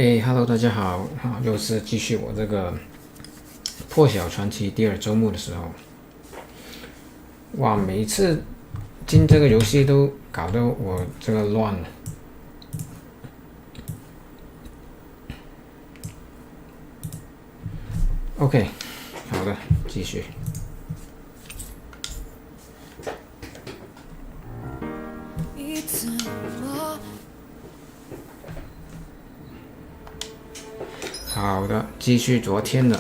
Hello， 大家好，又是继续我这个破晓传奇第二周目的时候，哇，每一次进这个游戏都搞得我这个乱了。OK， 好的，继续。好的，继续昨天的。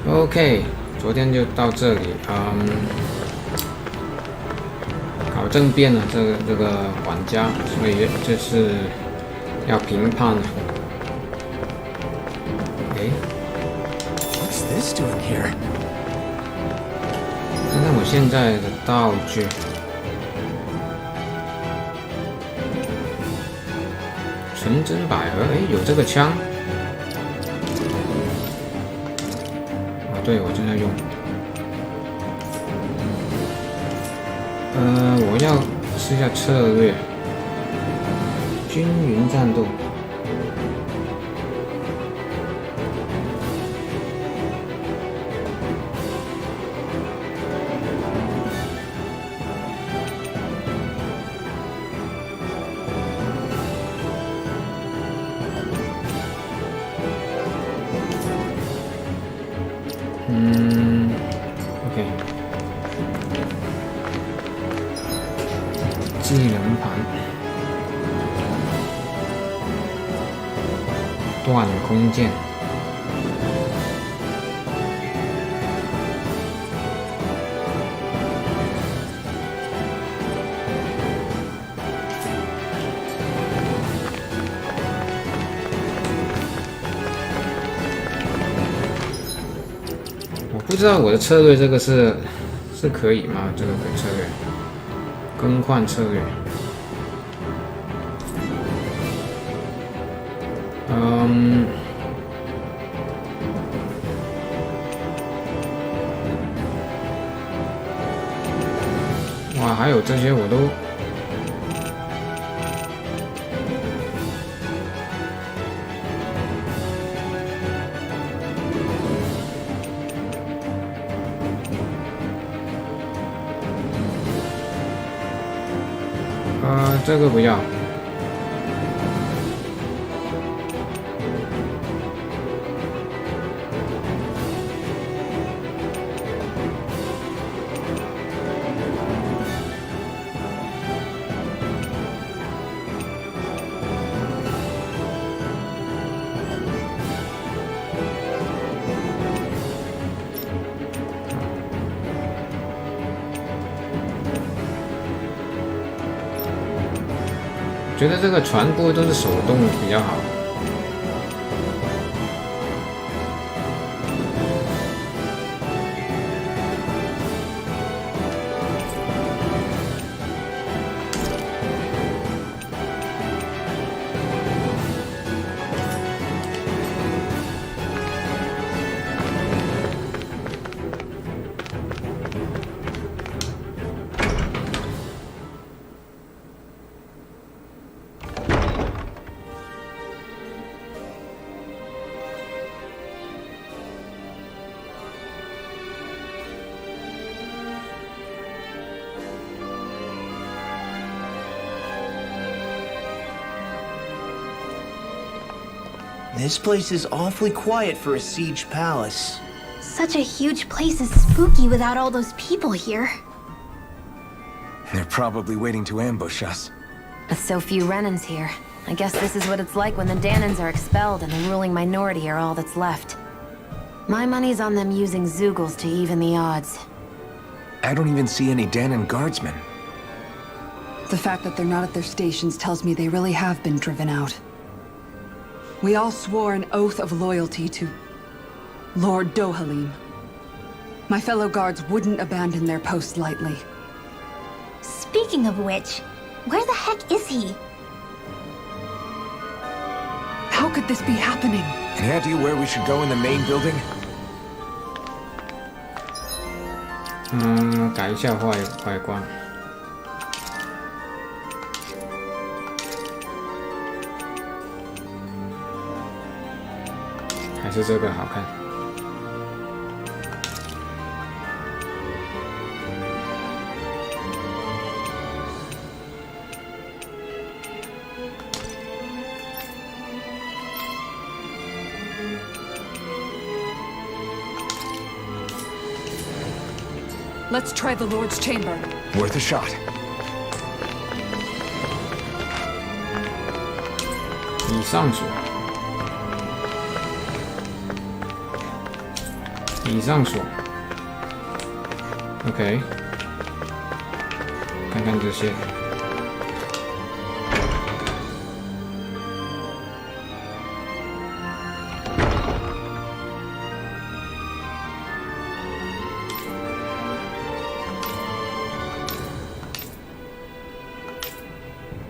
OK， 昨天就到这里，搞政变了，这个玩家，所以这次要评判了。What's this doing here? 看看我现在的道具，纯真百合，有这个枪。对，我正在用。我要试一下策略，均匀战斗。OK， 技能盘，断空剑，不知道我的策略这个是可以吗？这个策略更换策略，哇，还有这些我都。这个不要。觉得这个全部都是手动比较好。This place is awfully quiet for a siege palace. Such a huge place is spooky without all those people here. They're probably waiting to ambush us. With so few Renans here, I guess this is what it's like when the Danans are expelled and the ruling minority are all that's left. My money's on them using Zeugles to even the odds. I don't even see any Danan guardsmen. The fact that they're not at their stations tells me they really have been driven out. We all swore an oath of loyalty to Lord Dohalim. My fellow guards wouldn't abandon their post lightly. Speaking of which, where the heck is he? How could this be happening? Any idea where we should go in the main building? 改一下外观。还是这个好看。Let's try the Lord's chamber. Worth a shot. 以上锁。以上锁 ，OK， 看看这些，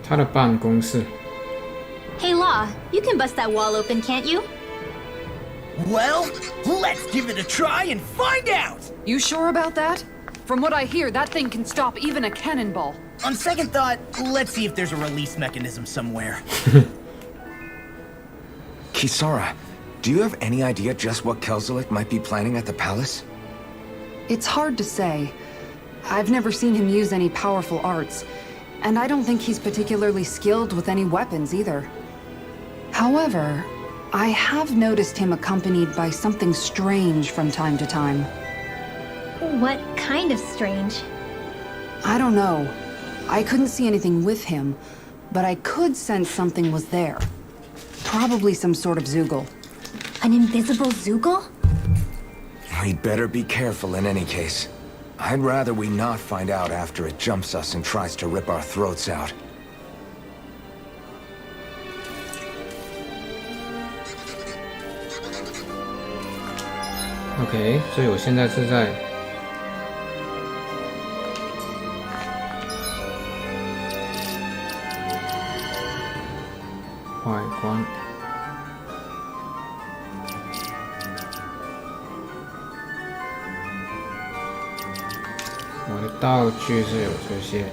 他的办公室。 Hey, Law, you can bust that wall open, can't you? Well, let's give it a try and find out! You sure about that? From what I hear, that thing can stop even a cannonball. On second thought, let's see if there's a release mechanism somewhere. Kisara, do you have any idea just what Kelzelik might be planning at the palace? It's hard to say. I've never seen him use any powerful arts, and I don't think he's particularly skilled with any weapons either. However, I have noticed him accompanied by something strange from time to time. What kind of strange? I don't know. I couldn't see anything with him, but I could sense something was there. Probably some sort of Zoogle. An invisible Zoogle? We'd better be careful in any case. I'd rather we not find out after it jumps us and tries to rip our throats out. OK， 所以我现在是在外观。我的道具是有这些。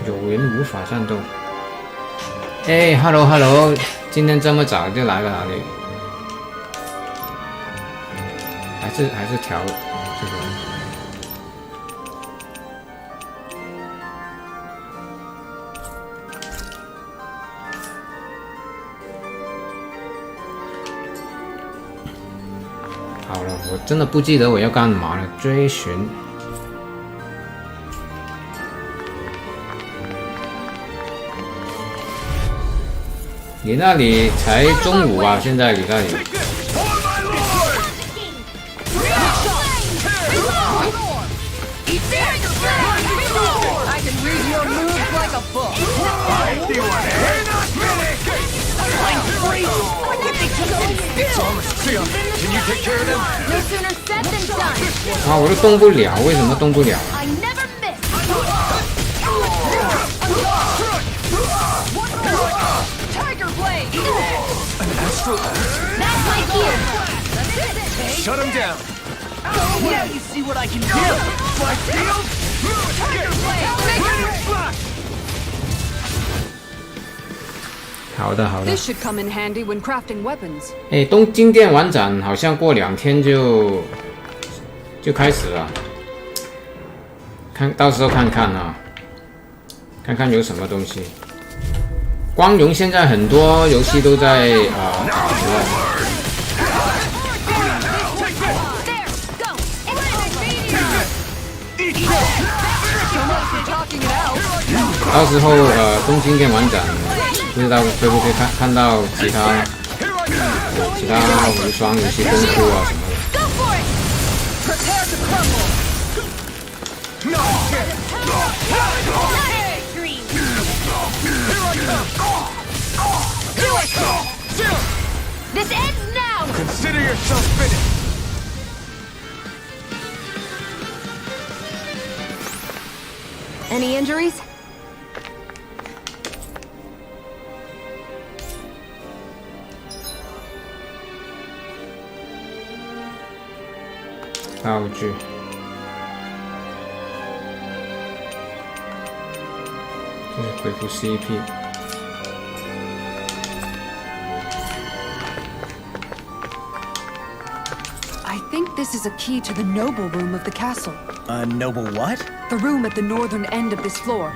有人无法战斗。哎 ，Hello Hello， 今天这么早就来了哪里？还是调这个。好了，我真的不记得我要干嘛了，追寻。你那里才中午啊，现在你那里。啊，我都动不了，为什么动不了？ Shut him down! Now you see what I can do! My field! Tiger 好的，好的。 This should come in handy when crafting weapons. 哎，东京电玩展好像过2天就开始了，到时候看看啊，看看有什么东西。光荣现在很多游戏都在到时候东京电玩展，不知道会不会看到其他无双游戏公布啊什么的。Consider yourself finished. Any injuries?道具。这是恢复 CP。I think this is a key to the noble room of the castle. A noble what? The room at the northern end of this floor.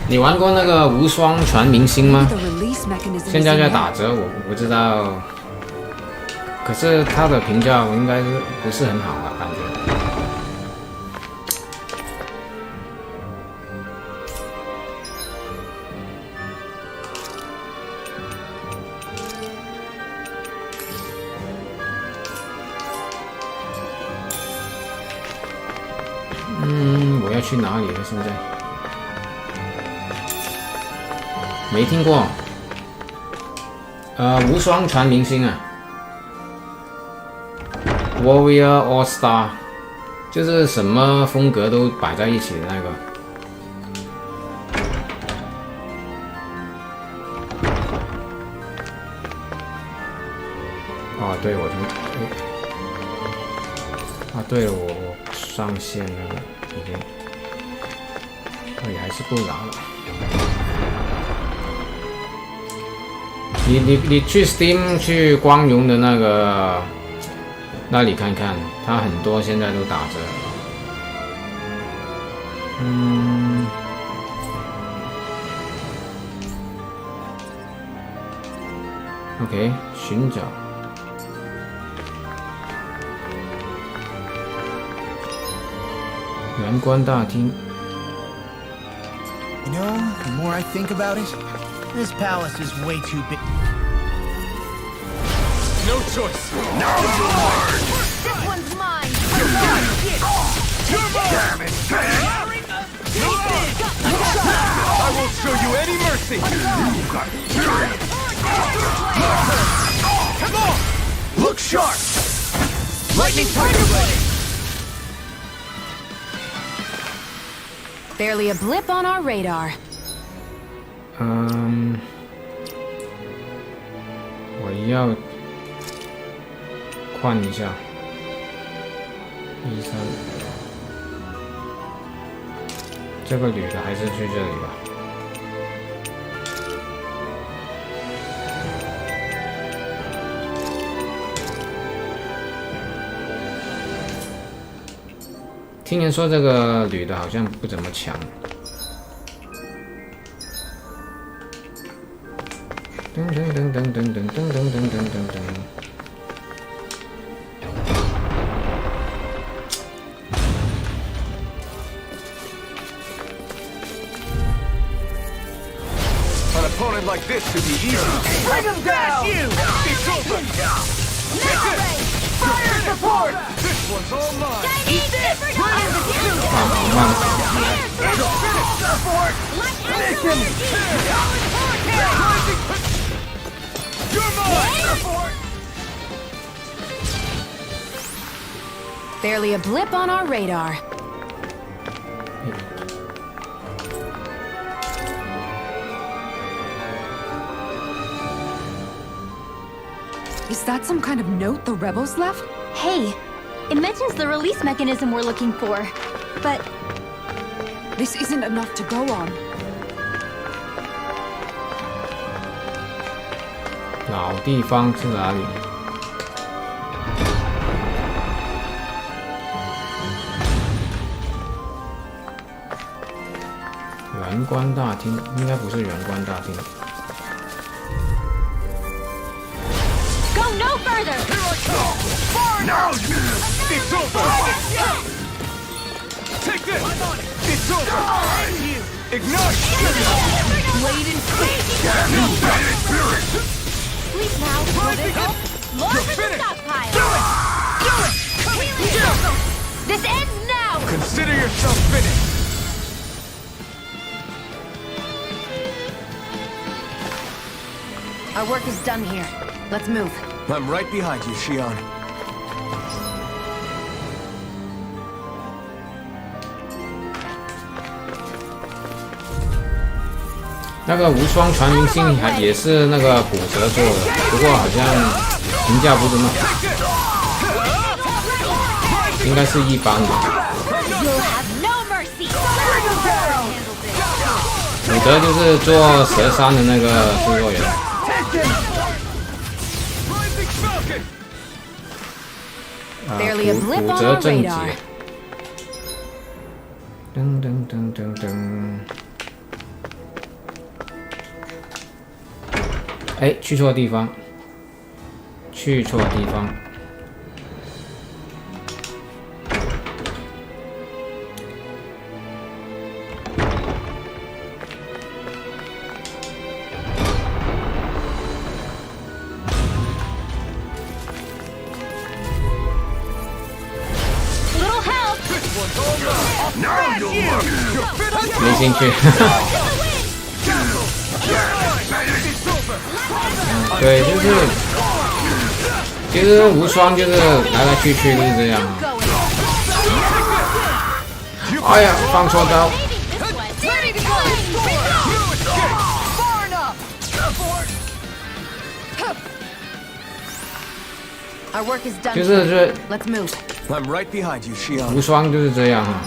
你玩过那个无双传明星吗？ The release mechanism is 现在 in 在 there. 打折，我不知道。可是它的评价我应该是不是很好吧？感觉。我要去哪里了？现在没听过。无双传明星啊 ，Warrior All Star， 就是什么风格都摆在一起的那个。哦，对，我对了，我上线了，已经，也还是不老了。你去 Steam 去光荣的那个那里看看，它很多现在都打折。OK， 寻找。玄关大厅。You know, the more I think about it, this palace is way too big. No choice. Now you learn! This one's mine! Damn it, man! I won't show you any mercy. Come on! Look sharp! Lightning Tiger Blade! Barely a blip on our radar. 我要换一下13，这个女的还是去这里吧。听人说这个女的好像不怎么强。噔噔噔噔噔噔噔噔噔噔噔。An opponent like this should be easy. Bring him down! It's over. Fire support! This one's all mine. Support! You're mine. Support! Barely a blip on our radar. Is that some kind of note the rebels left? Hey, it mentions the release mechanism we're looking for. But This isn't enough to go on. 老地方是哪里？玄关大厅应该不是玄关大厅。go no further! Now it's over. Take this. It's over. Ignite. Blade and Sleep now, More You're for the finished. stockpile! Do it! This ends now! Consider yourself finished. Our work is done here. Let's move. I'm right behind you, Shion. 那个无双全明星还也是那个骨折做的，不过好像评价不是那么好，应该是一般的。骨折就是做蛇山的那个制作人。骨折正解。噔噔噔噔噔。哎，去错地方，去错地方。没兴趣。对，其实无双就是来来去去就是这样啊。哎呀，放错招。就是无双就是这样啊。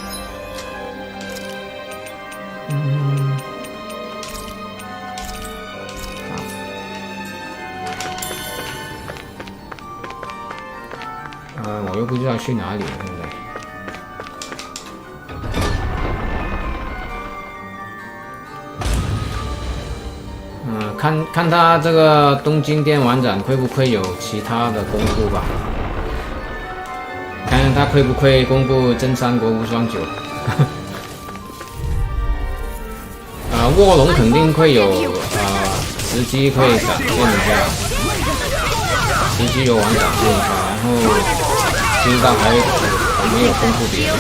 我又不知道去哪里了，现在。看他这个东京电玩展会不会有其他的公布吧？看看他会不会公布真三国无双9。卧龙肯定会有时机可以展现一下，时机游玩展现一下，然后不知道还没有公布别的。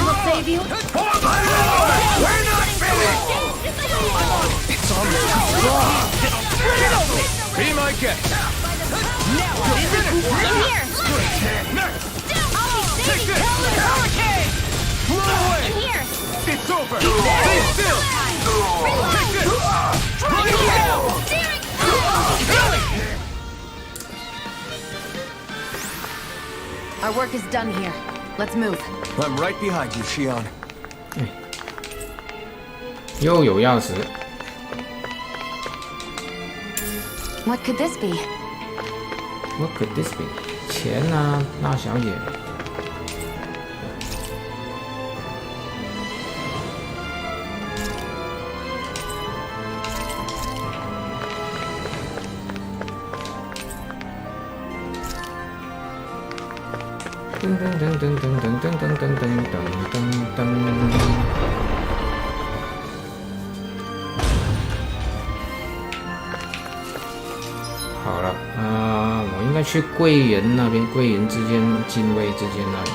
Our work is done here. Let's move. I'm right behind you, Shion. 又有钥匙。What could this be? What could this be? 钱啊，大小姐。噔噔噔噔噔噔噔噔噔噔噔噔。好了，我应该去贵人那边，贵人之间、近卫之间那里。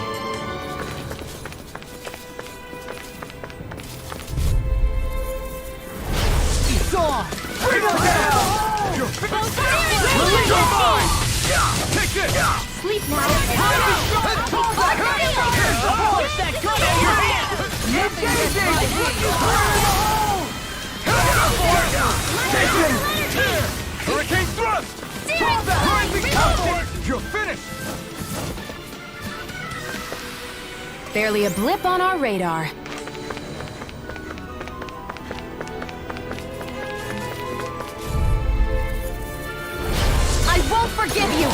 Hurricane thrust! You're finished! Barely a blip on our radar. I won't forgive you!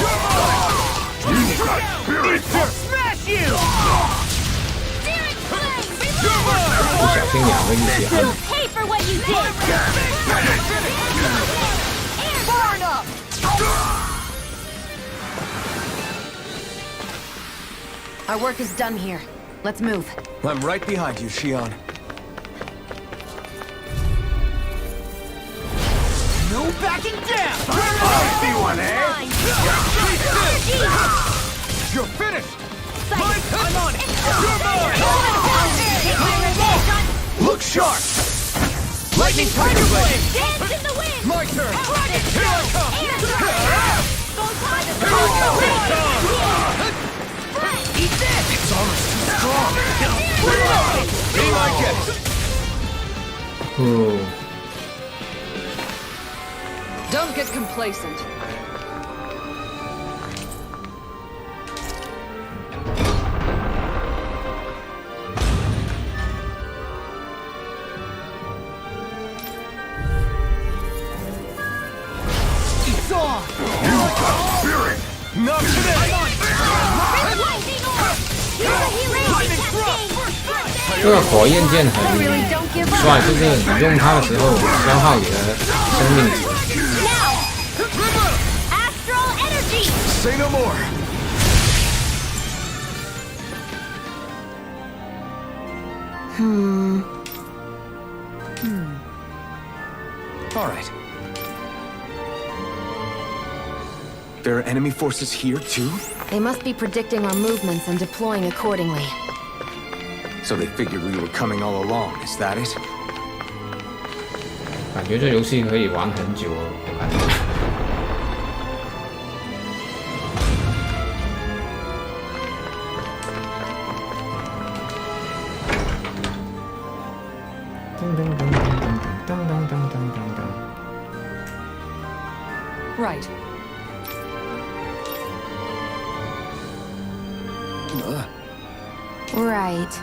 Smash you! 不小心两个一起按。 You'll pay for what you did! Burn up! Our work is done here. Let's move. I'm right behind you, Shion. No backing down! I see one, eh? You're finished! I'm on it! You're mine! Look sharp! Lightning Tiger Blade! Dance in the wind! My turn! Here I come! Don't get complacent. It's on! Not today! 这个火焰剑很帅，就是你用它的时候消耗你的生命值。Astral energy! Say no more! All right. There are enemy forces here, too? They must be predicting our movements and deploying accordingly. So they figured we were coming all along, is that it? 感觉这游戏可以玩很久哦，我感觉。噔噔噔噔噔噔噔噔噔。 Right. Right.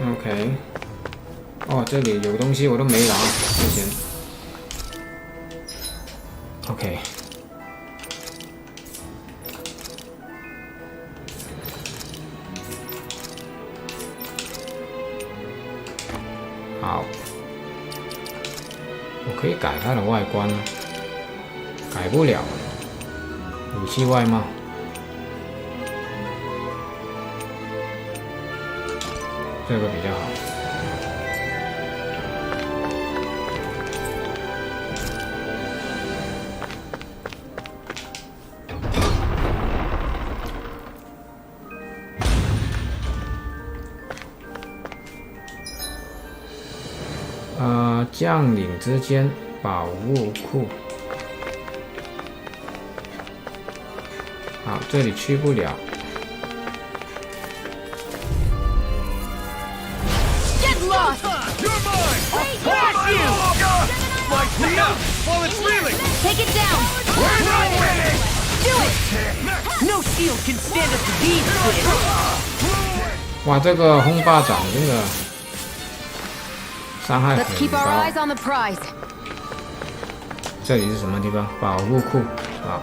OK， 哦，这里有东西我都没拿之前。OK， 好，我可以改它的外观吗？改不了，武器外貌。 这个比较好。将领之间宝物库。好，这里去不了。 You're mine! I'll crush you! Like me up while it's reeling! Take it down! We're not winning! Do it! No shield can stand up to these kids! 哇，这个轰霸掌真的伤害 Let's 很 keep our 高。 eyes on the prize. 这里是什么地方？宝物库啊。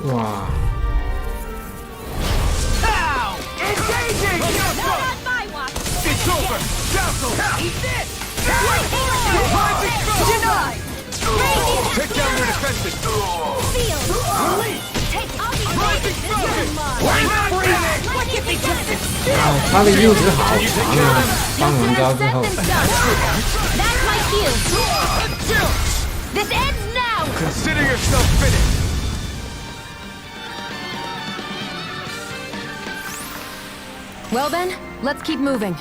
哇！ Ow! Engaging! Not on my watch! It's over! Council! Eat this! Denied! Take down their defenses! Field! Take I'll be Rising frozen! What give me justice? 啊，他的柚子好长啊！放完招之后， That's my cue! This ends now! Consider yourself finished! Well then, let's keep moving.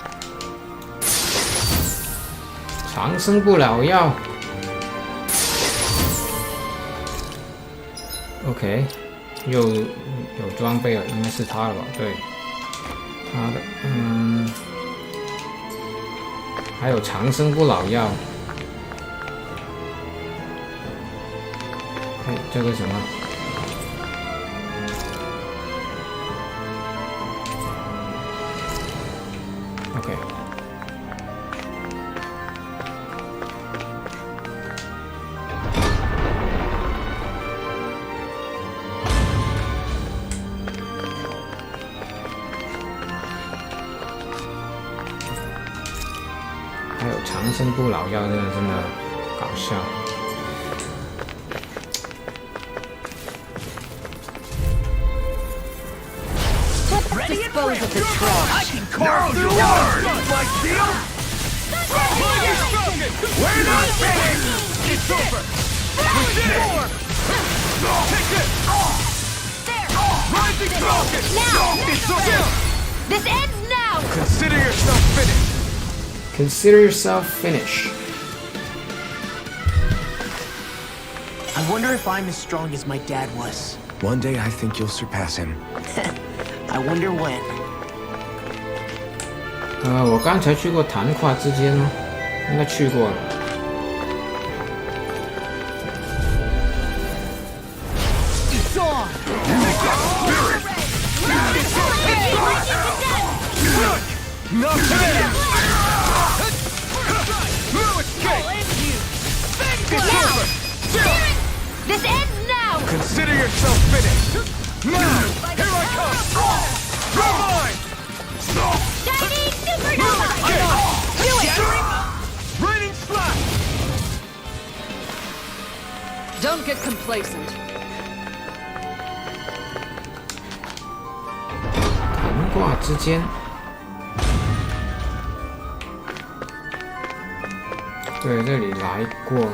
长生不老药。OK， 又有装备了，应该是他了吧？对，他的，还有长生不老药。哎，这个什么？ OK， 还有长生不老药，真的搞笑。Let's dispose of the I trash. can carve through walls! Like steel? We're not finished! It's over! Push it! Take it! Rising rocket! Now! It's over! This ends now! Consider yourself finished! Consider yourself finished. I wonder if I'm as strong as my dad was. One day I think you'll surpass him. I wonder when. 我刚才去过谈话之间吗？应该去过了。It's on! Not today! No escape! It's over! This ends now! Consider yourself finished! Now! Here I come! You're mine! Shiny supernova! Do it! Raining slash! Don't get complacent. 谈话之间，对，这里来过了。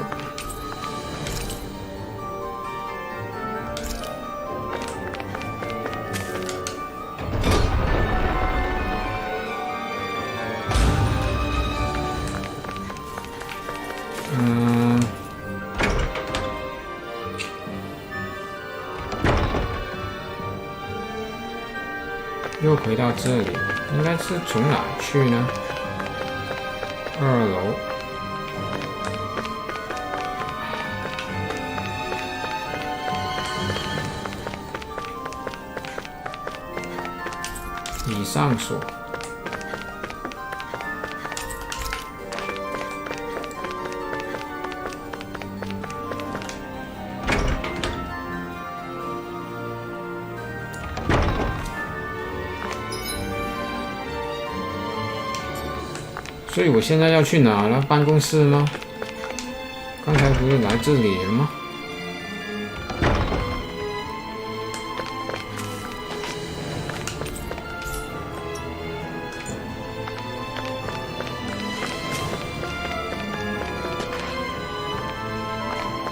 又回到这里，应该是从哪去呢？2楼。已上锁。所以我现在要去哪了？办公室吗？刚才不是来这里了吗？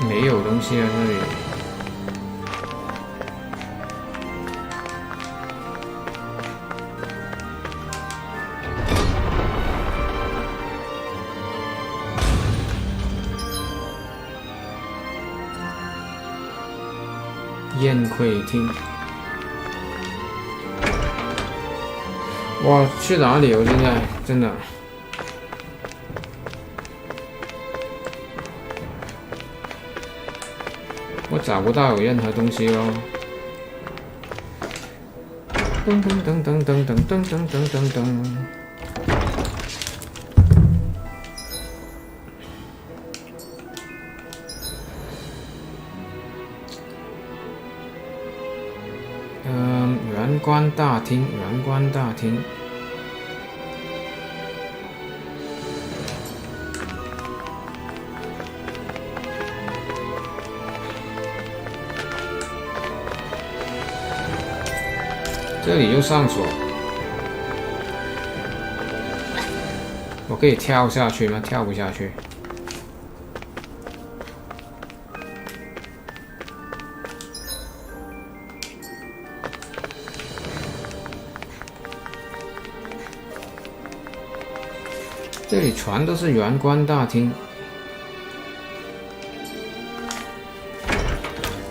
没有东西啊，这里。宴会厅，哇，去哪里？我现在真的，我找不到有任何东西哦。噔噔噔噔噔噔噔噔噔噔噔。玄关大厅，玄关大厅。这里又上锁，我可以跳下去吗？跳不下去。这里全都是玄关大厅，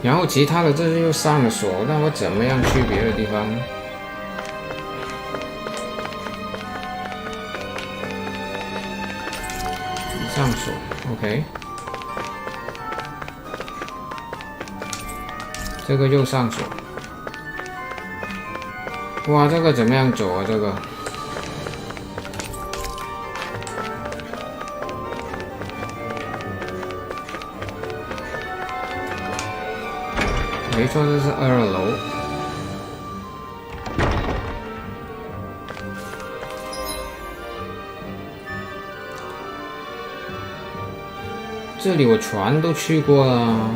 然后其他的这又上了锁，那我怎么样去别的地方呢？上锁 ，OK， 这个又上锁，哇，这个怎么样走啊？这个。没错，这是2楼。这里我全都去过了。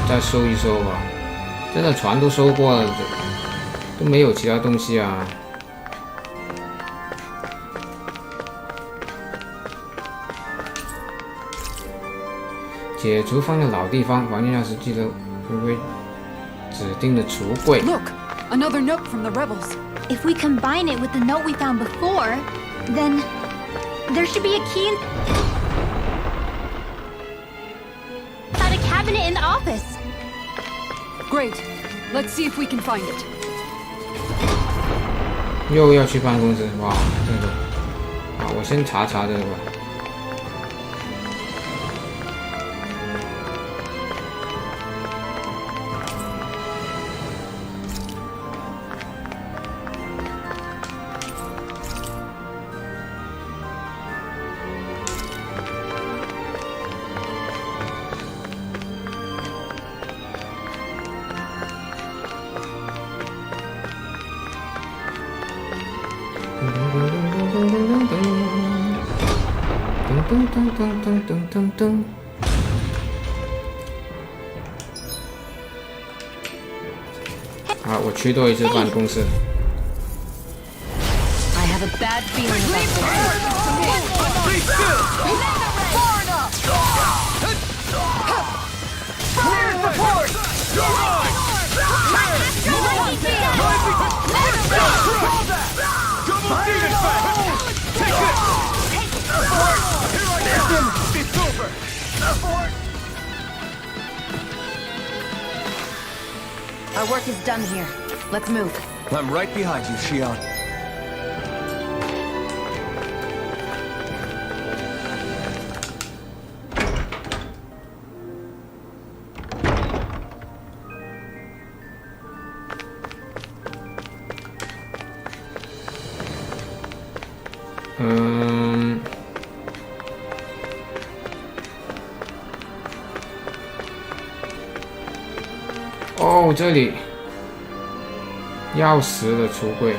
再收一收吧。真的船都收过了，都没有其他东西啊。解除放在老地方，房间钥匙记得回归指定的橱柜。 Look, another note from the rebels. If we combine it with the note we found before, then there should be a key inside a cabinet in the office. Great. Let's see if we can find it. 又要去办公室，哇，这个，啊，我先查查这个吧。噔。好，我去多一次办公室。 I have a bad feeling about this. Be still! Far enough! Clear the port! You're mine! Double demon fast! Take this! Here I am! It's over! Our work is done here. Let's move. I'm right behind you, Shion.哦，这里钥匙的橱柜，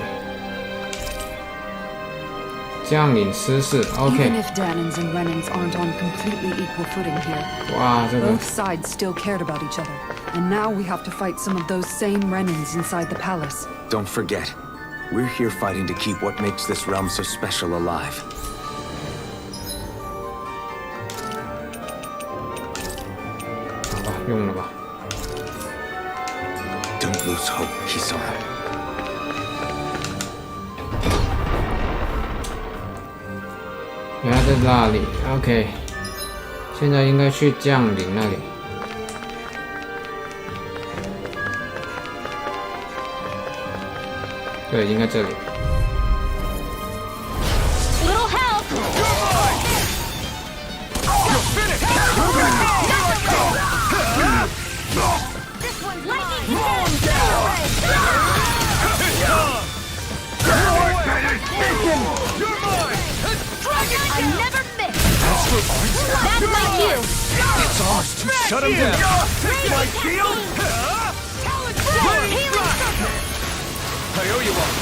将领失事。OK。 Even if Danins and Renans aren't on completely equal footing here, 哇，这个 both sides still cared about each other. And now we have to fight some of those same Renans inside the palace. Don't forget, we're here fighting to keep what makes this realm so special alive. 好吧，用了吧。 Don't lose hope, Kisara. 原来在那里 ，OK。现在应该去将领那里。对，应该这里。 Little help! You're finished! This one's lightning! You're mine! I never miss! That's my cue! It's ours to shut him down! My shield! Healing circle! I owe you one.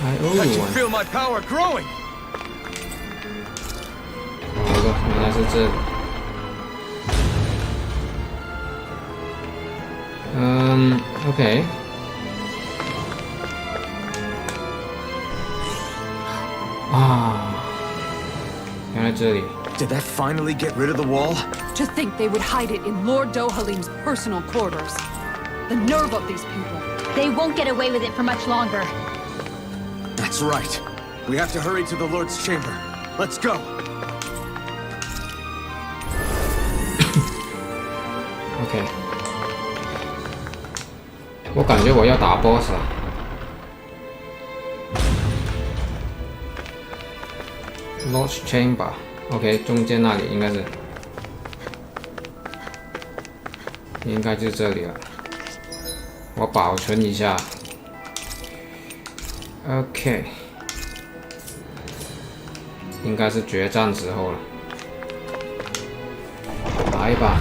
I owe I you can one。 feel my power growing. 好的，原来是这里。OK。啊，原来这里。 Did that finally get rid of the wall? To think they would hide it in Lord Dohalim's personal quarters. The nerve of these people. They won't get away with it for much longer. That's right. We have to hurry to the Lord's chamber. Let's go. OK。我感觉我要打 BOSS 了。Lord's chamber。OK， 中间那里应该是，应该就这里了。我保存一下。OK， 应该是决战时候了。来吧。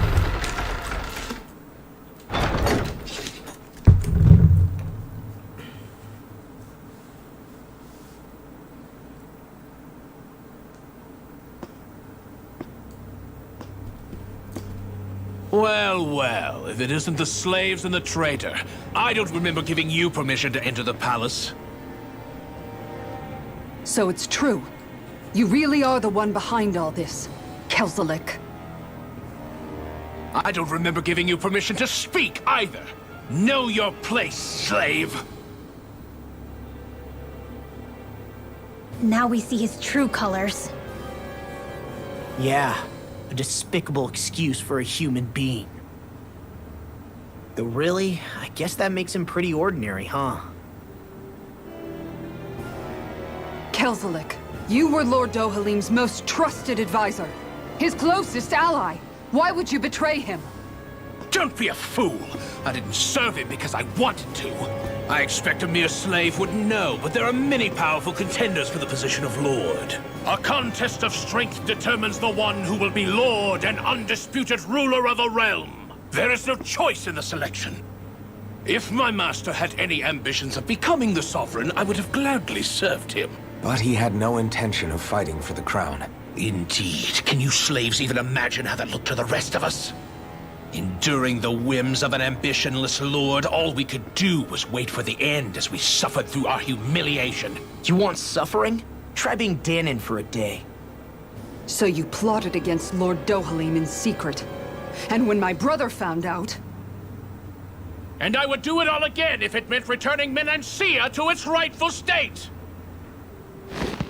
Well, well, if it isn't the slaves and the traitor. I don't remember giving you permission to enter the palace. So it's true. You really are the one behind all this, Kelzelik. I don't remember giving you permission to speak either. Know your place, slave. Now we see his true colors. Yeah, a despicable excuse for a human being. Though really, I guess that makes him pretty ordinary, huh? Kelzelik, you were Lord Dohalim's most trusted advisor. His closest ally. Why would you betray him? Don't be a fool. I didn't serve him because I wanted to. I expect a mere slave wouldn't know, but there are many powerful contenders for the position of Lord. A contest of strength determines the one who will be Lord and undisputed ruler of a realm. There is no choice in the selection. If my master had any ambitions of becoming the sovereign, I would have gladly served him. But he had no intention of fighting for the crown. Indeed. Can you slaves even imagine how that looked to the rest of us? Enduring the whims of an ambitionless lord, all we could do was wait for the end as we suffered through our humiliation. You want suffering? Try being Danon for a day. So you plotted against Lord Dohalim in secret. And when my brother found out... And I would do it all again if it meant returning Menancia to its rightful state!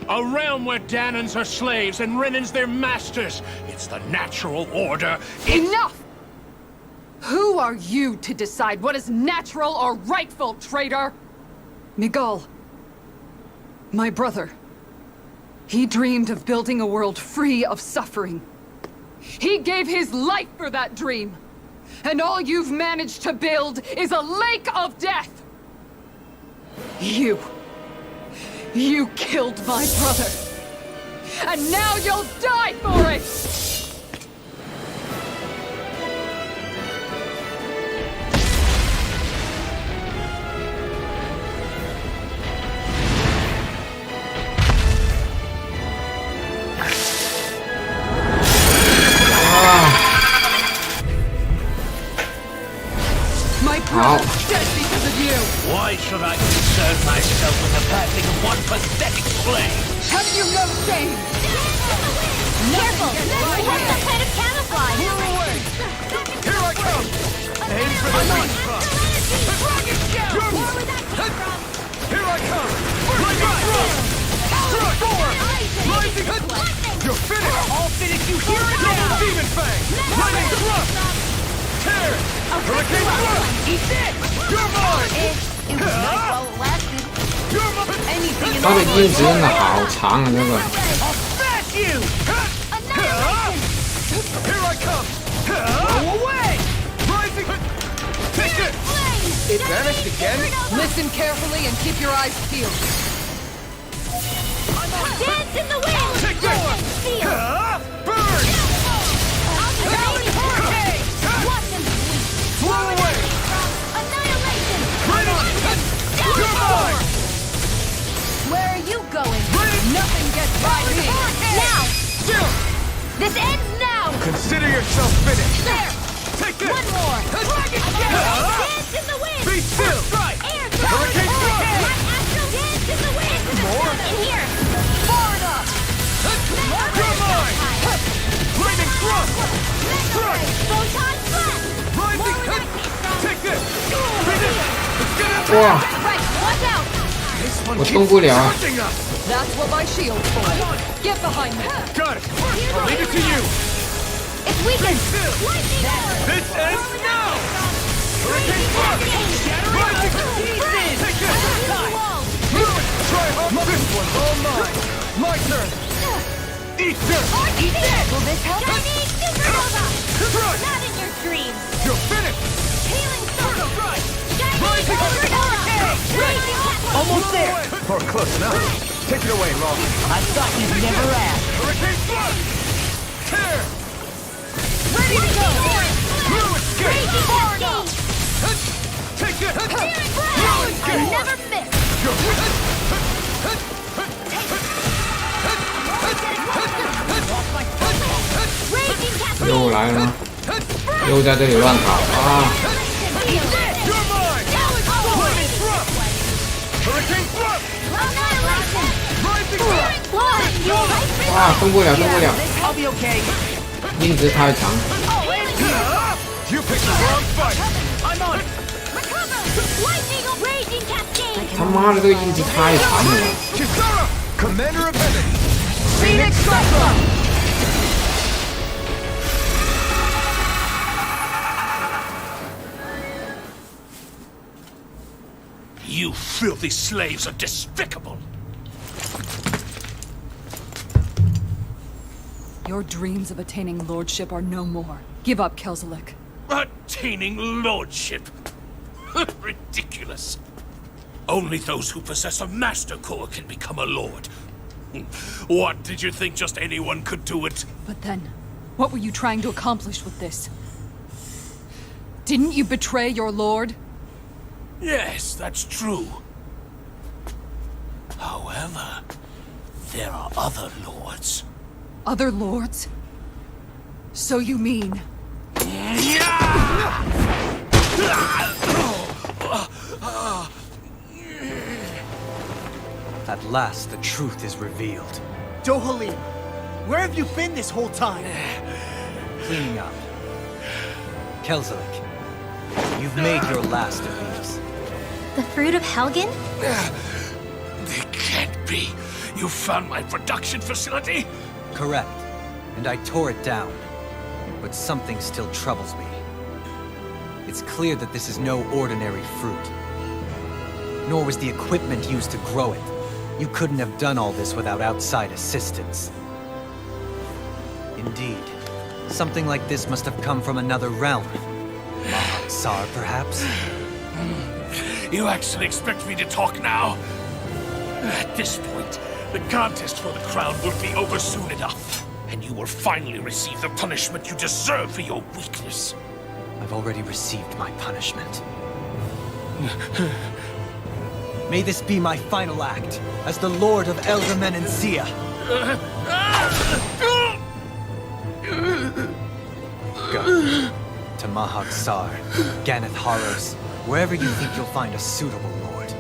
A realm where Danons are slaves and Renans their masters. It's the natural order. Enough! Who are you to decide what is natural or rightful, traitor? Miguel, my brother. He dreamed of building a world free of suffering. He gave his life for that dream. And all you've managed to build is a lake of death! You killed my brother! And now you'll die for it! My brother's dead because of you! Why should I concern myself with the passing of one pathetic slave? Have you no shame? Careful! He has some kind of camouflage! Here I come! Aim for the knife! Dragon shell! Here I come! Lightning thrust! Thrust forward! Rising hook! You're finished! I'll finish you here and Double now! demon fang! Lightning thrust! Tear! Hurricane thrust! Eat this! You're mine! It was nice while it lasted. You're mine! Anything in 它的音质真的好长啊，这个。 I'll smash you! Here I come! Go away! Rising hook! Take it! It vanished again? Listen carefully and keep your eyes peeled. Dance in the wind! Take this! Feel! Burn! Hurricane! Watch them sweep! Blow away! Annihilation! Right on! You're mine! Where are you going? Nothing gets by me. Now! Still! This ends now! Consider yourself finished! There! Take this! One more! Dance in the wind! Be still! Air Hurricane thrust! Dance in the wind! More? In here! Far enough! You're mine! Lightning thrust! Thrust! Photon blast! Rising hook! Take this! Finish! Let's get it! 哇， Right, watch out! 我动不了啊！ Charging us! That's what my shield's for. Get behind me. Got it! I'll leave it to you! It's weakened! Still! Lightning! This ends now! Hurricane thrust! Rising hook! Take this! Try hard! This one's all mine! My turn! Eat this! Eat this! Will this help? Chinese supernova! Thrust! Not in your dreams! You're finished! Healing circle! Right! Chinese Rising hook! supernova! Rising upward! Almost there! Or close enough. Take it away, Robin. I thought you'd never ask. Hurricane thrust! Tear! Ready to go! Blue escape! Raging storm! Take it! Searing Blue blast! escape! Never miss! Raging cascade! 又来了吗？ Burn! 又在这里乱跑啊！哇，动不了，动不了，硬直太长。他妈的，这个硬直太长了。You filthy slaves are despicable! Your dreams of attaining lordship are no more. Give up, Kelzelik. Attaining lordship? Ridiculous. Only those who possess a master core can become a lord. What, did you think just anyone could do it? But then, what were you trying to accomplish with this? Didn't you betray your lord? Yes, that's true. However, there are other lords. Other lords? So you mean... At last, the truth is revealed. Dohalim, where have you been this whole time? Cleaning up. Kelzelik, you've made your last of these. The fruit of Helgen? They can't be. You found my production facility? Correct. And I tore it down. But something still troubles me. It's clear that this is no ordinary fruit. Nor was the equipment used to grow it. You couldn't have done all this without outside assistance. Indeed. Something like this must have come from another realm. Tsar, perhaps? You actually expect me to talk now? At this point, the contest for the crown will be over soon enough. And you will finally receive the punishment you deserve for your weakness. I've already received my punishment. May this be my final act, as the Lord of Elder Menancia. Go. To Mahag Sar, Ganeth Harros, wherever you think you'll find a suitable lord.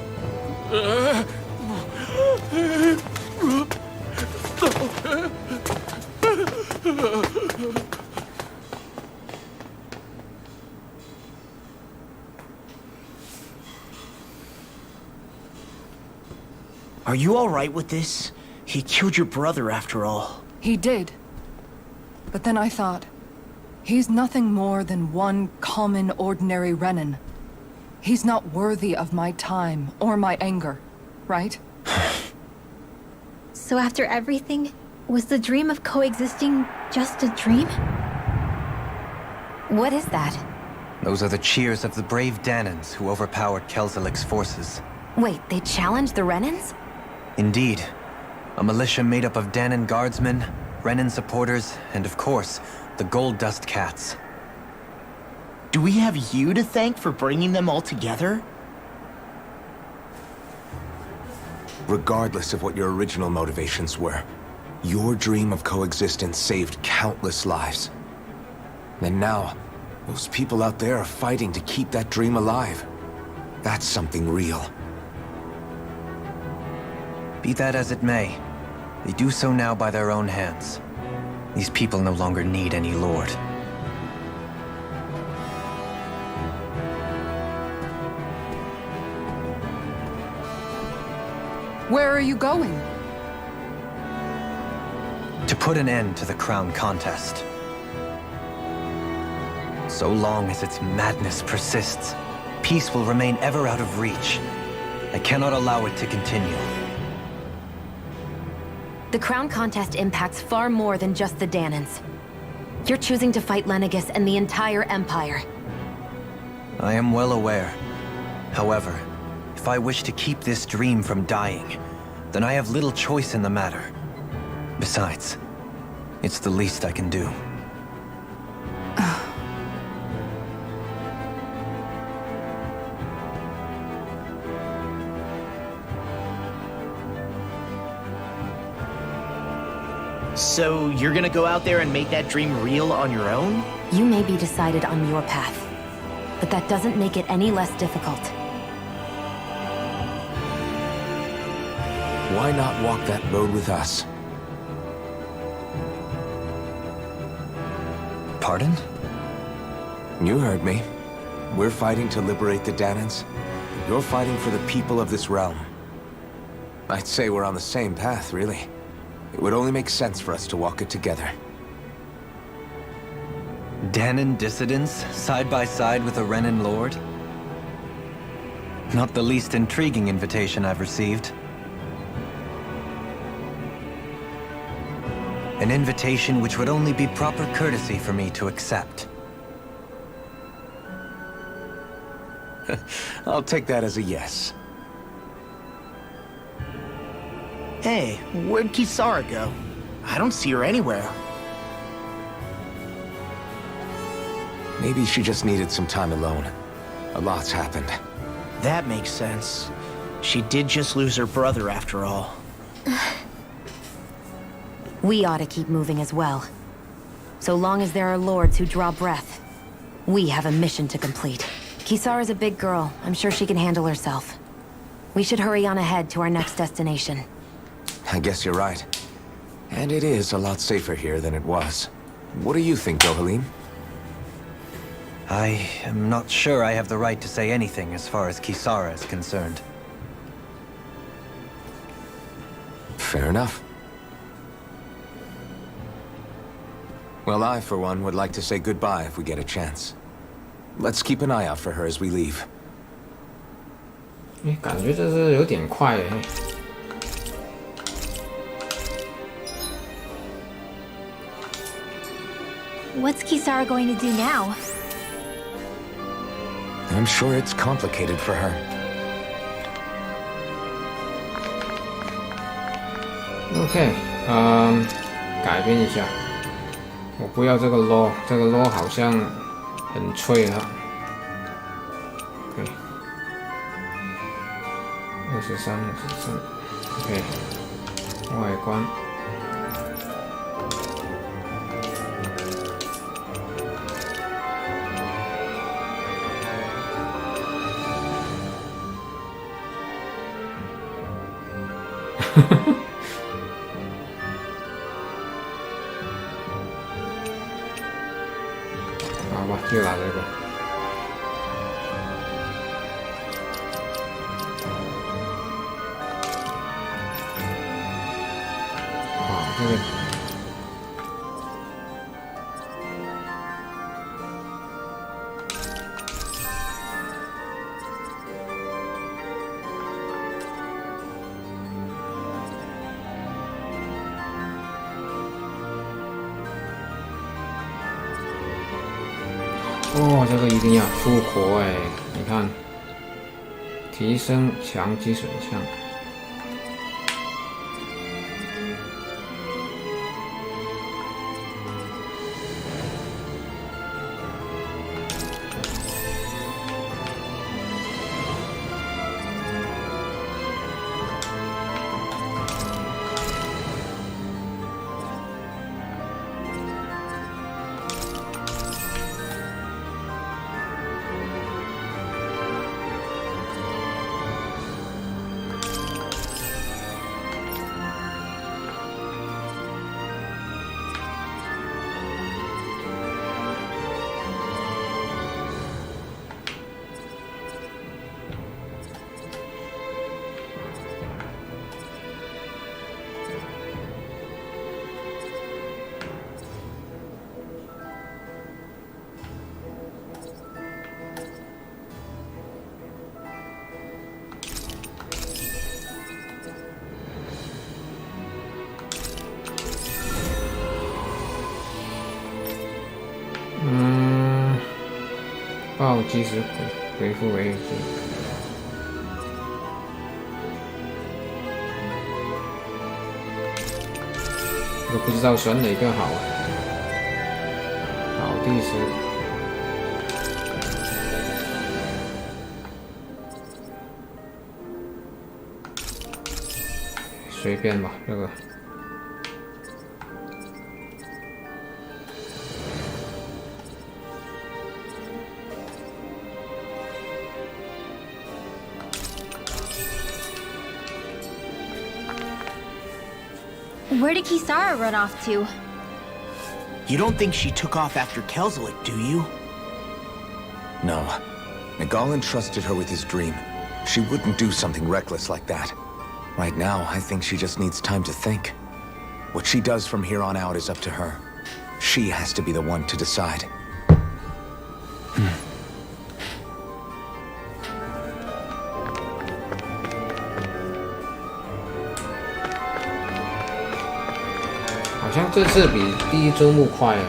Are you alright with this? He killed your brother after all. He did. But then I thought, he's nothing more than one common, ordinary Renan. He's not worthy of my time or my anger, right? So after everything, was the dream of coexisting just a dream? What is that? Those are the cheers of the brave Danans who overpowered Kelzelik's forces. Wait, they challenged the Renans? Indeed. A militia made up of Danan guardsmen, Renan supporters, and of course, the Gold Dust Cats. Do we have you to thank for bringing them all together? Regardless of what your original motivations were, your dream of coexistence saved countless lives. And now, those people out there are fighting to keep that dream alive. That's something real. Be that as it may, they do so now by their own hands. These people no longer need any lord. Where are you going? To put an end to the crown contest. So long as its madness persists, peace will remain ever out of reach. I cannot allow it to continue. The crown contest impacts far more than just the Danans. You're choosing to fight Lenegis and the entire Empire. I am well aware. However, if I wish to keep this dream from dying, then I have little choice in the matter. Besides, it's the least I can do. So you're gonna go out there and make that dream real on your own? You may be decided on your path, but that doesn't make it any less difficult. Why not walk that road with us? Pardon? You heard me. We're fighting to liberate the Danans. You're fighting for the people of this realm. I'd say we're on the same path, really. It would only make sense for us to walk it together. Danan dissidents, side by side with a Renan lord? Not the least intriguing invitation I've received. An invitation which would only be proper courtesy for me to accept. I'll take that as a yes. Hey, where'd Kisara go? I don't see her anywhere. Maybe she just needed some time alone. A lot's happened. That makes sense. She did just lose her brother after all. We ought to keep moving as well. So long as there are lords who draw breath, we have a mission to complete. Kisara's a big girl. I'm sure she can handle herself. We should hurry on ahead to our next destination. I guess you're right. And it is a lot safer here than it was. What do you think, Dohalim? I am not sure I have the right to say anything as far as Kisara is concerned. Fair enough. Well, I, for one, would like to say goodbye if we get a chance. Let's keep an eye out for her as we leave. 感觉这是有点快哎。What's Kisara going to do now? I'm sure it's complicated for her. OK， 改变一下，我不要这个 law， 这个 law 好像很脆了。OK， 23 OK， 外观。好吧，就拿这个。哇，这个。哦，这个一定要复活哎！你看，提升强击损伤。爆击时回复为主。都不知道选哪个好啊。好，第10。随便吧，这个 Where did Kisara run off to? You don't think she took off after Kelzelik, do you? No. Nagalan trusted her with his dream. She wouldn't do something reckless like that. Right now, I think she just needs time to think. What she does from here on out is up to her. She has to be the one to decide. 好像这次比第一周目快了，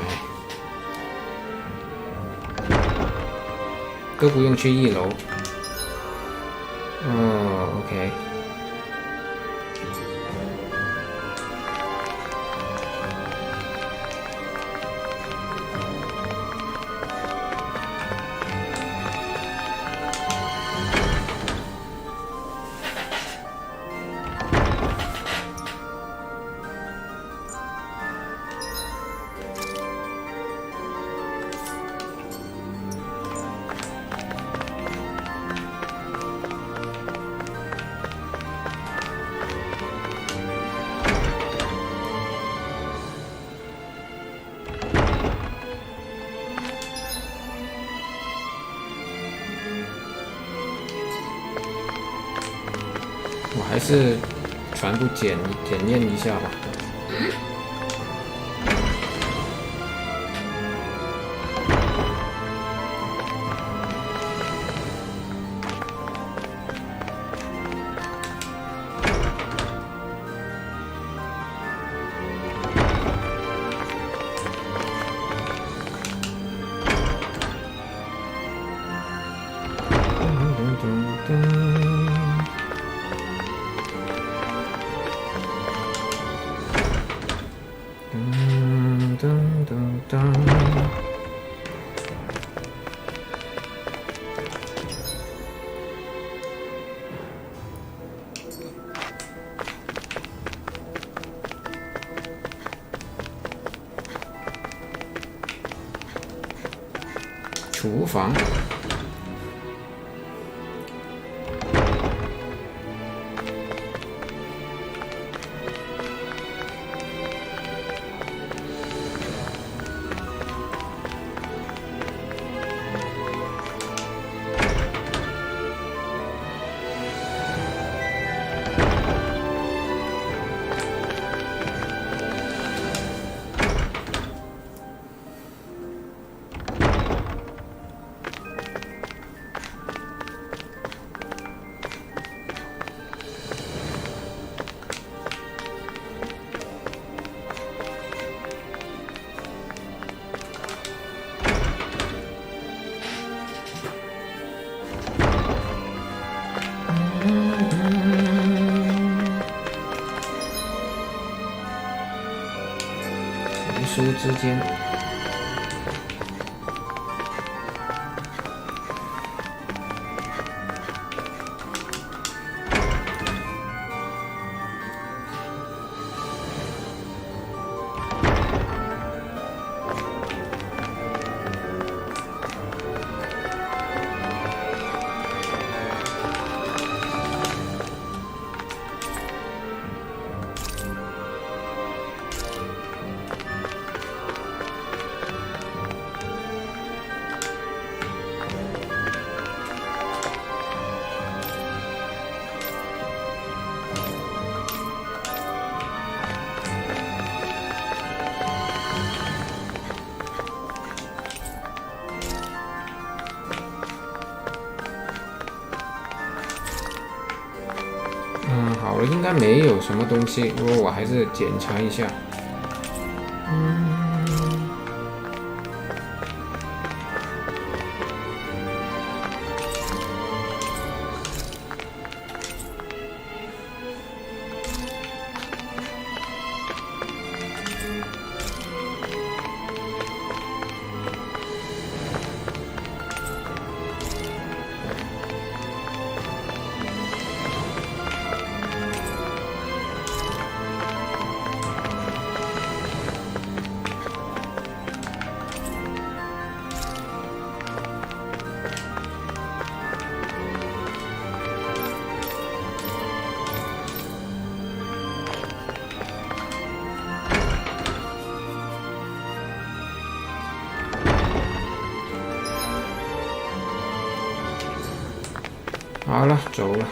都不用去1楼。哦 ，OK。我还是全部检验一下吧。厨房。书之间。好了，应该没有什么东西，不过我还是检查一下。好了，走了。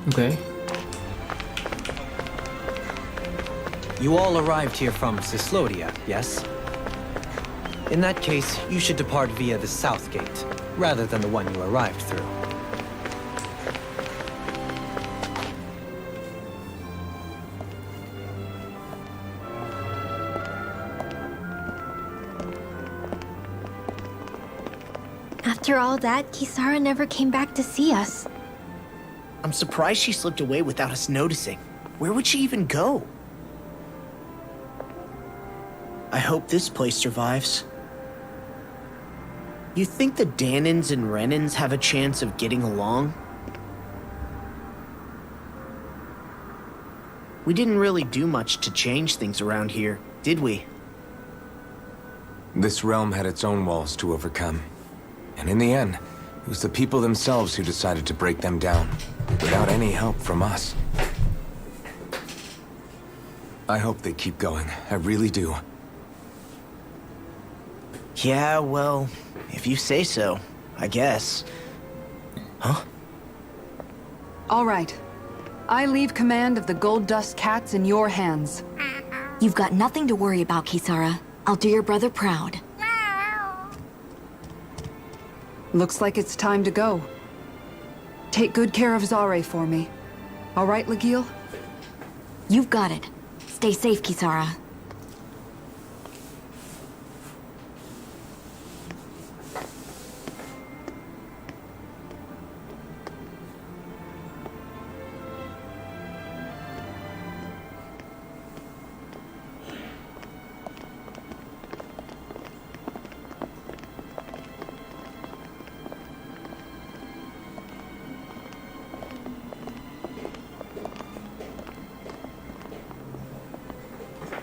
Okay. You all arrived here from Cislodia, yes? In that case, you should depart via the south gate, rather than the one you arrived through. After all that, Kisara never came back to see us. I'm surprised she slipped away without us noticing. Where would she even go? I hope this place survives. You think the Danins and Renins have a chance of getting along? We didn't really do much to change things around here, did we? This realm had its own walls to overcome. And in the end, it was the people themselves who decided to break them down, without any help from us. I hope they keep going. I really do. Yeah, well, if you say so, I guess. Huh? All right. I leave command of the Gold Dust Cats in your hands. You've got nothing to worry about, Kisara. I'll do your brother proud. Looks like it's time to go. Take good care of Zare for me. All right, Legil? You've got it. Stay safe, Kisara.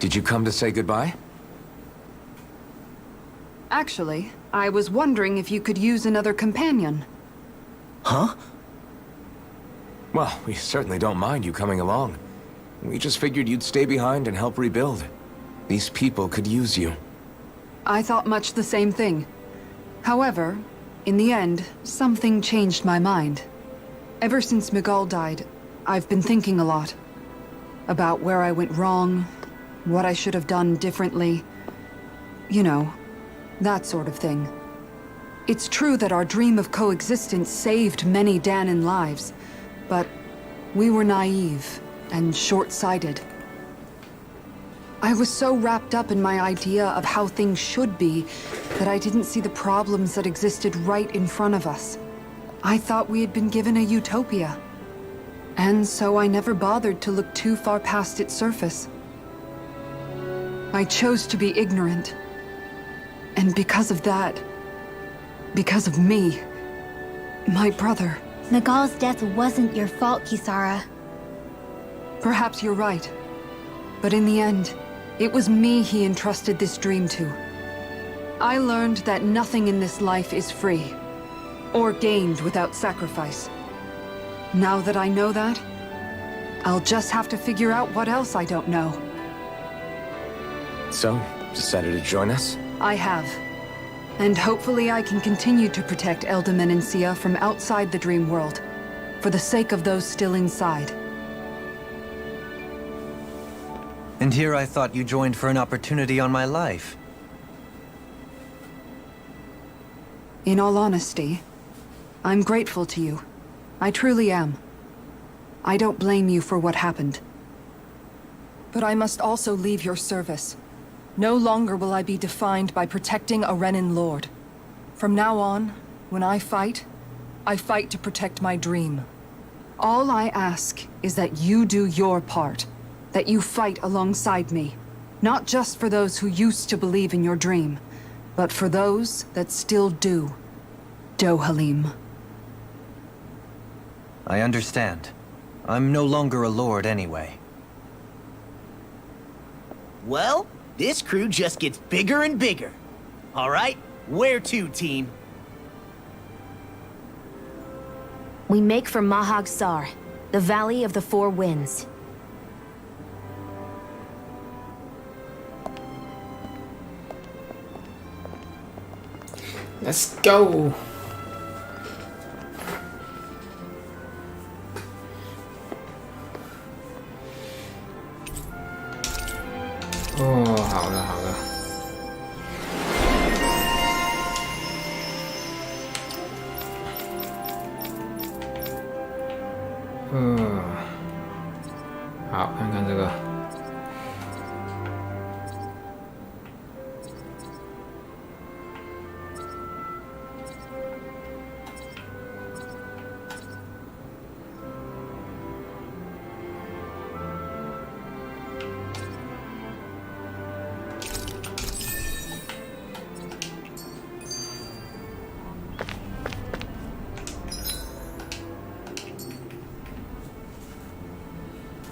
Did you come to say goodbye? Actually, I was wondering if you could use another companion. Huh? Well, we certainly don't mind you coming along. We just figured you'd stay behind and help rebuild. These people could use you. I thought much the same thing. However, in the end, something changed my mind. Ever since Miguel died, I've been thinking a lot. About where I went wrong, what I should have done differently. You know, that sort of thing. It's true that our dream of coexistence saved many Danin lives, but we were naive and short-sighted. I was so wrapped up in my idea of how things should be that I didn't see the problems that existed right in front of us. I thought we had been given a utopia. And so I never bothered to look too far past its surface. I chose to be ignorant. And because of that, because of me, my brother... Nagal's death wasn't your fault, Kisara. Perhaps you're right. But in the end, it was me he entrusted this dream to. I learned that nothing in this life is free, or gained without sacrifice. Now that I know that, I'll just have to figure out what else I don't know. So, decided to join us? I have. And hopefully I can continue to protect Eldaman and Sia from outside the dream world, for the sake of those still inside. And here I thought you joined for an opportunity on my life. In all honesty, I'm grateful to you. I truly am. I don't blame you for what happened. But I must also leave your service. No longer will I be defined by protecting a Renin Lord. From now on, when I fight to protect my dream. All I ask is that you do your part. That you fight alongside me. Not just for those who used to believe in your dream, But for those that still do, Dohalim. I understand. I'm no longer a lord anyway. Well, this crew just gets bigger and bigger. All right, where to, team? We make for Mahag Sar, the Valley of the Four Winds. Let's go. 哦，好了好了。好，看看这个。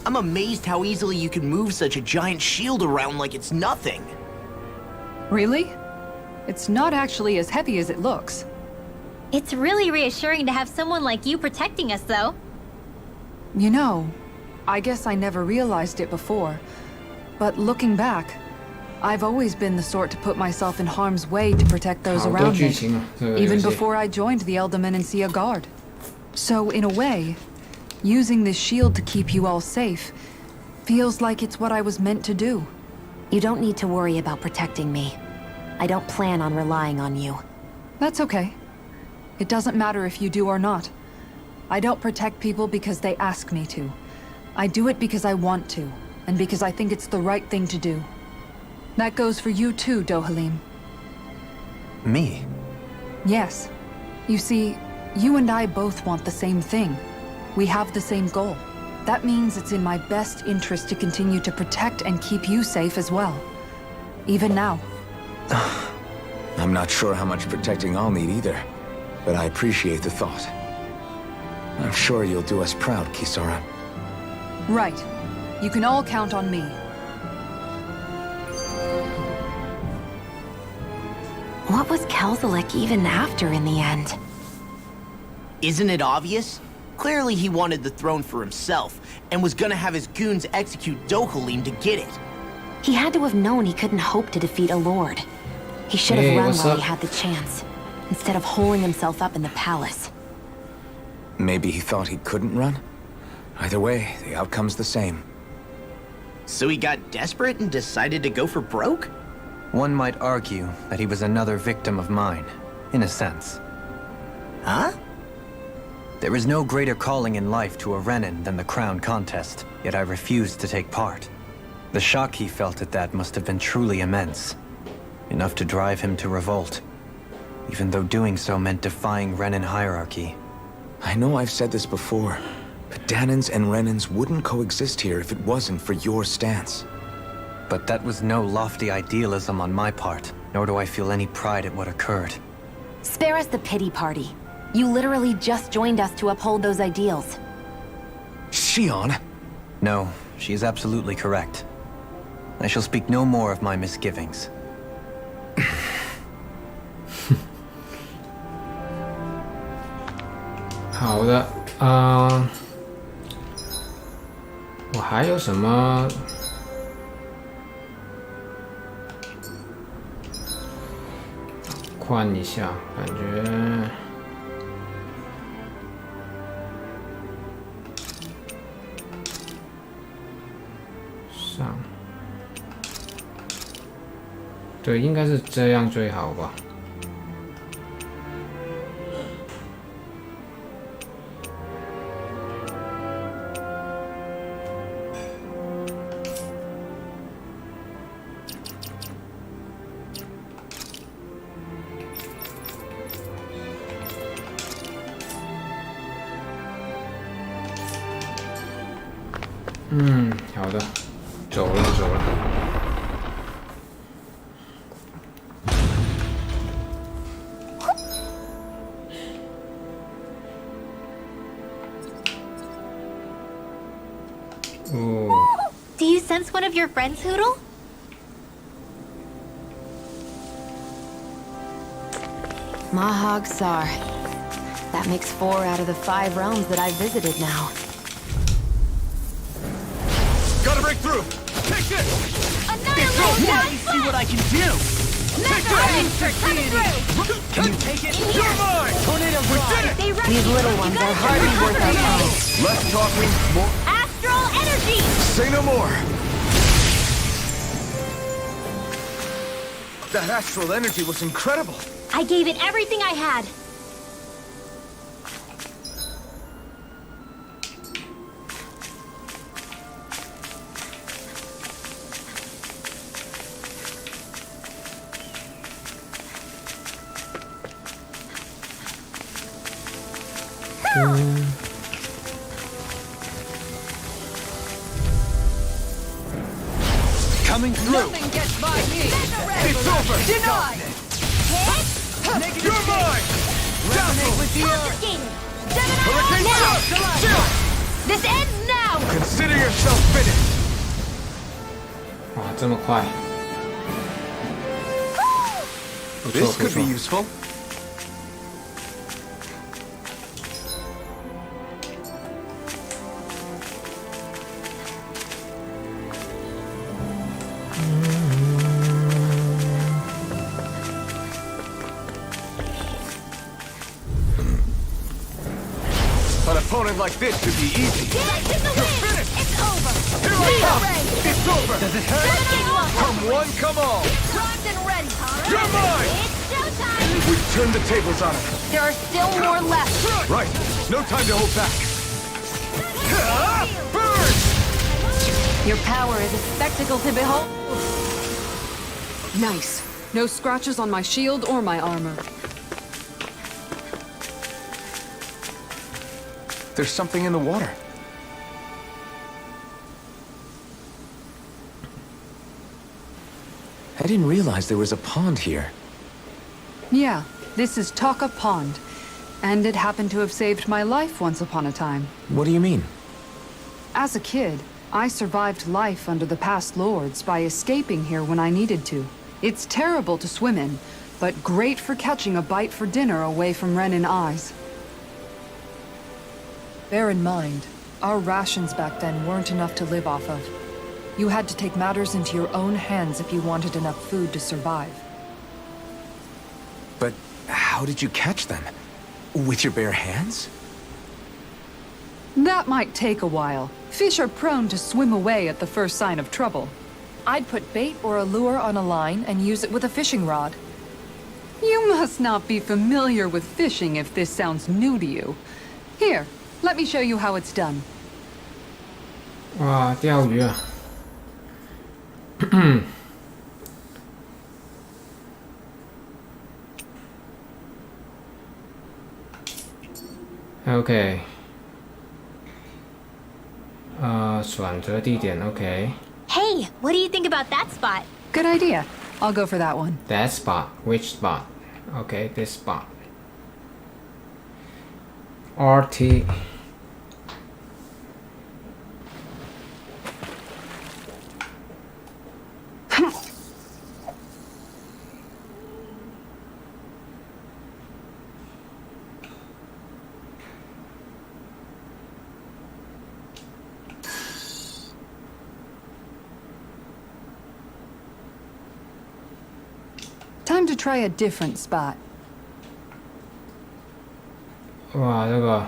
I'm amazed how easily you can move such a giant shield around like it's nothing. Really? It's not actually as heavy as it looks. It's really reassuring to have someone like you protecting us, though. You know, I guess I never realized it before. But looking back, I've always been the sort to put myself in harm's way to protect those around me. Even before I joined the Eldermen and Sea Guard. So, in a way, using this shield to keep you all safe feels like it's what I was meant to do. You don't need to worry about protecting me. I don't plan on relying on you. That's okay. It doesn't matter if you do or not. I don't protect people because they ask me to. I do it because I want to, and because I think it's the right thing to do. That goes for you too, Dohalim. Me? Yes. You see, you and I both want the same thing. We have the same goal. That means it's in my best interest to continue to protect and keep you safe as well. Even now. I'm not sure how much protecting I'll need either, but I appreciate the thought. I'm sure you'll do us proud, Kisara. Right. You can all count on me. What was Kelzalek even after in the end? Isn't it obvious? Clearly he wanted the throne for himself, and was gonna have his goons execute Dohalim to get it. He had to have known he couldn't hope to defeat a lord. He should have run while he had the chance, instead of holding himself up in the palace. Maybe he thought he couldn't run? Either way, the outcome's the same. So he got desperate and decided to go for broke? One might argue that he was another victim of mine, in a sense. Huh? There is no greater calling in life to a Renin than the crown contest, yet I refused to take part. The shock he felt at that must have been truly immense. Enough to drive him to revolt. Even though doing so meant defying Renin hierarchy. I know I've said this before, but Danins and Renins wouldn't coexist here if it wasn't for your stance. But that was no lofty idealism on my part, nor do I feel any pride at what occurred. Spare us the pity party. You literally just joined us to uphold those ideals. Shion? No, she is absolutely correct. I shall speak no more of my misgivings. 好的，我还有什么？换一下，感觉上，对，应该是这样最好吧。好的，走了。哦， Do you sense one of your friends, Hoodle? Mahag Sar. That makes 4 out of the 5 realms that I've visited now. Gotta break through! Take this! Let me see what I can do! Can you take it? You're mine! Tornado Glide! These little ones are hardly worth our time. Less talking, more... Astral energy! Say no more! That astral energy was incredible! I gave it everything I had. Coming through! Nothing gets by me! It's over! Denied! You're mine! Dazzle! With the Confiscated! Hurricane Now! Shield! This ends now! Consider yourself finished! 哇，这么快！不错 This 不 could 错 be。useful. An opponent like this should be easy. It's over! Here I come! It's over! Does it hurt? Come one, come all! Primed and ready! You're mine! It's showtime! We've turned the tables on him. There are still more left! Right! No time to hold back. Burn! Your power is a spectacle to behold. Nice. No scratches on my shield or my armor. There's something in the water. I didn't realize there was a pond here. Yeah, this is Taka Pond. And it happened to have saved my life once upon a time. What do you mean? As a kid, I survived life under the past lords by escaping here when I needed to. It's terrible to swim in, but great for catching a bite for dinner away from Renin eyes. Bear in mind, our rations back then weren't enough to live off of. You had to take matters into your own hands if you wanted enough food to survive. But how did you catch them? With your bare hands? That might take a while. Fish are prone to swim away at the first sign of trouble. I'd put bait or a lure on a line and use it with a fishing rod. You must not be familiar with fishing if this sounds new to you. Here, let me show you how it's done. 哇，钓鱼啊！OK， 选择地点 OK。 Hey, what do you think about that spot? Good idea. I'll go for that one. That spot, which spot? Okay, this spot. RT. Time to try a different spot. 哇，这个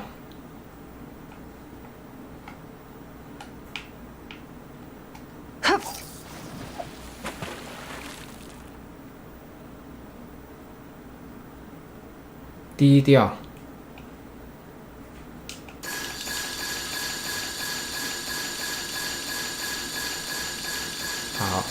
低调。好。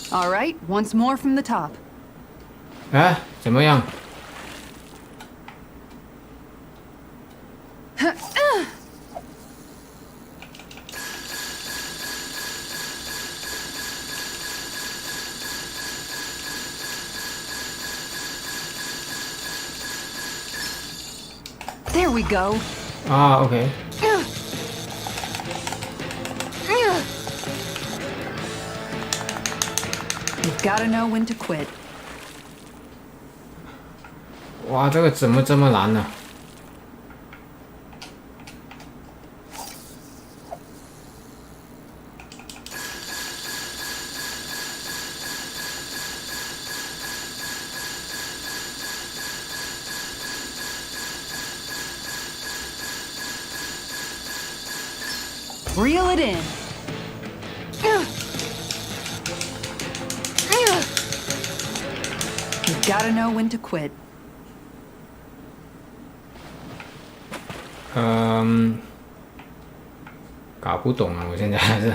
All right, once more from the top. 哎，怎么样？ we go. 啊 ，OK。You've got to know when to quit. 哇，这个怎么这么难呢？Reel it in. You've got to know when to quit. 搞不懂啊，我现在还是。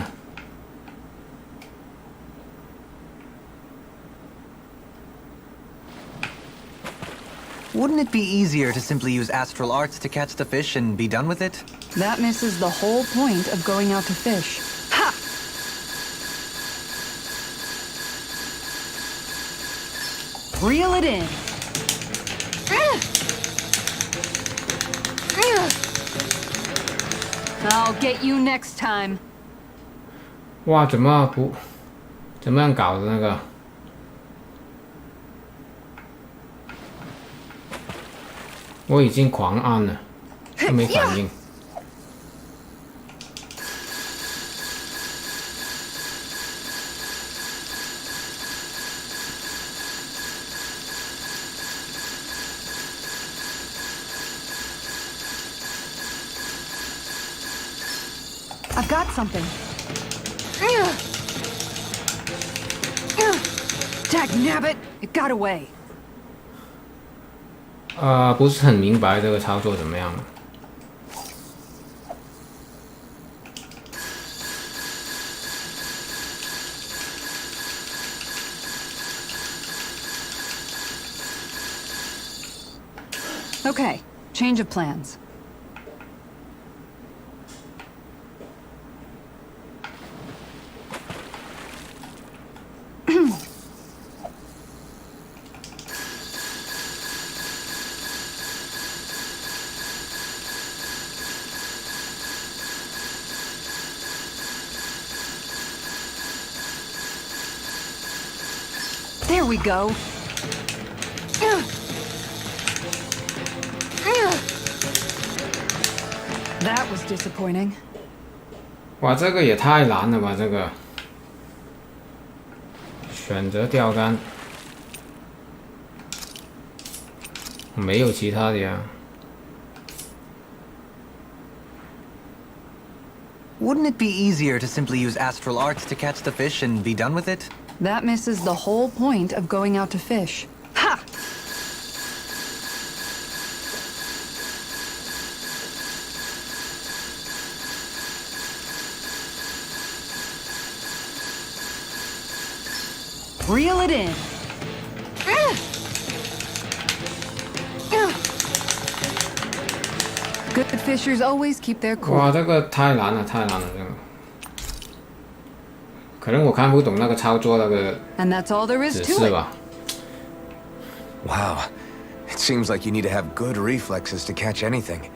Wouldn't it be easier to simply use astral arts to catch the fish and be done with it? That misses the whole point of going out to fish. Ha! Reel it in. I'll get you next time. 哇，怎么样搞的那个？我已经狂按了，都没反应。I've got something. Dagnabbit! It got away. 不是很明白这个操作怎么样。Okay, change of plans. There we go. That was disappointing. 哇，这个也太难了吧！这个选择钓竿，没有其他的呀。Wouldn't it be easier to simply use astral arts to catch the fish and be done with it? That misses the whole point of going out to fish. Ha! Reel it in. Good fishers always keep their cool. 哇，这个太难了，太难了，这个。可能我看不懂那个操作那个 And that's all there is 指 to 示 it. 吧。Wow. It seems like you need to have good reflexes to catch anything.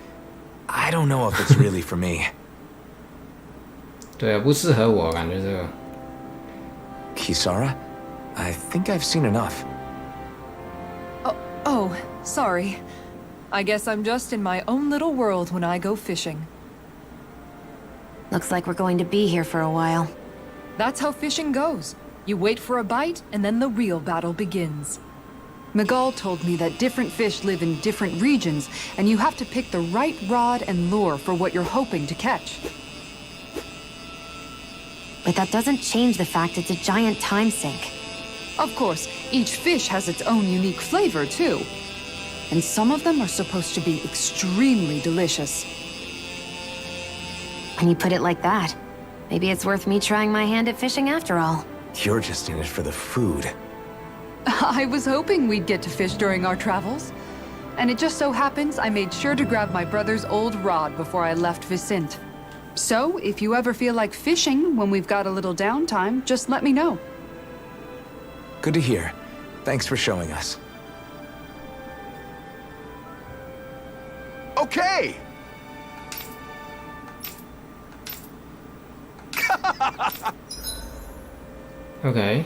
I don't know if it's really for me. 对啊，不适合我，感觉这个。Kisara? I think I've seen enough. Oh, sorry. I guess I'm just in my own little world when I go fishing. Looks like we're going to be here for a while. That's how fishing goes. You wait for a bite, and then the real battle begins. Miguel told me that different fish live in different regions, and you have to pick the right rod and lure for what you're hoping to catch. But that doesn't change the fact it's a giant time sink. Of course, each fish has its own unique flavor, too. And some of them are supposed to be extremely delicious. When you put it like that, maybe it's worth me trying my hand at fishing after all. You're just in it for the food. I was hoping we'd get to fish during our travels. And it just so happens I made sure to grab my brother's old rod before I left Vicente. So, if you ever feel like fishing when we've got a little downtime, just let me know. Good to hear. Thanks for showing us. okay. OK。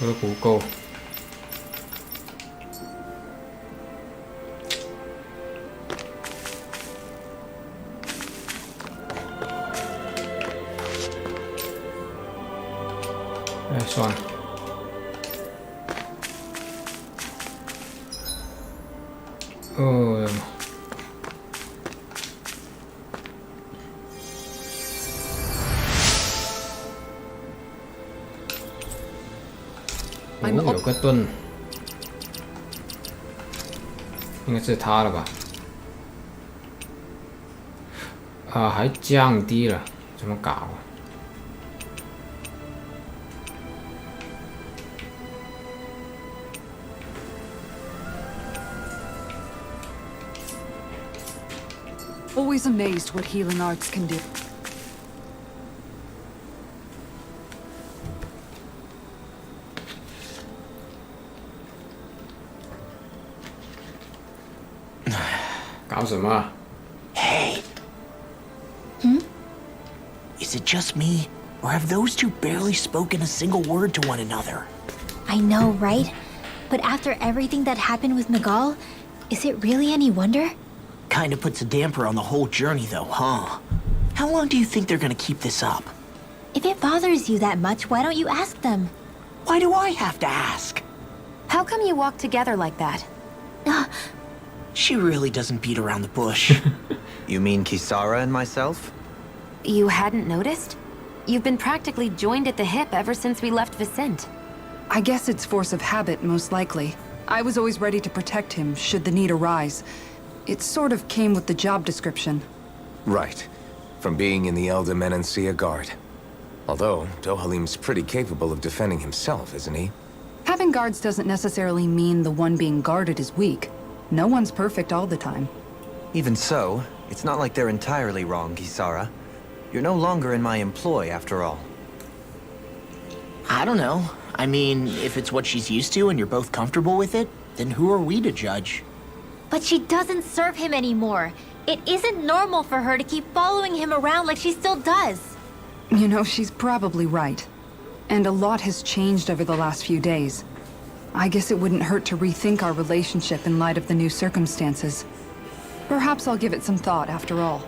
我的不够。哎，算了。哦。有个盾，应该是他了吧？啊，还降低了，怎么搞啊？Always amazed what healing arts can do. Hey. Is it just me, or have those two barely spoken a single word to one another? I know, right? But after everything that happened with Nagal, is it really any wonder? Kinda puts a damper on the whole journey, though, huh? How long do you think they're gonna keep this up? If it bothers you that much, why don't you ask them? Why do I have to ask? How come you walk together like that? She really doesn't beat around the bush. You mean Kisara and myself? You hadn't noticed? You've been practically joined at the hip ever since we left Vicente. I guess it's force of habit, most likely. I was always ready to protect him, should the need arise. It sort of came with the job description. Right. From being in the Elder Menancia Guard. Although, Dohalim's pretty capable of defending himself, isn't he? Having guards doesn't necessarily mean the one being guarded is weak. No one's perfect all the time. Even so, it's not like they're entirely wrong, Kisara. You're no longer in my employ, after all. I don't know. I mean, if it's what she's used to and you're both comfortable with it, then who are we to judge? But she doesn't serve him anymore. It isn't normal for her to keep following him around like she still does. You know, she's probably right. And a lot has changed over the last few days. I guess it wouldn't hurt to rethink our relationship in light of the new circumstances. Perhaps I'll give it some thought after all.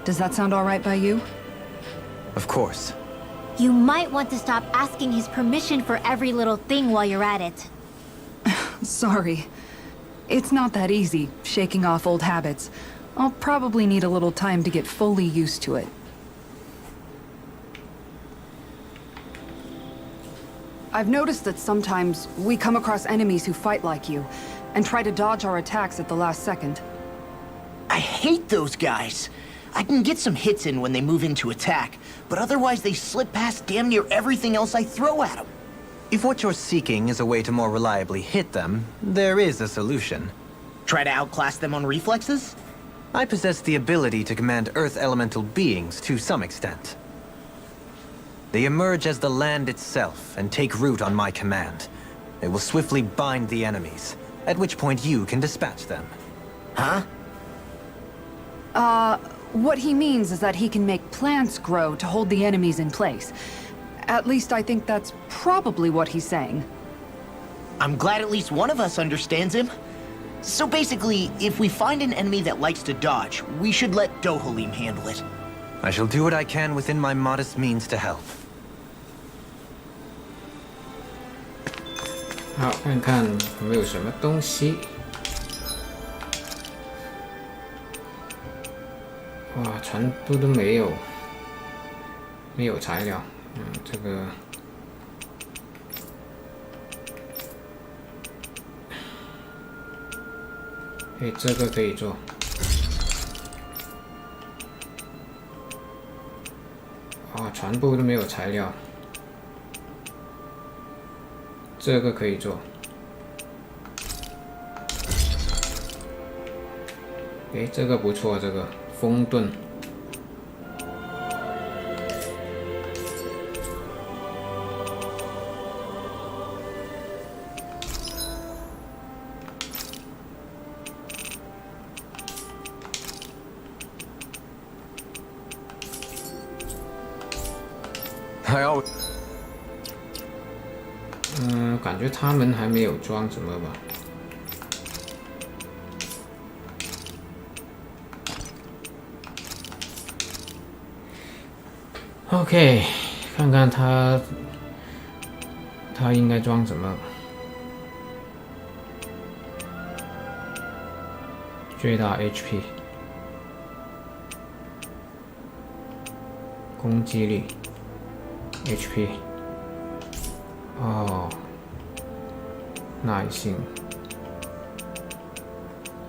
Does that sound all right by you? Of course. You might want to stop asking his permission for every little thing while you're at it. Sorry. It's not that easy, shaking off old habits. I'll probably need a little time to get fully used to it. I've noticed that sometimes we come across enemies who fight like you, and try to dodge our attacks at the last second. I hate those guys. I can get some hits in when they move in to attack, but otherwise they slip past damn near everything else I throw at them. If what you're seeking is a way to more reliably hit them, there is a solution. Try to outclass them on reflexes? I possess the ability to command Earth elemental beings to some extent. They emerge as the land itself and take root on my command. They will swiftly bind the enemies, at which point you can dispatch them. Huh? What he means is that he can make plants grow to hold the enemies in place. At least I think that's probably what he's saying. I'm glad at least one of us understands him. So basically, if we find an enemy that likes to dodge, we should let Dohalim handle it. I shall do what I can within my modest means to help. 好，看看有没有什么东西。哇，全部都没有，没有材料。这个，哎，这个可以做。哇，全部都没有材料。这个可以做。哎，这个不错，这个风盾。I always. 感觉他们还没有装什么吧。OK， 看看他应该装什么？最大 HP， 攻击力 HP， 哦，耐性，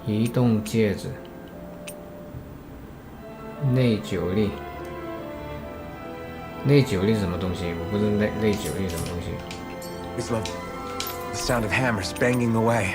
移动戒指，内久力。内久力是什么东西？我不知道内久力是什么东西。Always loved the sound of hammers banging away.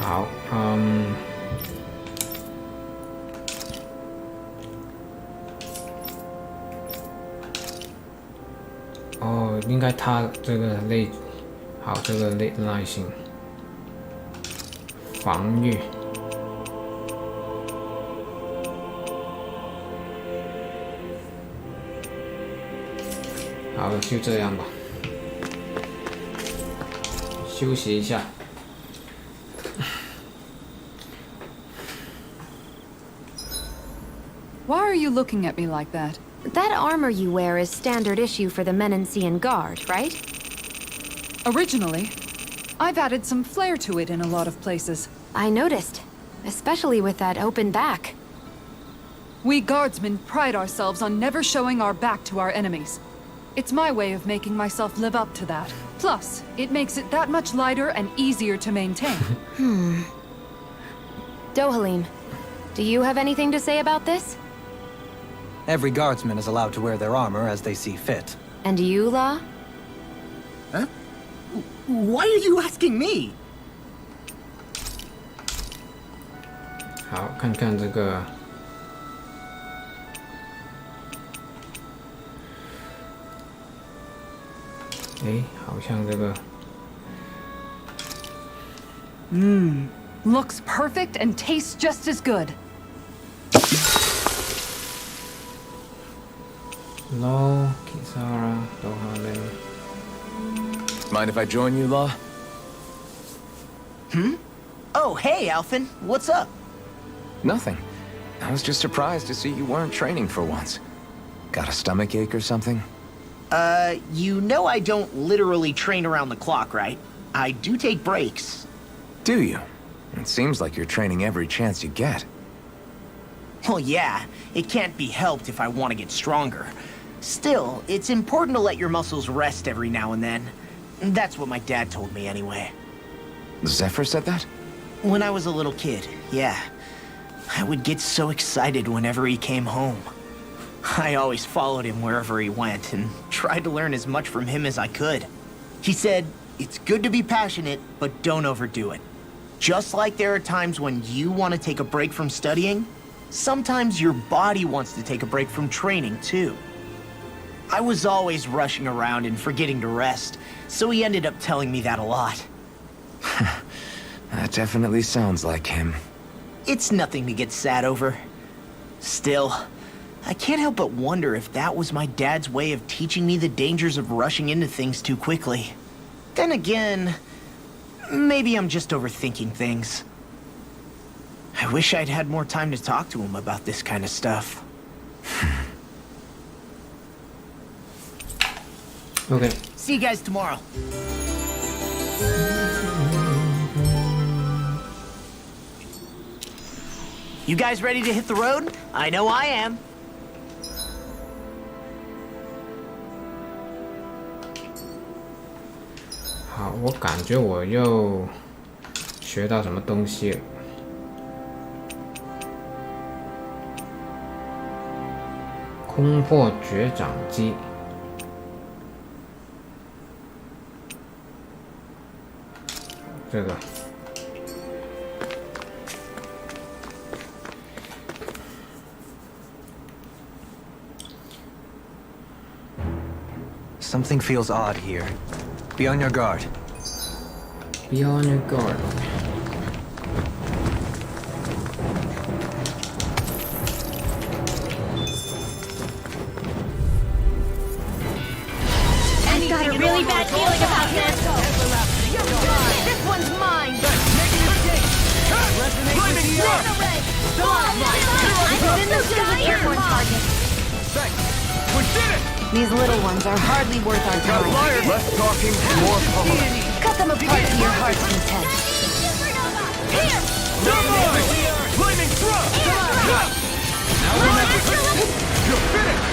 好，哦，应该他这个好，这个耐性，防御，好了，就这样吧，休息一下。Why are you looking at me like that? That armor you wear is standard issue for the Menancian Guard, right? Originally, I've added some flair to it in a lot of places. I noticed, especially with that open back. We guardsmen pride ourselves on never showing our back to our enemies. It's my way of making myself live up to that. Plus, it makes it that much lighter and easier to maintain. Dohalim, do you have anything to say about this? Every guardsman is allowed to wear their armor as they see fit. And you, La? Huh? Why are you asking me? 好，看看这个，哎，好像这个， Looks perfect and tastes just as good. Law, Kisara, Dohalim. Mind if I join you, Law? Oh, hey, Alphen. What's up? Nothing. I was just surprised to see you weren't training for once. Got a stomach ache or something? You know I don't literally train around the clock, right? I do take breaks. Do you? It seems like you're training every chance you get. Well, yeah, it can't be helped if I want to get stronger. Still, it's important to let your muscles rest every now and then. That's what my dad told me anyway. Zephyr said that? When I was a little kid, yeah. I would get so excited whenever he came home. I always followed him wherever he went and tried to learn as much from him as I could. He said, it's good to be passionate, but don't overdo it. Just like there are times when you want to take a break from studying, sometimes your body wants to take a break from training, too. I was always rushing around and forgetting to rest, so he ended up telling me that a lot. That definitely sounds like him. It's nothing to get sad over. Still, I can't help but wonder if that was my dad's way of teaching me the dangers of rushing into things too quickly. Then again, maybe I'm just overthinking things. I wish I'd had more time to talk to him about this kind of stuff. OK， See you guys tomorrow. You guys ready to hit the road? I know I am. 好，我感觉我又学到什么东西了。空破绝掌击。这个。Something feels odd here. Be on your guard. Be on your guard. I've got a really bad feeling about this. This one's mine. I'm in the sky airborne target. We did it! These little ones are hardly worth our time. Less talking, more pummeling. Cut them apart to your heart's content. Here! No more! Flaming thrust! Now remember, you're finished!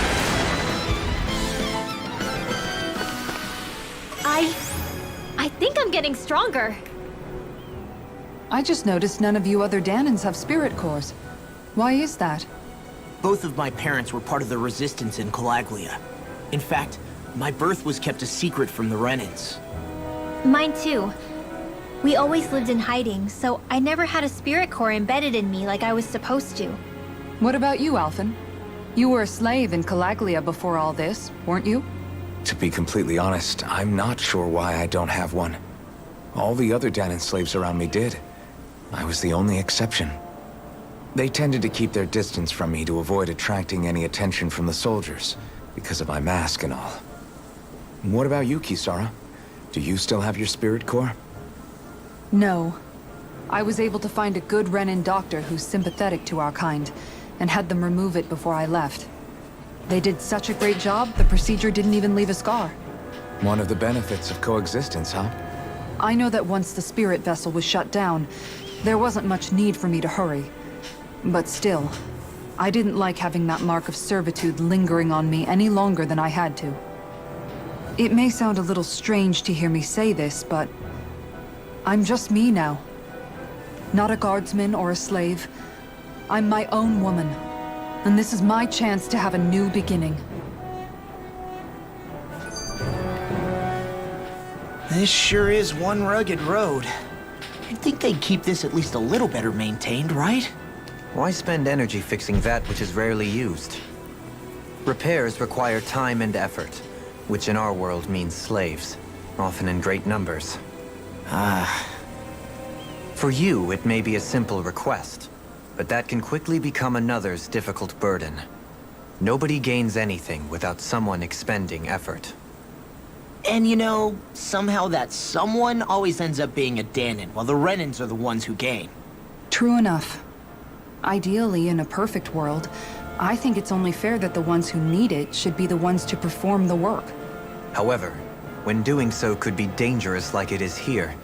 I think I'm getting stronger. I just noticed none of you other Danans have spirit cores. Why is that? Both of my parents were part of the resistance in Calaglia. In fact, my birth was kept a secret from the Renans. Mine too. We always lived in hiding, so I never had a spirit core embedded in me like I was supposed to. What about you, Alphen? You were a slave in Calaglia before all this, weren't you? To be completely honest, I'm not sure why I don't have one. All the other Danan slaves around me did. I was the only exception. They tended to keep their distance from me to avoid attracting any attention from the soldiers, because of my mask and all. What about you, Kisara? Do you still have your spirit core? No. I was able to find a good Renan doctor who's sympathetic to our kind, and had them remove it before I left. They did such a great job, the procedure didn't even leave a scar. One of the benefits of coexistence, huh? I know that once the spirit vessel was shut down, there wasn't much need for me to hurry. But still, I didn't like having that mark of servitude lingering on me any longer than I had to. It may sound a little strange to hear me say this, but I'm just me now. Not a guardsman or a slave. I'm my own woman. And this is my chance to have a new beginning. This sure is one rugged road. You'd think they'd keep this at least a little better maintained, right? Why spend energy fixing that which is rarely used? Repairs require time and effort, which in our world means slaves, often in great numbers. For you, it may be a simple request, but that can quickly become another's difficult burden. Nobody gains anything without someone expending effort. And you know, somehow that someone always ends up being a Danan, while the Renans are the ones who gain. True enough. Ideally, in a perfect world, I think it's only fair that the ones who need it should be the ones to perform the work. However, when doing so could be dangerous like it is here,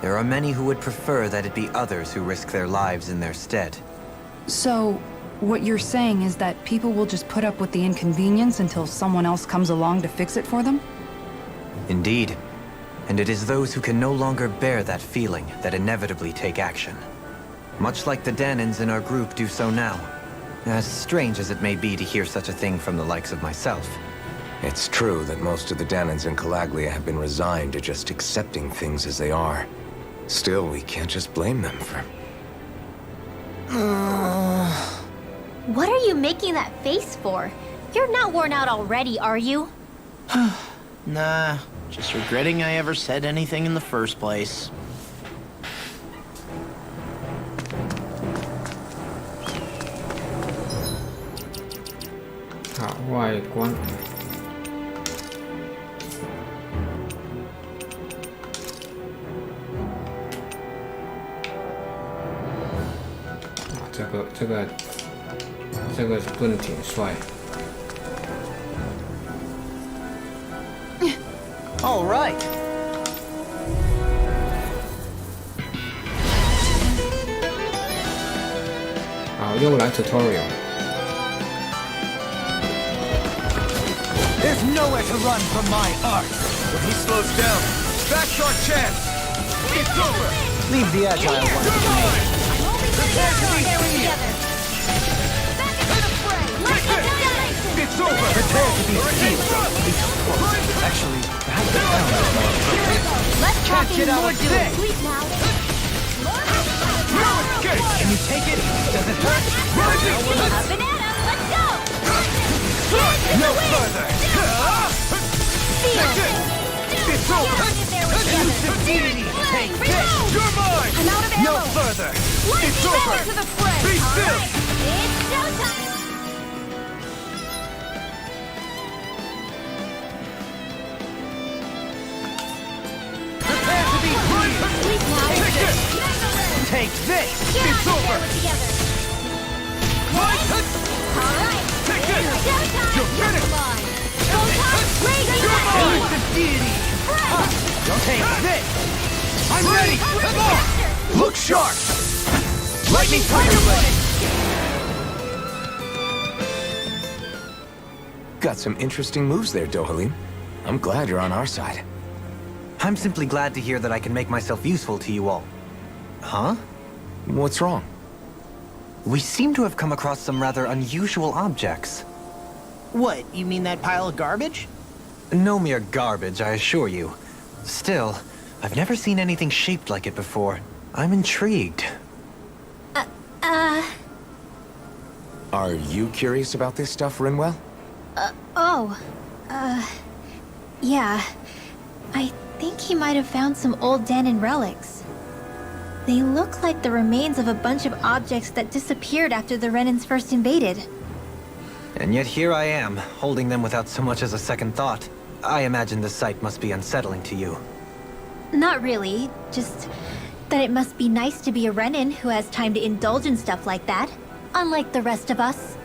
there are many who would prefer that it be others who risk their lives in their stead. So, what you're saying is that people will just put up with the inconvenience until someone else comes along to fix it for them? Indeed. And it is those who can no longer bear that feeling that inevitably take action. Much like the Danans in our group do so now. As strange as it may be to hear such a thing from the likes of myself. It's true that most of the Danans in Calaglia have been resigned to just accepting things as they are. Still, we can't just blame them for... What are you making that face for? You're not worn out already, are you? Nah, just regretting I ever said anything in the first place. Ah, 这个盾挺帅。All right.又来 tutorial。 There's nowhere to run from my art. When he slows down, that's our chance. It's over. Leave the agile one to me. Prepare to be seized. It's over. Prepare to be sealed. Actually, perhaps the sound is more appropriate. Let's talking, more doing. Sleep now. Can you take it? Does it hurt? Up and at 'em. Let's go. No further! Feel it. It's over! Get there together. Defeated! Take this! Reload. You're mine! I'm out of ammo. No further! Lightning It's over! round to the fray. Be All still! right. It's showtime. Prepare to be free! Sleep now. Take this! Take this! It's over! Together. All right. Take this! Showtime. You're finished! Come on. Showtime. Raging You're action. mine! The deity! Take this! I'm ready! Look sharp! Lightning Tiger Blade! Got some interesting moves there, Dohalim. I'm glad you're on our side. I'm simply glad to hear that I can make myself useful to you all. Huh? What's wrong? We seem to have come across some rather unusual objects. What, you mean that pile of garbage? No mere garbage, I assure you. Still, I've never seen anything shaped like it before. I'm intrigued. Are you curious about this stuff, Rinwell? Yeah. I think he might have found some old Danon relics. They look like the remains of a bunch of objects that disappeared after the Renans first invaded. And yet here I am, holding them without so much as a second thought. I imagine the sight must be unsettling to you. Not really, just that it must be nice to be a Renan who has time to indulge in stuff like that, unlike the rest of us.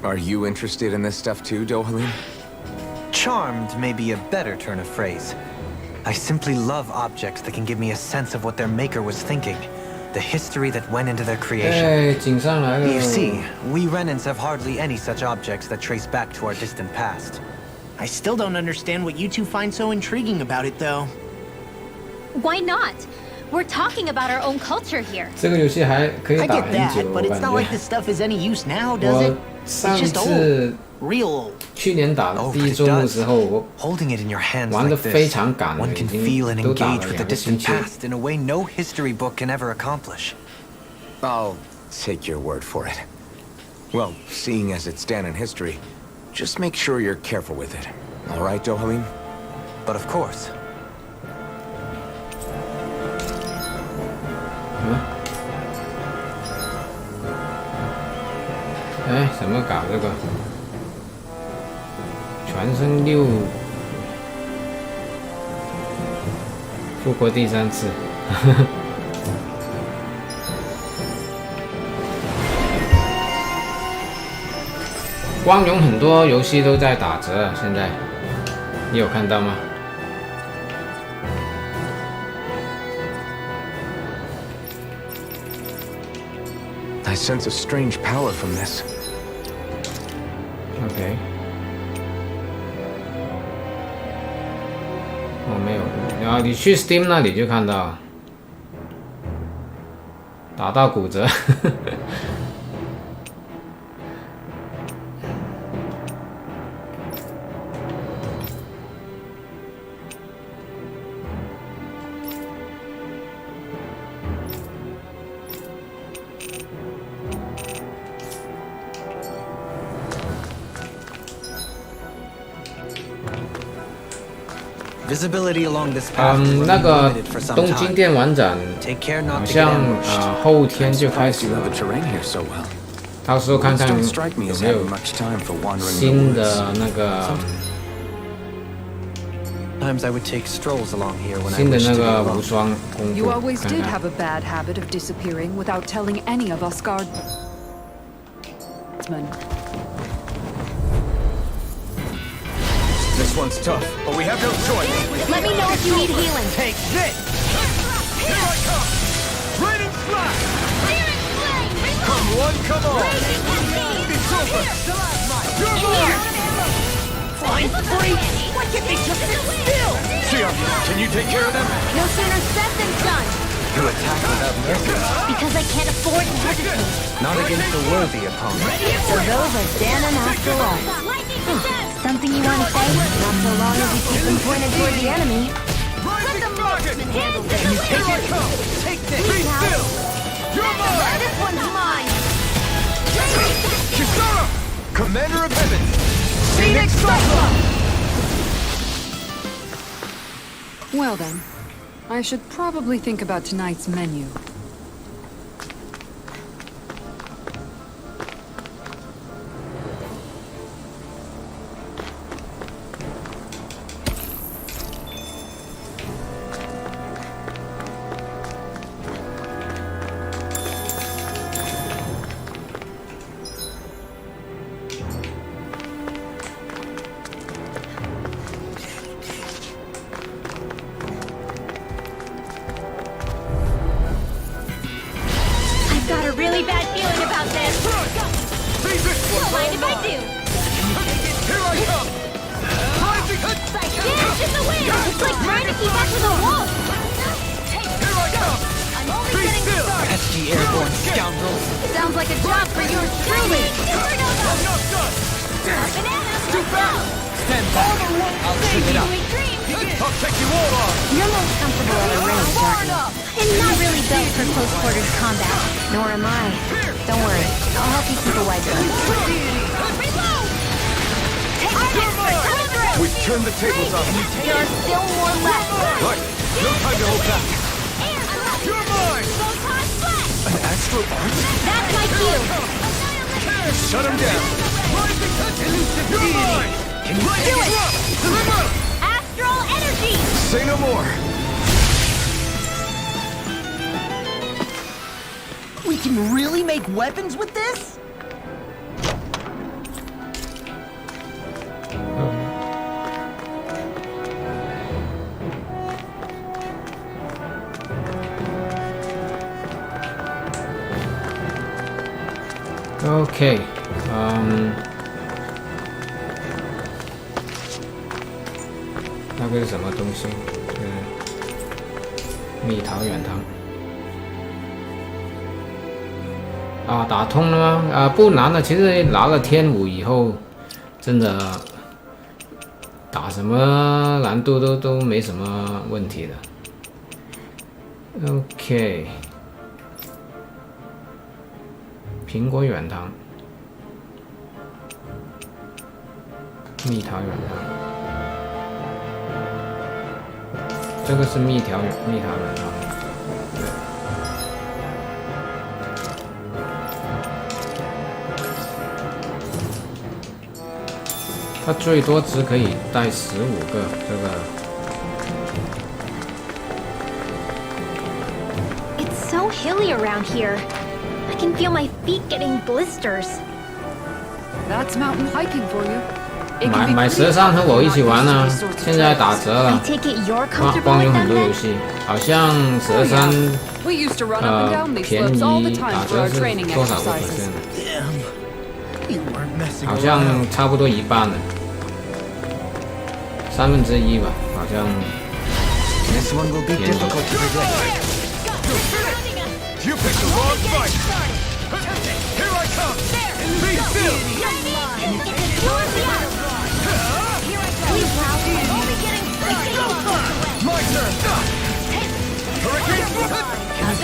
Are you interested in this stuff too, Dohalim? Charmed may be a better turn of phrase. I simply love objects that can give me a sense of what their maker was thinking, the history that went into their creation. 哎，井上来了。 You see, we Renans have hardly any such objects that trace back to our distant past. I still don't understand what you two find so intriguing about it, though. Why not? We're talking about our own culture here. 这个游戏还可以 I 打 get 很 that, 久， but 我 it's 感 not like 觉 this。stuff is any use now, does 我 it? 上 It's just 次 old. Real old. 去年打 Oh, 第一 but it 周目的 does. 时候，我 Holding it in your hands 玩得 like 非 this, 常赶， one 已 can 经 feel and 都打 engage 了 with the 2个星 distant 期。 past in a way no history book can ever accomplish. I'll take your word for it. Well, seeing as it's Danon history, just make sure you're careful with it. All right, Dohalim? But of course. 哎，怎么搞这个？传声6复活第3次。光荣很多游戏都在打折，现在你有看到吗？ I sense a strange power from this. OK。哦，没有，然后你去 Steam 那里就看到，打到骨折。Visibility along this path will 那 remain 个 limited for some 东京 time. 电玩展 Take care 好 not to get 像 ambushed. 后天就开始 You know 了 the，terrain here so well. 到时候看看 Don't 有 strike me as 没有 having much time for wandering 新 the 的 woods. 那个 Sometimes I would take strolls along here when I 新的 wish 那 to be 个无 alone. 双功 You 夫 always 看 did 看 have a bad habit of disappearing without telling any of us guardsmen. This one's tough, but we have no choice. Let me know if you need healing. Take this! Here I come! Rain and flash! Come one, come all! It's over! You're mine! Fine, free! Why can't they just sit still? Shia, can you take care of them? No sooner said than done. You attack without mercy. Because I can't afford to hesitate. Not against a worthy opponent. So those are Danon after all. Something you want to say? Not so long as you keep them pointed toward the enemy. Rising rocket! can handle this. Can you take it? Take this! Be still! You're mine! This one's mine. Kisara! Commander of Heaven! Phoenix Cyclone! Well then, I should probably think about tonight's menu. I've got a really bad feeling about this. Don't mind if I do. Here I come! Dance in the wind! It's like trying to keep up with a wolf. Here I come! I'm only Be getting still! Pesky airborne scoundrels! Sounds like a job for yours truly. I'm not done! Too fast. Stand back! I'll trip it up! I'll take you all on! You're most comfortable at a range, aren't you? I'm not really built for close quarters combat. Nor am I. Don't worry. I'll help you keep a wide berth. We've turned the tables on you. There are still more left. Right, no time to hold back. You're mine! An astral arch? That's my cue. Shut him down! You're mine! Do it! Astral energy! Say no more! We can really make weapons with this? OK，那个是什么东西？蜜桃软糖。啊，打通了吗？啊，不难的。其实拿了天舞以后，真的打什么难度都没什么问题的。OK， 苹果软糖，蜜桃软糖，这个是蜜桃软糖。它最多只可以带15个，这个。It's so hilly around here. I can feel my feet getting blisters. That's mountain hiking for you. It can be 买蛇山和我一起玩啊，现在打折 I 了。 take it you're comfortable 光有 with 很 them 多游 then? 戏，好像蛇山 We used to run up and down these 便 slopes all the 宜 time 打 for 折 our 是 training 多少个 exercises. Damn. You weren't messing 好 around. 像差不多一半了，1/3吧，好像。 This one will be difficult to predict. You picked the wrong fight! Here I come! Be still! My turn! Hurricane Thrust!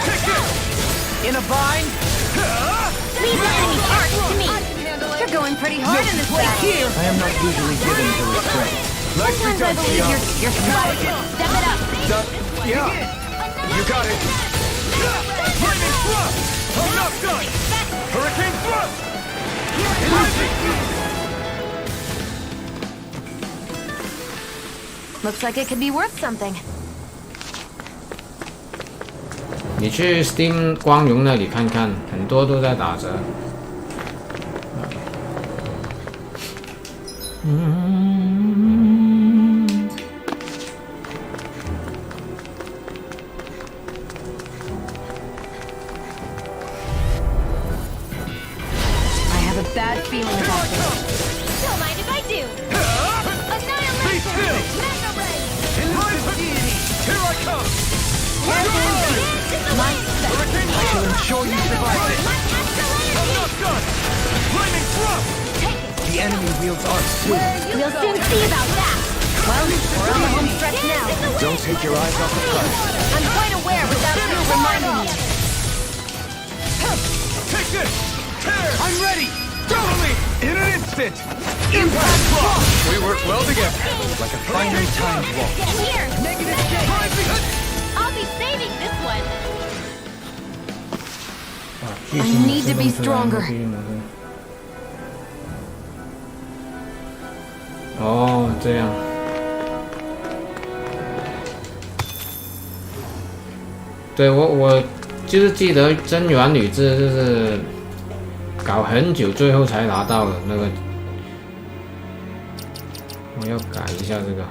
Kick it! In a bind? Leave the enemy parts to me. You're going pretty hard in this battle. I am not usually given to restraint. Nicely Sometimes I done, believe Tia. you're swag. Step it up. Yeah. You got it. Lightning Thrust! I'm not done! Hurricane Thrust! Looks like it could be worth something. 你去 Steam 光荣那里看看，很多都在打折。I have a bad feeling about this. Don't mind if I do. Be still! Here I come! Hurricane I shall Thrust! ensure you survive it. I'm not done! Lightning Thrust! The enemy wields arts too. We'll soon see about that. Well, we're on the home stretch now. Don't Don't take your eyes off the prize. I'm quite aware without you reminding me. Take this! Tear! I'm ready! Totally! In an instant! Impact block! We work well together, like a finely timed walk. Here! Negative change! I'll be saving this one! I need to be stronger. 哦，这样。对我就是记得真元女志就是搞很久，最后才拿到的那个。我要改一下这个。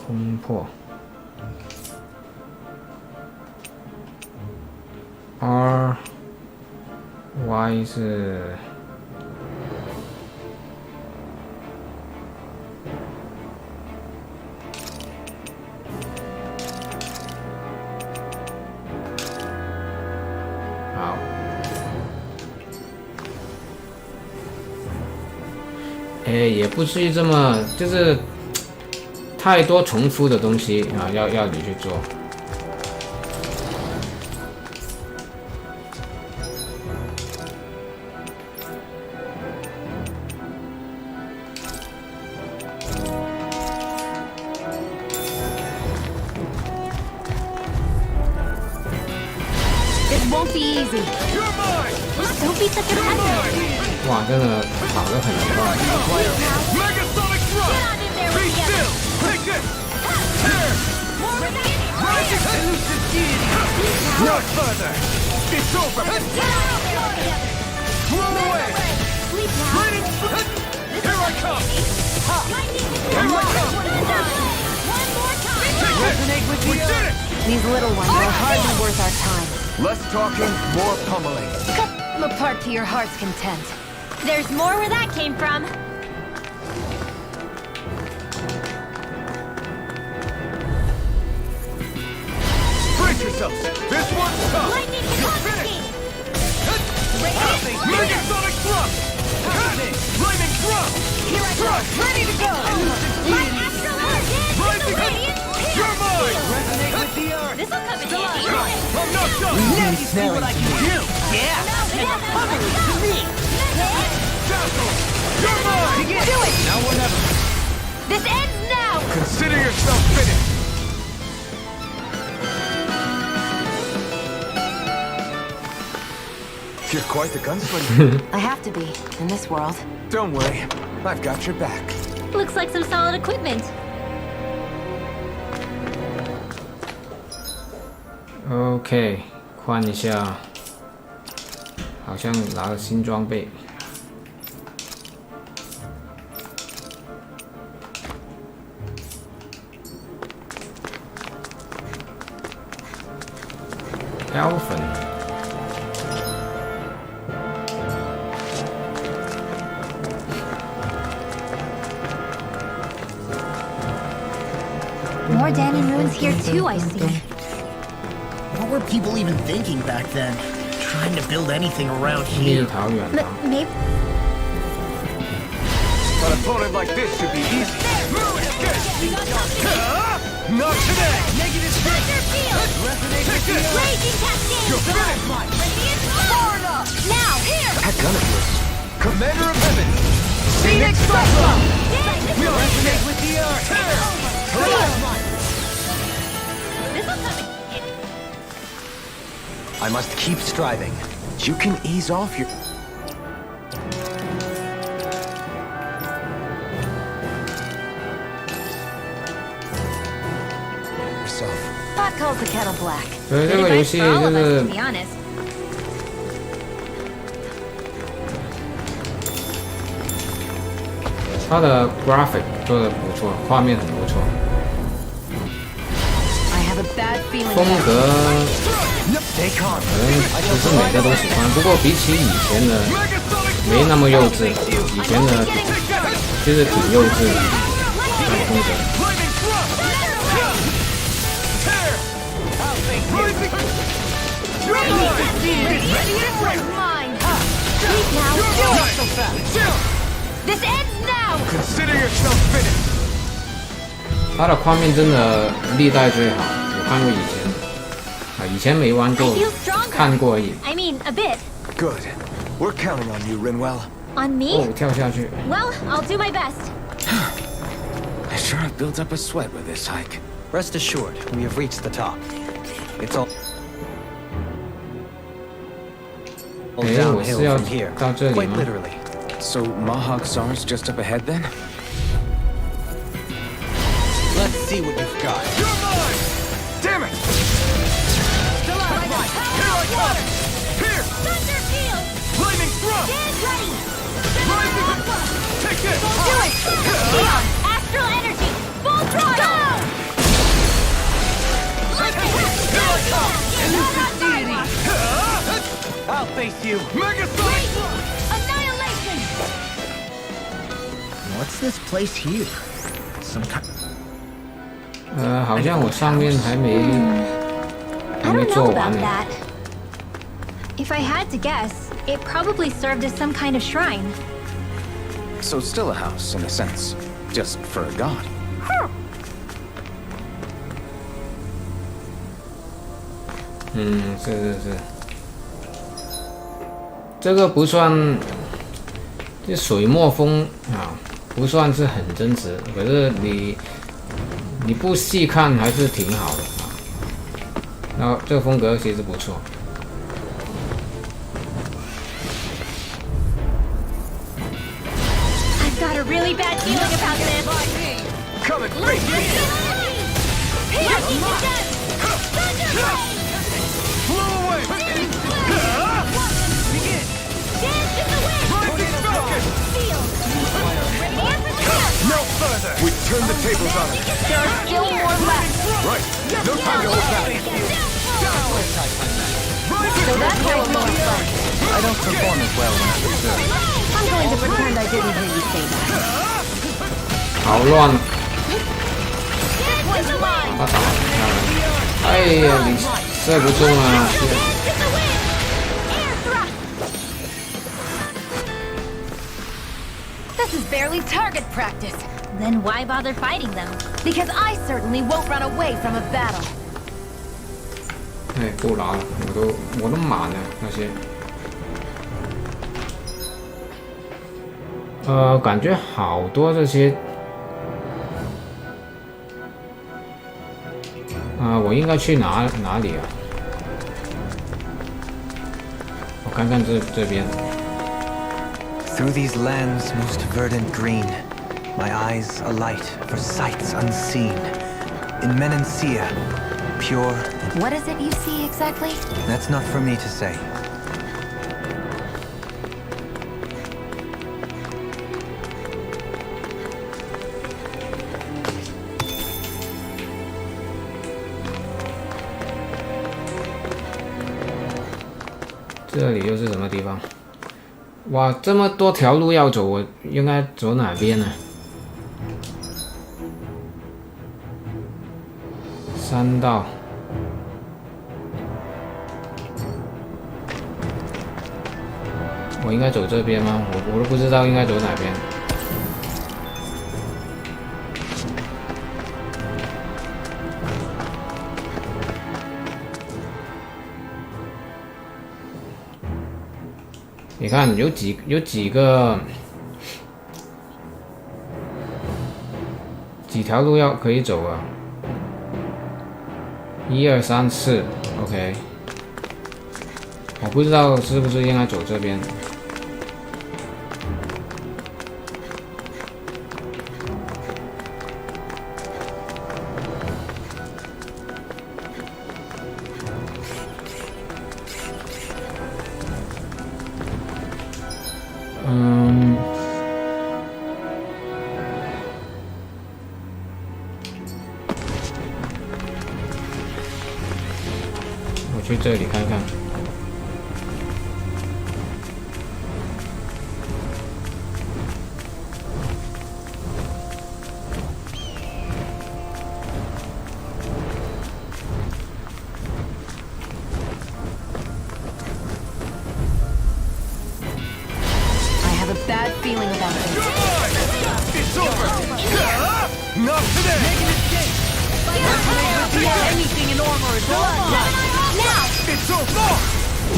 攻破 R Y 是好，也不至于这么就是太多重复的东西啊，要你去做。Won't be easy. Don't be such a pessimist! 哇，真的跑得很快。 Megasonic Get thrust! on in there Be with the still! others! Take this! Tear! Rising Elusive deity! Not further! It's over! Get on there with the others! Throw away! Sleep now! Lightning strike! Here I come! Lightning! Here I come! One more time! Resonate with we did it! These little ones are hardly worth our time. Less talking, more pummeling. Cut them apart to your heart's content. There's more where that came from! Brace yourselves! This one's tough! Lightning You're finished! Radiant! Megasonic thrust! Lightning thrust! Here I go! Ready to go! My astral dance Rising! is the radiant You're mine! Resonate with the earth. This'll come in handy! I'm not done! Now you see what I can do. Yeah. To me. Dazzle! You're mine! Do it! Now or never! This ends now! Consider yourself finished! You're quite the gunslinger. I have to be, in this world. Don't worry, I've got your back. Looks like some solid equipment. OK， 换一下，好像拿了新装备。妖粉。More Danon ruins here too, I see. What were people even thinking back then? Trying to build anything around 蜜 here. 桃远房。 Maybe... An opponent like this should be easy. Not today! Negative Striker Field! Take this! Raging Cascade! You're finished! Radiant Florida! Now, here! That gun of yours. Commander of Heaven! Phoenix Cyclone! We'll resonate with the earth! This'll come in... I must keep striving. You can ease off your... yourself. Pot calls the kettle black. 所以这 Good 个游 advice 戏 for all 就 of us, 是 to be honest. 它的 graphic 做的不错，画面很不错， I have a bad feeling 风 about 格 Stay calm. 可能不是每个都喜欢，不过比起以前的没那么幼稚，以前的就是挺幼稚的这种风格。 Radiant Mine! Sleep Now do it! This ends now! Consider yourself finished. 它的画面真的历代最好，我看过以前，以前没玩过 I feel stronger. 看过而已。I mean, a bit. Good. We're counting on you, Rinwell. On me? 哦，跳下去。 Well, I'll do my best. I sure have built up a sweat with this hike. Rest assured, we have reached the top. It's all 哎，我 downhill 是要 from here, 到这里 quite 吗？ literally. So Mahag Sar's just up ahead then? Let's see what you've got. You're mine! Damn it! Still out, Here I come! Here! Thunder field! Lightning thrust! Stand ready! Lightning! Take this! Do it! Neon! Astral energy! Full throttle! Go! Lightning! Here I come! I'll face you. Mega Sonic! Annihilation! What's this place here? Some kind. 好像我上面还没 I don't 做 know 完 about 呢。 that. If I had to guess, it probably served as some kind of shrine. So it's still a house, in a sense. Just for a god. 是，这个不算，这水墨风啊，不算是很真实，可是你不细看还是挺好的啊。然后这个风格其实不错。I've got a really bad feeling about this. Come and face me! Blow away! No further! We turn the tables on him! There are still more left. Right! No time to hold back! So that's how it looks like. I don't perform as well when I'm observed. I'm going to pretend I didn't hear you say that. 好乱， This one's mine. 他打哎呀，你射不中啊！ Dance to the wind. Air thrust. This is barely target practice. Then why bother fighting them? Because I certainly won't run away from a battle. 哎，不拿了，我都满了那些。感觉好多这些。我应该去哪里啊？我看看这边。 Through these lands most verdant green, my eyes alight for sights unseen. In Menancia, pure. What is it you see exactly? That's not for me to say. 这里又是什么地方？哇，这么多条路要走，我应该走哪边呢？3道。我应该走这边吗？我都不知道应该走哪边。你看有几条路可以走啊？1、2、3、4 ，OK。我不知道是不是应该走这边。我去这里看看。have a bad feeling about this. It's over! Not today! Anything in armor is Now! It's over!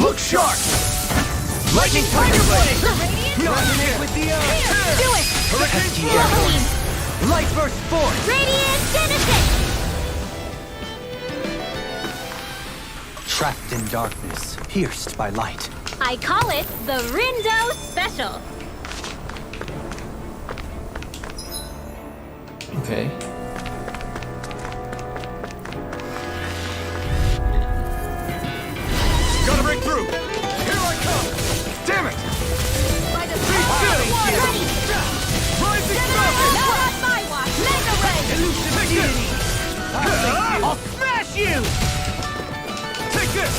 Look sharp! Lightning Tiger Blade! Nothing with the Do it! Hurricane Dohalim! Light burst force! Radiant Genesis! Trapped in darkness, pierced by light. I call it the Rindo Special. Okay. Gotta break through! Here I come! Damn it! Be still! Ready! Rising Not Falcon! on my watch! Mega Ray! Take this! I'll smash you! Take this!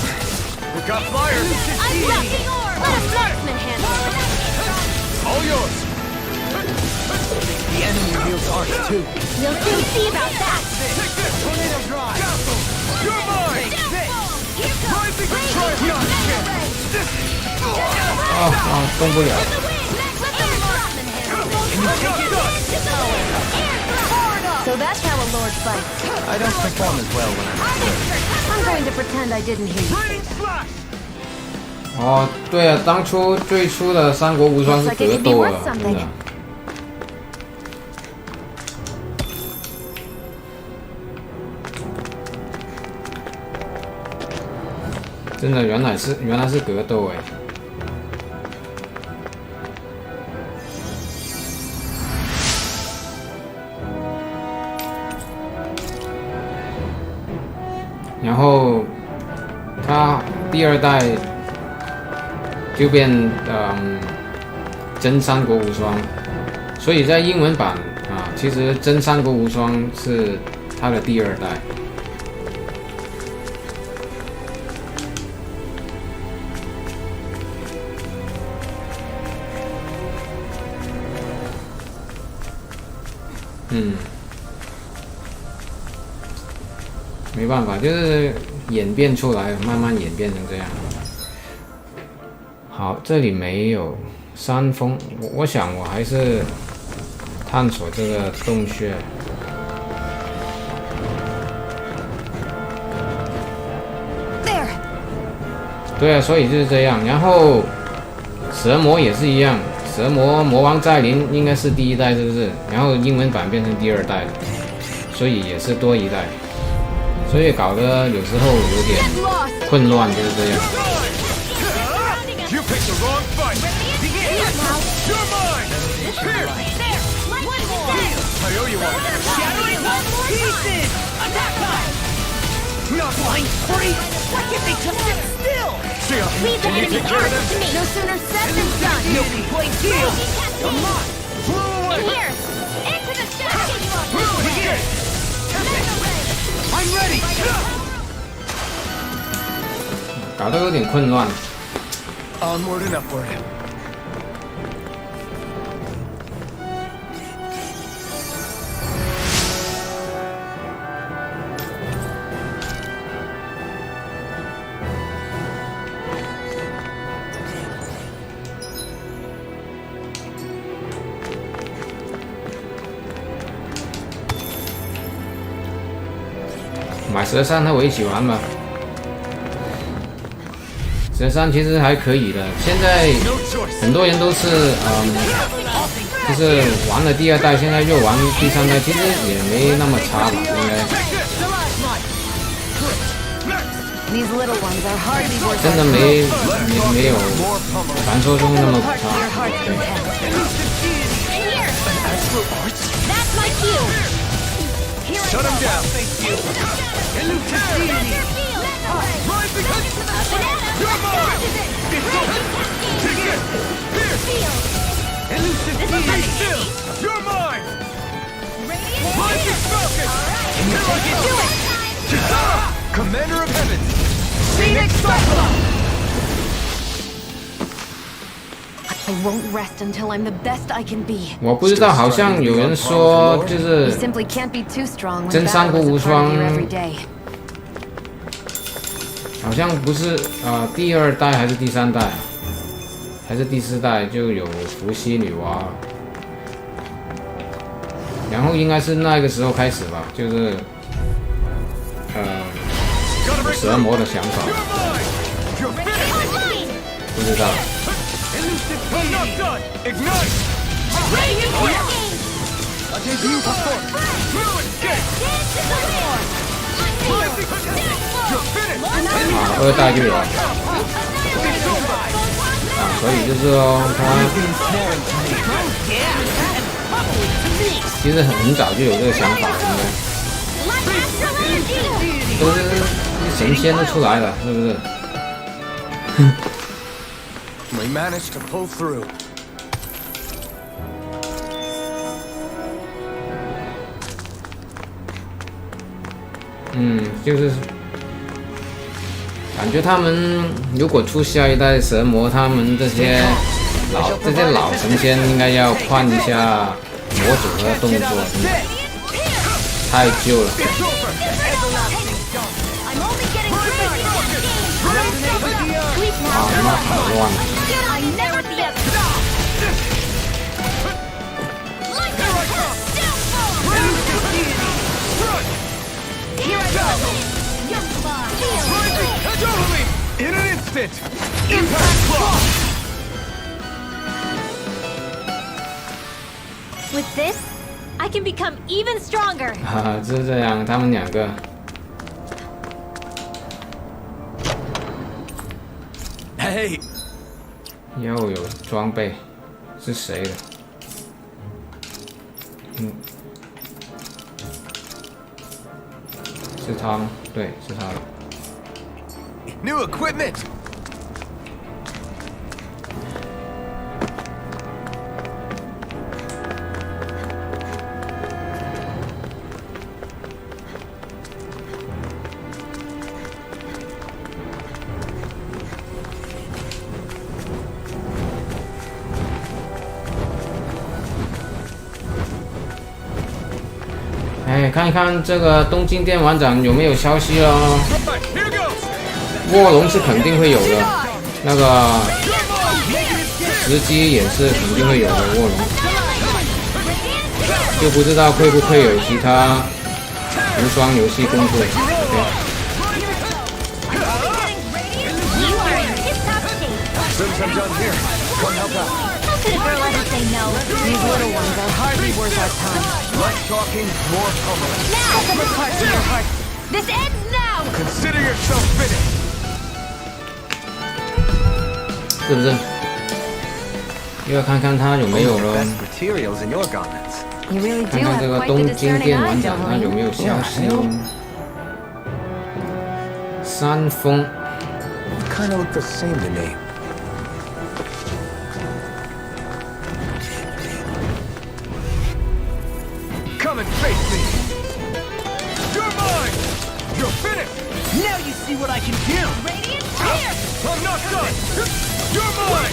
Look out, fire! I'm blocking orb! Let a swordsman handle it! All yours! The enemy wields art too. We'll soon see about that! Take this! Tornado drive. Castle! You're mine! Here comes Rising from Triumph! This... 动不了。 So that's how a lord fights. I don't perform as well when I'm disturbed. I'm going to pretend I didn't hear you. Raining Slash! 哦，对啊，当初最初的三国无双是格斗啊，真的。真的，原来是格斗哎。然后它第二代就变真三国无双，所以在英文版啊，其实真三国无双是它的第二代。没办法，就是演变出来，慢慢演变成这样。好，这里没有山峰，我想我还是探索这个洞穴。对啊，所以就是这样。然后蛇魔也是一样，蛇魔魔王再临应该是第一代，是不是？然后英文版变成第二代了，所以也是多一代。所以搞得有时候有点混乱，就是这样。You picked the wrong fight! You're mine! Here! I owe you one! Shattering pieces! Attack time! Not flying free! Why can't they just sit still? Leave the enemy arms to me! No sooner said than done. No complaint here! Come on! In here! Into the shadow! I'm ready! 搞得有点混乱。 Onward and upward. 买13和我一起玩吧。13其实还可以的，现在很多人都是就是玩了第二代，现在又玩第三代，其实也没那么差吧，应该。 These little ones are hardly worth 真的没有传说中那么 your 差。 heart's content. In here! That's my cue! Shut him down! You're mine! It's over! Take it! Here! Be still! You're mine! Rising Falcon! Here I go! Kisara! Commander of Heavens! Phoenix Cyclone! I won't rest until I'm the best I can be. 我不知道，好像有人说就 You 是 simply can't be too strong when 真三国 battle 无 is a part 双 of your every day. 好像不是第二代还是第三代，还是第4代就有伏羲女娲了，然后应该是那个时候开始吧，就是蛇魔的想法，不知道。2代就有了。所以就是说，他其实很早就有这个想法，应该都是神仙都出来了，是不是We managed to pull through. 就是感觉他们如果出下一代神魔，他们这些老神仙应该要换一下模组和动作，真的太旧了。那好乱啊！In an instant! Impact block! With this, I can become even stronger. 是这样，他们2个。Hey! 又有装备，是谁的？是他吗？对，是他的。New equipment! 看一看这个东京电玩展有没有消息哦。卧龙是肯定会有的，那个时机也是肯定会有的卧龙，就不知道会不会有其他无双游戏公布。Could a girl ever say no? These little ones are hardly worth our time. Less talking, more pummeling. Now come apart to your heart. This ends now! Consider yourself finished. 是不是？又要看看它有没有了。 Best materials in your garments. You really 看 do 看这 have 个 quite the 东京 discerning 电 eye, 玩展它有 Dolan. 没有消息？山峰 Kind of look the same to me. Come and face me! You're mine! You're finished! Now you see what I can do! Radiant here! I'm not done! You're mine!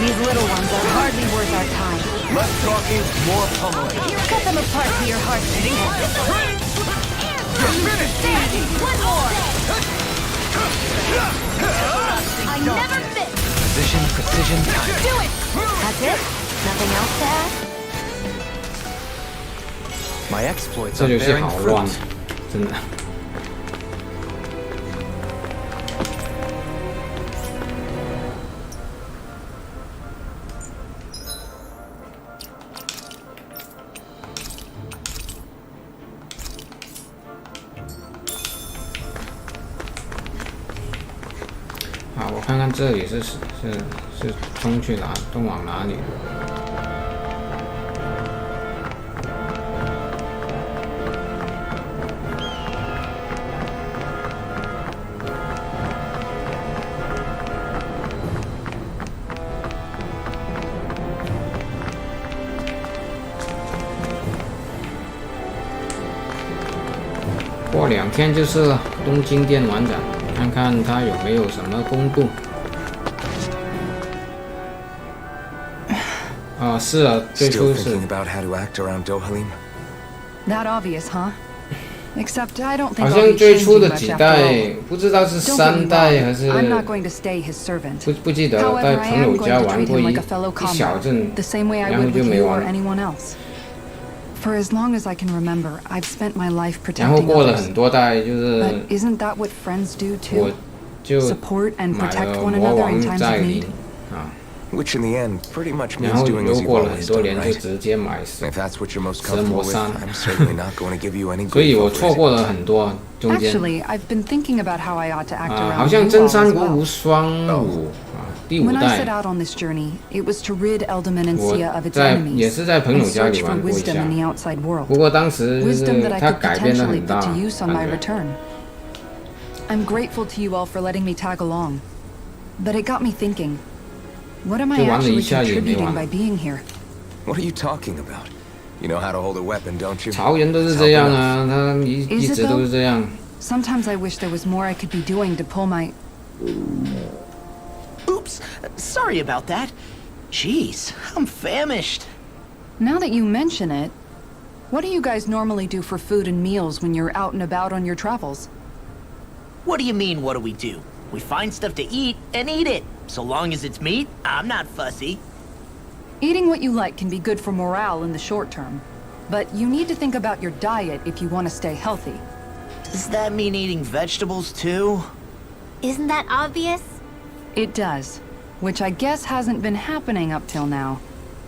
These little ones are hardly worth our time. Less talking, more pummeling. Cut them apart to your heart's content. You're finished! One more! I never miss! Precision, precision, time. Do it! That's it? Nothing else to add? My exploits 这 are 游戏 bearing 好乱 fruit.，真的。好，我看看这里是冲去哪，通往哪里？过2天就是了，东京电玩展，看看它有没有什么公布。是啊，最 Still 初是 thinking about how to act around Dohalim? That obvious, huh? Except I don't think 好 I'll 像 be 最 changing 初的 much 几 after 代 all. 不知道是 Don't get 3 me 代 wrong, 还是 I'm not going to stay his servant. 不记得了， However, 在 I 朋 am 友 going 家 to 玩 treat 过 him 一 like a fellow 一小 comrade, 阵， the same way I 然后 would 就 with 没 you 玩 or 了。 anyone else. For as long as I can remember, I've spent my life 然后 protecting 过了 others. 很多代，就是 But isn't that what friends do 我 too? 就 Support and 买 protect 了 one 魔 another 王 in times 再 of 临 need. 啊， Which in the end pretty much 然 means 后 doing 又 as you've 过了 always 很多 done, 年就 right? 直接买 If that's what you're most 神魔 comfortable with, 三， I'm certainly not going to give you any 所以 grief 我 over 错 it. 过了很多中间 Actually, I've been thinking about how I ought to act 啊，好 around 像 you 真 all 三 as 国 well. 无双5啊，第 When 5 I set 代， out on this journey, it was to rid Eldaman and 我 Sia of its 在也 enemies 是在朋友 and 家里 search for 玩过一 wisdom 下 in，the outside world. 不过当时就 Wisdom 是 that I 它 could 改变得 potentially 很大， put to use on 感 my 觉。 return. I'm grateful to you all for letting me tag along, but it got me thinking. What am I 就玩了一 actually 下也没 contributing 玩。 by being here? What are you talking about? You know how to hold a weapon, don't you? 曹仁都是这样啊，他一 Is it 直都 though? 是这样。 Sometimes I wish there was more I could be doing to pull my... Oops, sorry about that. Jeez, I'm famished. Now that you mention it, what do you guys normally do for food and meals when you're out and about on your travels? What do you mean, what do we do? We find stuff to eat and eat it. So long as it's meat, I'm not fussy. Eating what you like can be good for morale in the short term, but you need to think about your diet if you want to stay healthy. Does that mean eating vegetables too? Isn't that obvious? It does, which I guess hasn't been happening up till now.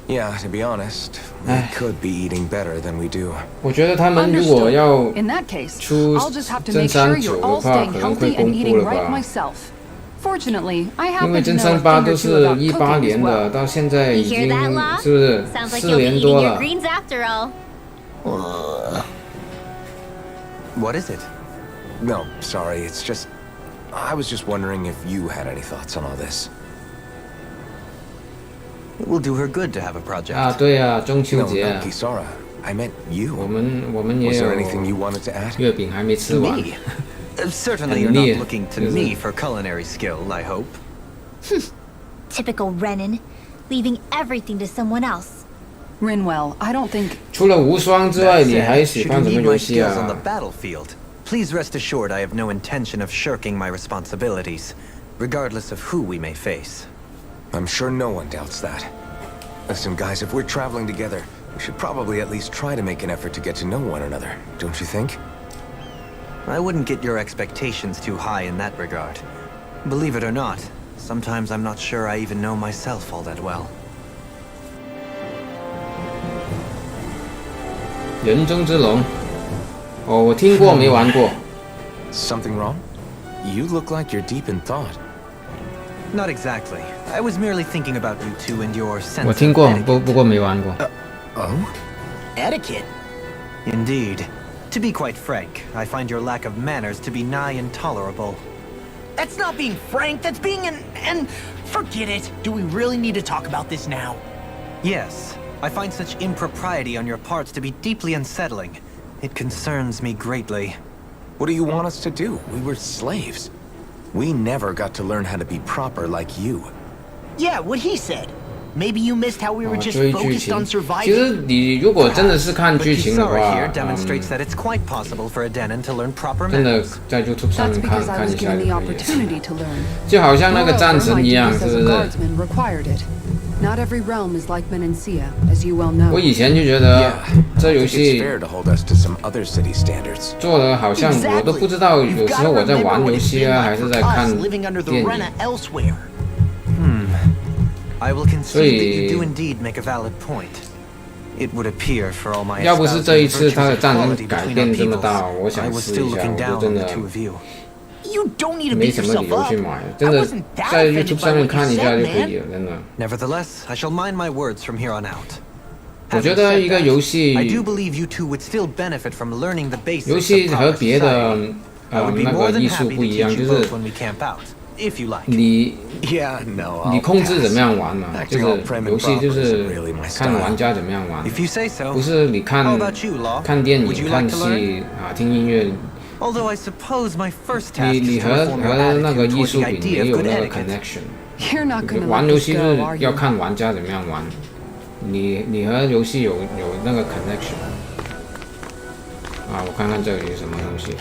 Yeah, to be honest, we could be eating better than we do. 我觉得他们如果 Understood. 要 In that case, 出 I'll just have to 真 make 三 sure 9 you're 的 all 话， staying 可能会 healthy 公 and 布 eating 了 right 吧？ myself. Fortunately, I 因 happen 为 to 真 know 三 a 八 thing 都 or two 是 about 18 cooking as 年 well. 的，到现在 You 已 hear 经 that, La? 是不是 Sounds like 4 you'll be 年 eating 多 your 了？ greens after all. What is it? No, sorry, it's just... I was just wondering if you had any thoughts on all this. It will do her good to have a project. 啊，对啊，中秋 No, 节 not Kisara. I meant you. 我们 Was 也 there 有 anything you wanted to add? 月饼还没吃完。 Me? Certainly you're not looking to me for culinary skill, I hope. Typical Renan, leaving everything to someone else. Rinwell, I don't think... 除了无双之外， That 你 said, 还喜 should 欢 you 什么 need 游 my 戏 skills on the 啊？ battlefield, please rest assured I have no intention of shirking my responsibilities, regardless of who we may face. I'm sure no one doubts that. Listen, guys, if we're traveling together, we should probably at least try to make an effort to get to know one another, don't you think? I wouldn't get your expectations too high in that regard. Believe it or not, sometimes I'm not sure I even know myself all that well. 人中之龙，哦，我听过没玩过。 Something wrong? You look like you're deep in thought. Not exactly. I was merely thinking about you two and your sense 我 of 听过， etiquette. 不过没玩过。 Oh? Etiquette? Indeed. To be quite frank, I find your lack of manners to be nigh intolerable. That's not being frank, that's being and forget it. Do we really need to talk about this now? Yes, I find such impropriety on your parts to be deeply unsettling. It concerns me greatly. What do you want us to do? We were slaves. We never got to learn how to be proper like you. Yeah, what he said. Maybe you missed how we were 哦， just 追剧 focused 情 on。其 surviving. 实你如果真的是看 But 剧情的 Kisara 话 here，demonstrates that it's quite possible for a Denon to learn proper 真的 manners. 在 YouTube 上 That's 面看 because I 看 was 一下 given 就 the 可以了。 opportunity to learn. 就好像那个 Moreover, 战神 my 一样， duties 是 as 不 a 是？ guardsman required it. Not every realm is like Menancia, as you well know. 我以前就觉得 Yeah, 这 I 游 think it's 戏 fair to hold us to some other city standards. 做的好像我都不知道，有时候我在玩游戏啊，还是在看 living under the 电影。 Rena elsewhere. I will concede that you do 所以 indeed make a valid point. It would appear for all my 要不是 espousing 这一 the 次 virtues 它的 of 战争 equality 改 between 变 our 这么 peoples, 大，我 I 想 was 试 still 一下， looking 我 down 就 on 真 the 的 two of you. You don't need to 没 beat 什么理 yourself 由去 up. 买， I 真的 wasn't that 在 offended YouTube by 上面 what you 看一下 said, 就可 man. 以了，真的。 Nevertheless, I shall mind my words from here on out. 我 Having 觉得 said 一个 that, 游戏 I do believe you two would still benefit from learning the 游 basics 戏 of 和 proper 别的 society. I would be 那 more 个 than 艺术 happy 不 to 一样， teach 就 you 是 both when we camp out, if you like. 你 Yeah, no, 你 I'll 控制 pass. 怎么样玩嘛，就 Acting all 是 prim 游 and 戏就 proper 是 isn't really my 看玩 style. 家怎么样玩， If you say so. 不是你看 How about you, Law? 看电 Would 影、 you 看 like to learn? 戏啊、听音乐， Although I suppose my first task 你 is to 和 reform your 那个 attitude 艺 toward 术 the 品 idea 没 of 有 good 那个 etiquette. connection。 You're not gonna 玩 let 游 this 戏就 go, 是 are 要 you? 看玩家怎么样玩，你和游戏有那个 connection。啊，我看看这里有什么东西。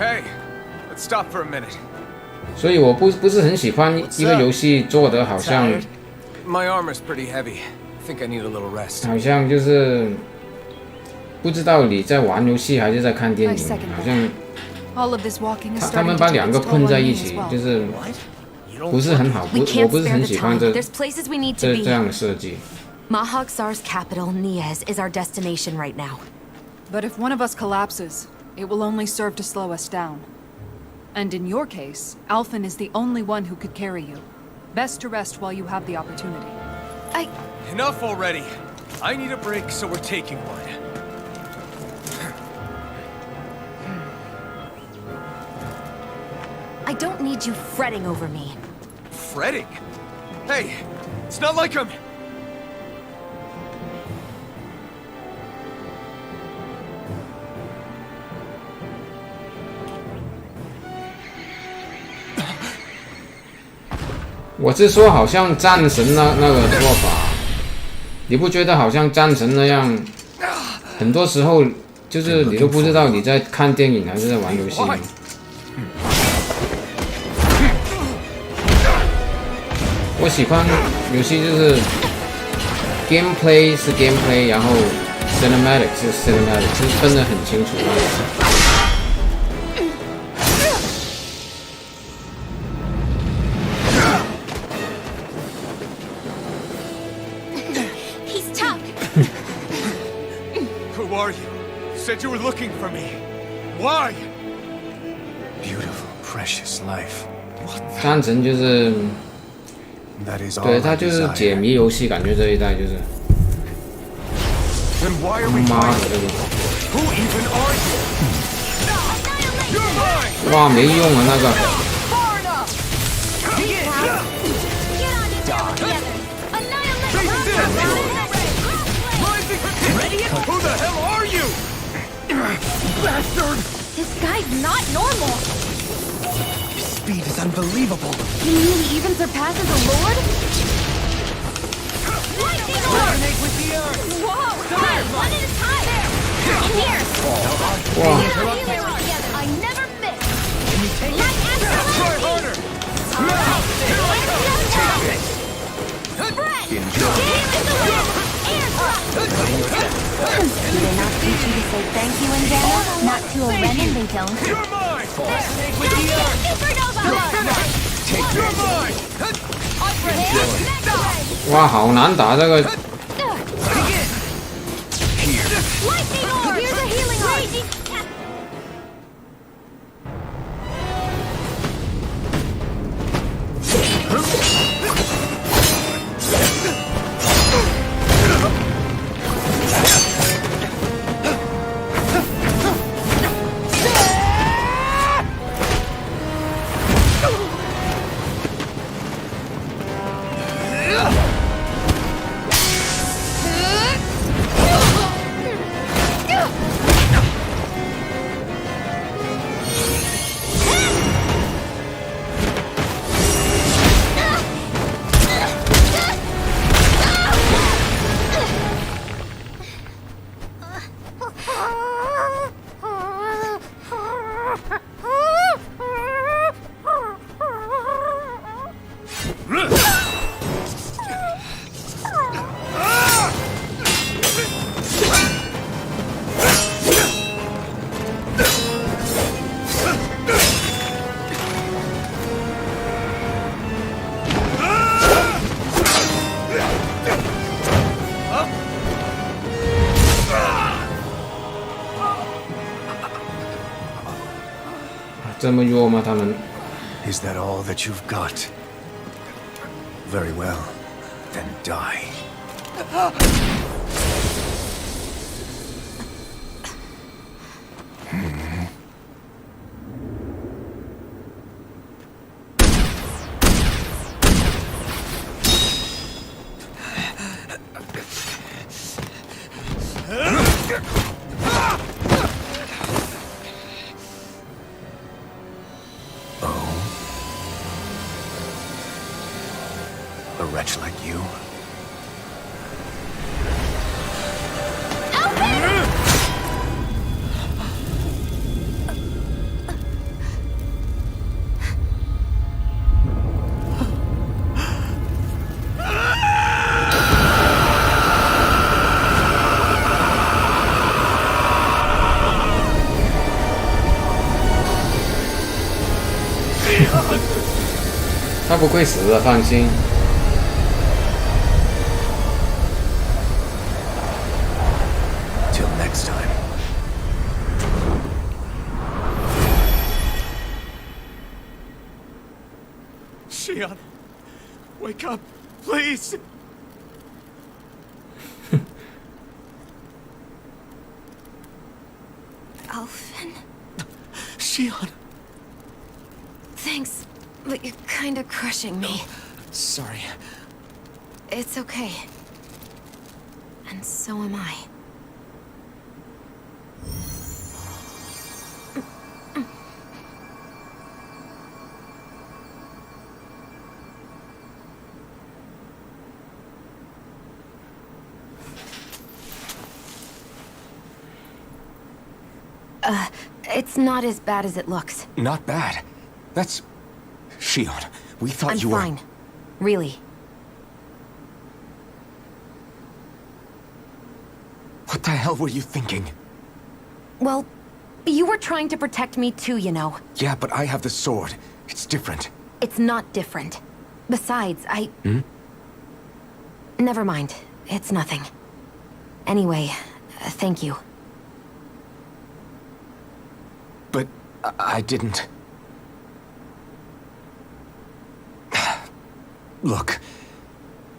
Hey, let's stop for a minute. 所以我不是很喜欢一个游戏做的好像 My armor's pretty heavy. I think I need a little rest. 好像就是不知道你在玩游戏还是在看电影，好像 All of this walking is 他们 starting 把 to 两 take 个 its 混 toll 在 on 一 me as 起， well. 就是 You 不 don't 是很好， We 我 can't 不是 spare 很 the 喜欢 time. There's places we need to 这 be. 样的设计。 Mahawksar's capital, Niez, is our destination right now. But if one of us collapses, it will only serve to slow us down. And in your case, Alphen is the only one who could carry you. Best to rest while you have the opportunity. Enough already. I need a break, so we're taking one. I don't need you fretting over me. Fretting? Hey, it's not like I'm... "我是说，好像战神那个做法，你不觉得好像战神那样？很多时候就是你都不知道你在看电影还是在玩游戏。我喜欢游戏就是 gameplay 是 gameplay， 然后 cinematic 是 cinematic， 是分得很清楚的。He's tough. Who are you? You said you were looking for me. Why? Beautiful, precious life. 战神就是， That is all 对， I 它就是 desire. 解谜游戏，感觉这一代就是， Then why are we 妈的 fighting? 这个， Who even are you? You're mine! 哇，没用啊那个。 Far enough! Who the hell are you? Bastard! This guy's not normal. His speed is unbelievable. You mean he even surpasses the Lord? Lightning orb! With the earth. Whoa! Guys, one at a time! In here! 哇， Get on healer together! I never miss! Light astral Try energy! harder! Spread! Game is the win! Air thrust! Do they not teach you to say thank you in Dana? Not to a Renin, they don't. You're mine! Supernova! You're mine! 哇，好难打这个。 Lightning orb! Here's a healing orb! "这么弱吗？他们？ Is that all that you've got? Very well. Then die. A wretch like you. Alvin! 他不会死的，放心。Till next time. Shion, wake up, please. Alvin? Shion. Thanks, but you're kinda crushing me. Sorry. It's okay. And so am I. It's not as bad as it looks. Not bad. That's... Shion, we thought I'm you were... fine. Really. What the hell were you thinking? Well, you were trying to protect me too, you know. Yeah, but I have the sword. It's different. It's not different. Besides, Never mind. It's nothing. Anyway, thank you. But I didn't... Look,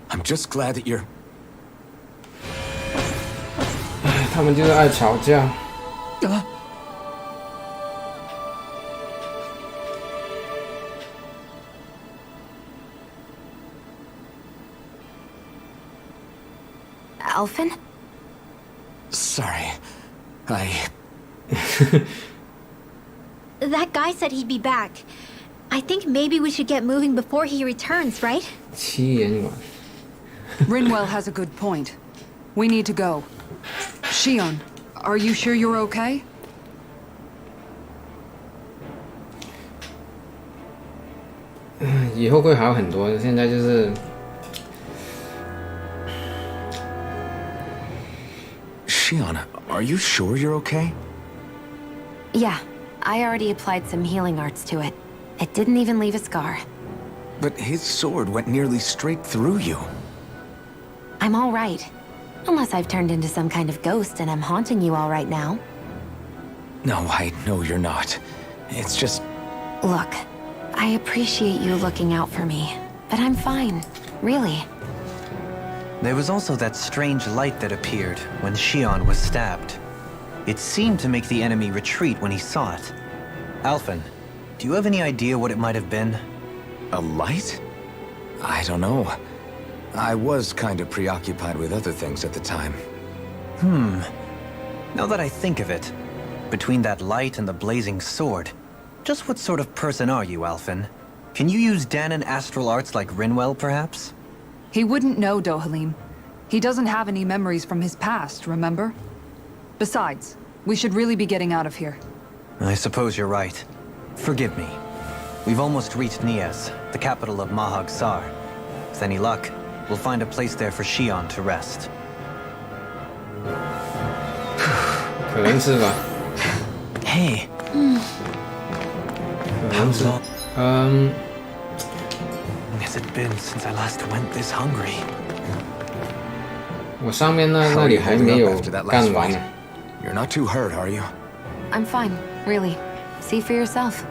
I'm just glad that you're... 他们就是爱吵架。Alvin? Sorry. That guy said he'd be back. I think maybe we should get moving before he returns, right? 七言馆。 Rinwell has a good point. We need to go. Shion, are you sure you're okay? 以后会好很多，现在就是。 Shion, are you sure you're okay? Yeah, I already applied some healing arts to it. It didn't even leave a scar. But his sword went nearly straight through you. I'm all right. Unless I've turned into some kind of ghost and I'm haunting you all right now. No, I know you're not. It's just... Look, I appreciate you looking out for me, but I'm fine. Really. There was also that strange light that appeared when Shion was stabbed. It seemed to make the enemy retreat when he saw it. Alphen, do you have any idea what it might have been? A light? I don't know. I was kind of preoccupied with other things at the time. Now that I think of it, between that light and the blazing sword, just what sort of person are you, Alphen? Can you use Danon astral arts like Rinwell, perhaps? He wouldn't know, Dohalim. He doesn't have any memories from his past, remember? Besides, we should really be getting out of here. I suppose you're right. Forgive me. We've almost reached Nias, the capital of Mahag Sar. With any luck, we'll find a place there for Shion to rest. 可能是吧。 Hey. 可能是。Has it been since I last went this hungry? 我上面那里还没有干完呢。 You're not too hurt, are you? I'm fine, really. See for yourself.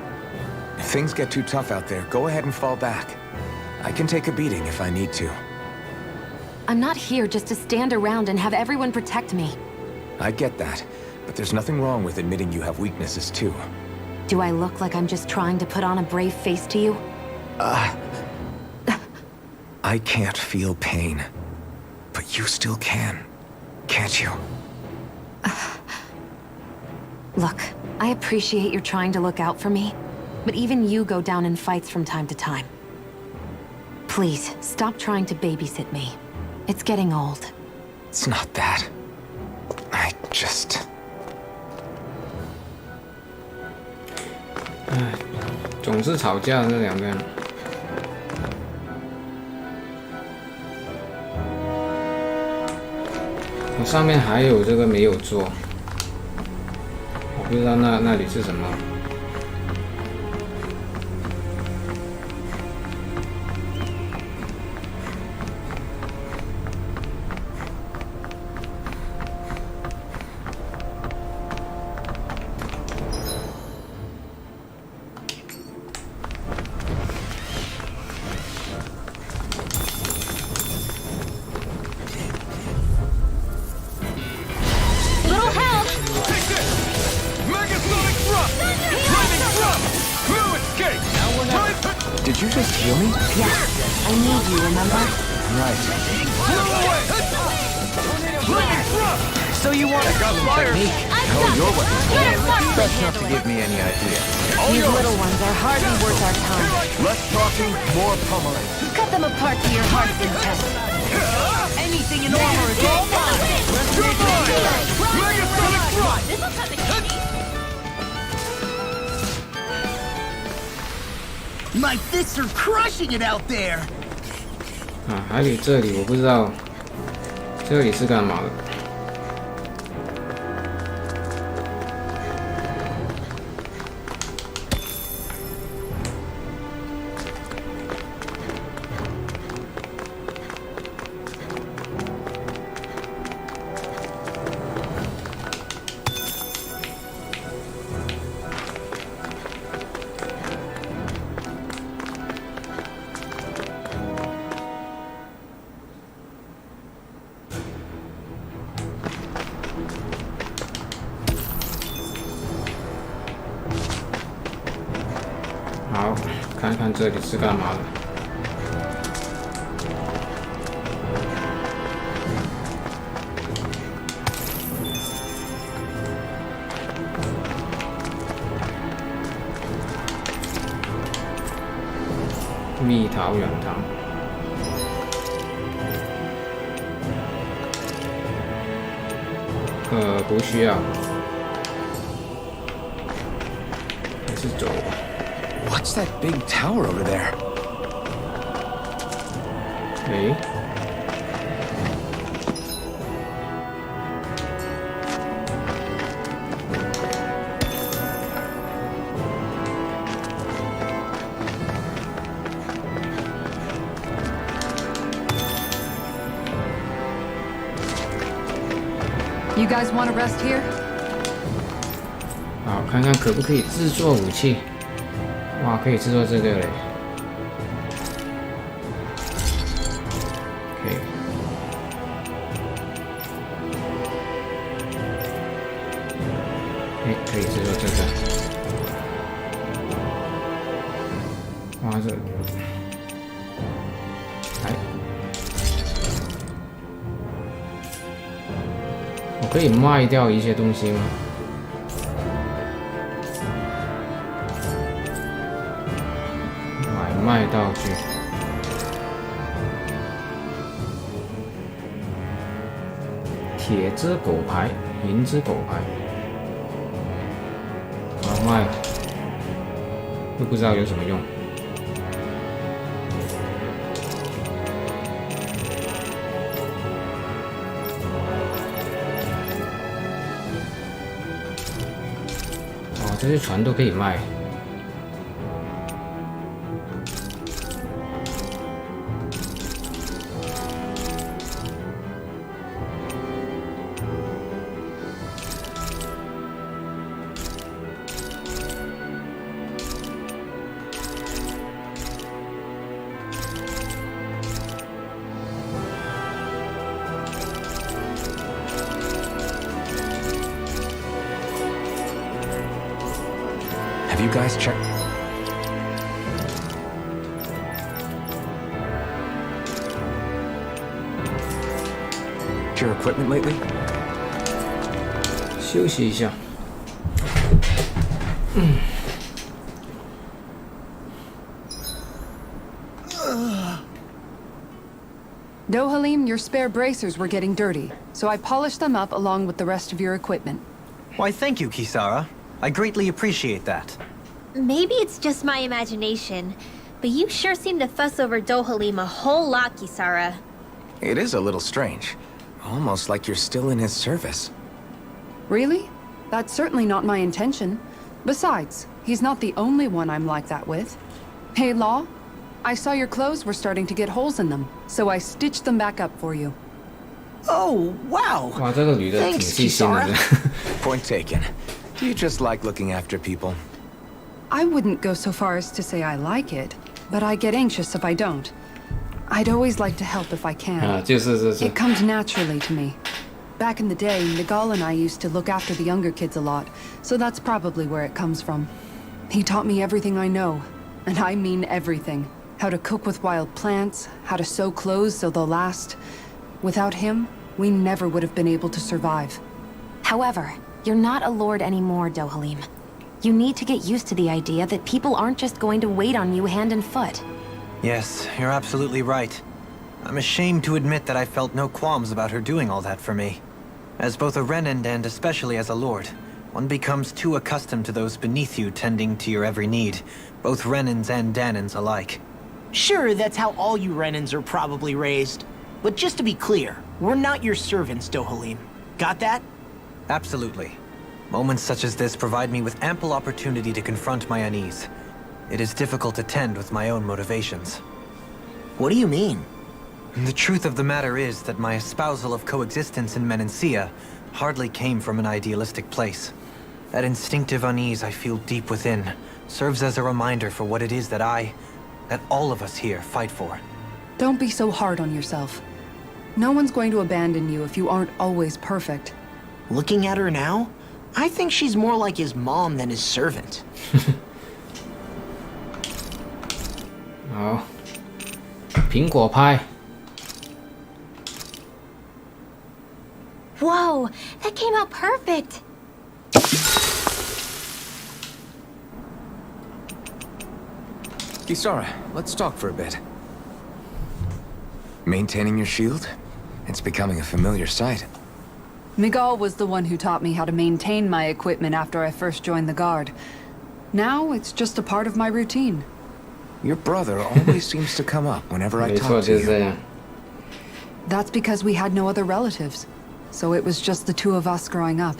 If things get too tough out there, go ahead and fall back. I can take a beating if I need to. I'm not here just to stand around and have everyone protect me. I get that, but there's nothing wrong with admitting you have weaknesses too. Do I look like I'm just trying to put on a brave face to you? I can't feel pain. But you still can, can't you? Look, I appreciate you're trying to look out for me, but even you go down in fights from time to time. Please, stop trying to babysit me. It's getting old. It's not that. I just... 唉，总是吵架这两个人。我上面还有这个没有做，我不知道那里是什么。Did you just heal me? Yeah, I need you, remember? Right. So you want to got fire? No, your way. Best not to give me any idea. These little ones are hardly worth our time. Less talking, more pummeling. Cut them apart to your heart's content. Anything in armor is all My fists are crushing it out there. 啊，还有这里我不知道，这里是干嘛的？好，看看这里是干嘛的。蜜桃软糖，不需要，还是走吧。 What's that big tower over there? 诶，You guys want to rest here? 好，看看可不可以制作武器。哇，可以制作这个嘞。可以。哎，可以制作这个。哇，这，哎，我可以卖掉一些东西吗？ 卖道具，铁之狗牌，银之狗牌，卖，又不知道有什么用。哦，这些船都可以卖。 Have you guys checked? Your equipment lately? 休息一下。Dohalim, your spare bracers were getting dirty, so I polished them up along with the rest of your equipment. Why, thank you, Kisara. I greatly appreciate that. Maybe it's just my imagination, but you sure seem to fuss over Dohalim a whole lot, Kisara. It is a little strange. Almost like you're still in his service. Really? That's certainly not my intention. Besides, he's not the only one I'm like that with. Hey, Law, I saw your clothes were starting to get holes in them, so I stitched them back up for you. Oh, wow. 哇，这个女的挺 Thanks, 细心的。 Point taken. Do you just like looking after people? I wouldn't go so far as to say I like it, but I get anxious if I don't. I'd always like to help if I can. 啊，就是。 It comes naturally to me. Back in the day, Miguel and I used to look after the younger kids a lot, so that's probably where it comes from. He taught me everything I know, and I mean everything. How to cook with wild plants, how to sew clothes so they'll last. Without him, we never would have been able to survive. However, you're not a lord anymore, Dohalim. You need to get used to the idea that people aren't just going to wait on you hand and foot. Yes, you're absolutely right. I'm ashamed to admit that I felt no qualms about her doing all that for me. As both a Renan and especially as a lord, one becomes too accustomed to those beneath you tending to your every need, both Renans and Danans alike. Sure, that's how all you Renans are probably raised. But just to be clear, we're not your servants, Dohalim. Got that? Absolutely. Moments such as this provide me with ample opportunity to confront my unease. It is difficult to tend with my own motivations. What do you mean? The truth of the matter is that my espousal of coexistence in Menancia hardly came from an idealistic place. That instinctive unease I feel deep within serves as a reminder for what it is that all of us here fight for. Don't be so hard on yourself. No one's going to abandon you if you aren't always perfect. Looking at her now, I think she's more like his mom than his servant. 好，苹果派。 Whoa, that came out perfect! Kisara, let's talk for a bit. Maintaining your shield? It's becoming a familiar sight. Miguel was the one who taught me how to maintain my equipment after I first joined the Guard. Now, it's just a part of my routine. Your brother always seems to come up whenever I 没 talk 错， to 就是这 you. 样。 That's because we had no other relatives. So it was just the two of us growing up.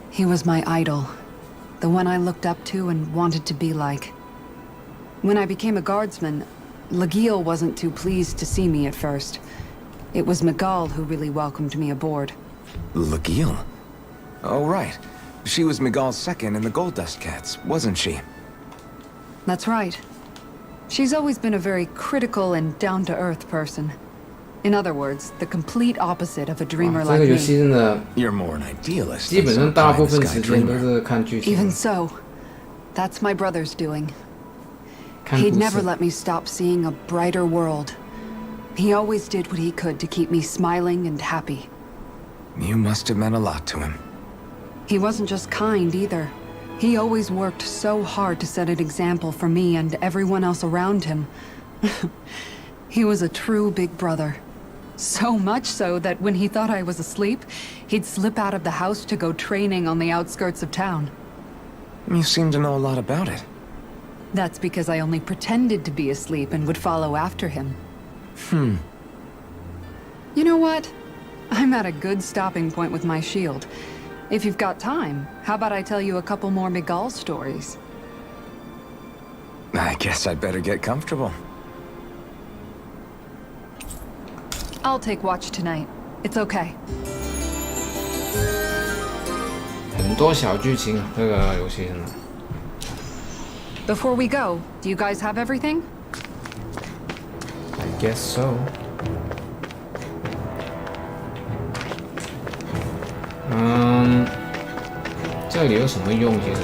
He was my idol. The one I looked up to and wanted to be like. When I became a guardsman, Lagiel wasn't too pleased to see me at first. It was Miguel who really welcomed me aboard. Lagiel? Oh, right. She was Miguel's second in the Gold Dust Cats, wasn't she? That's right. She's always been a very critical and down-to-earth person. In other words, the complete opposite of a dreamer 这 like 个游戏 me. 真的 You're more an idealist 基 than 本上 some 大 pie 部 in the 分 sky 时间都 dreamer. 是看剧情 Even。so, that's my brother's doing. 看 He'd 故 never 事。 let me stop seeing a brighter world. He always did what he could to keep me smiling and happy. You must have meant a lot to him. He wasn't just kind either. He always worked so hard to set an example for me and everyone else around him. He was a true big brother. So much so that when he thought I was asleep, he'd slip out of the house to go training on the outskirts of town. You seem to know a lot about it. That's because I only pretended to be asleep and would follow after him. You know what? I'm at a good stopping point with my shield. If you've got time, how about I tell you a couple more Miguel stories? I guess I'd better get comfortable. I'll take watch tonight. It's okay. 很多小剧情，这个游戏真的。 Before we go, do you guys have everything? I guess so。这里有什么用？其实。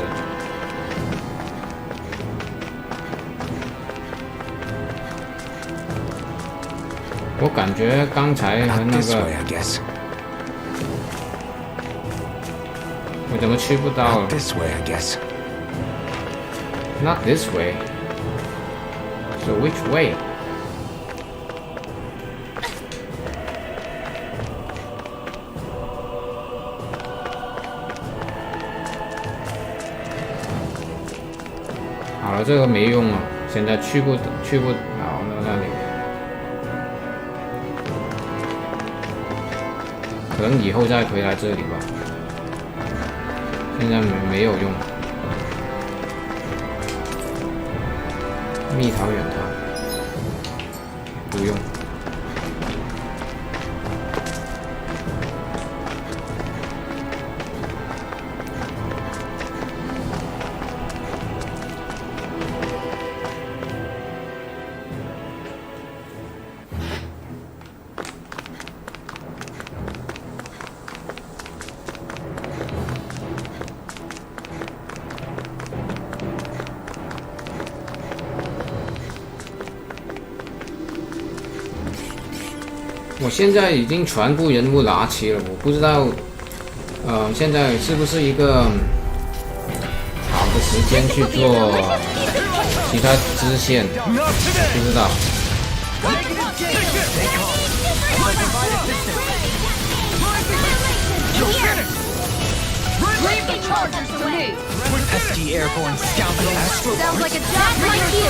我感觉刚才和 Not 那 this 个 way, I guess. 我怎么去不到 Not this way, I guess.？Not this way. So which way? 啊，这个没用啊，现在去不了那里，可能以后再回来这里吧。现在没有用。蜜桃远塔不用。我现在已经全部人物拿齐了，我不知道，现在是不是一个好的时间去做其他支线？不知道。Pesky airborne scoundrels. Sounds like a job for you.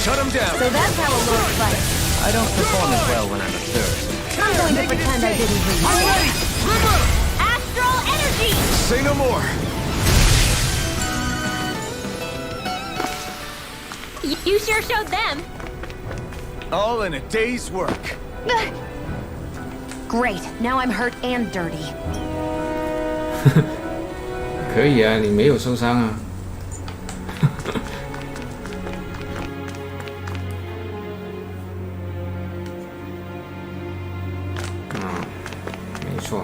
Shut him down! So that's how a lord fights. I don't perform as well when I'm observed. I'm going to pretend I didn't hear you. Astral energy! Say no more! You sure showed them. All in a day's work. Great. Now I'm hurt and dirty. 可以啊，你没有受伤啊。没错，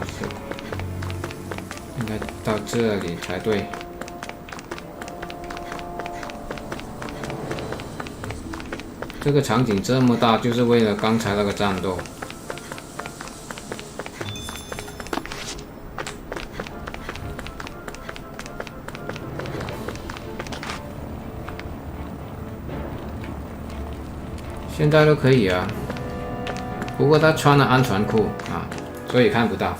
应该到这里才对。这个场景这么大，就是为了刚才那个战斗。现在都可以啊，不过他穿了安全裤啊，所以看不到。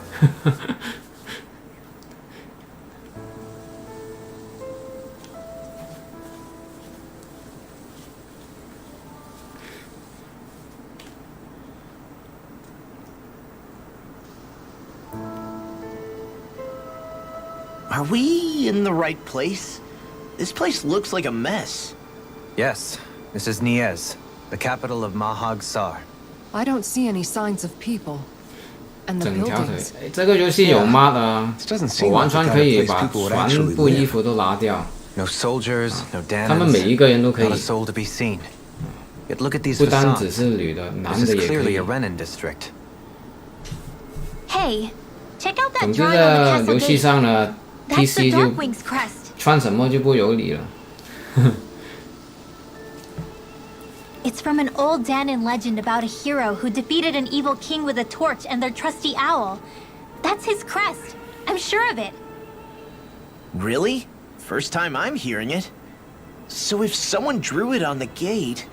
Are we in the right place? This place looks like a mess. Yes, this is Niez, the capital of Mahag Sar. I don't see any signs of people. And the 整条腿 buildings. 这个游戏有 mod 啊， This doesn't 我 seem 完 like the 全 kind 可 of 以 place 把 people would 全 actually 部衣 live. 服都拿掉， No soldiers, no 他们 Danons, 每一个人都可 not 以 a，soul to be seen. Yet look at these 不单只 facades. 是女的，男 This 的 is 也可 clearly 以 a。Renin district. Hey, check out that 总之 drawing on 在 the 游 castle 戏 gate. 上呢 That's the ，PC 就 Darkwing's crest. 穿什么就不由你了。 It's from an old Danon legend about a hero who defeated an evil king with a torch and their trusty owl. That's his crest. I'm sure of it. Really? First time I'm hearing it. So if someone drew it on the gate...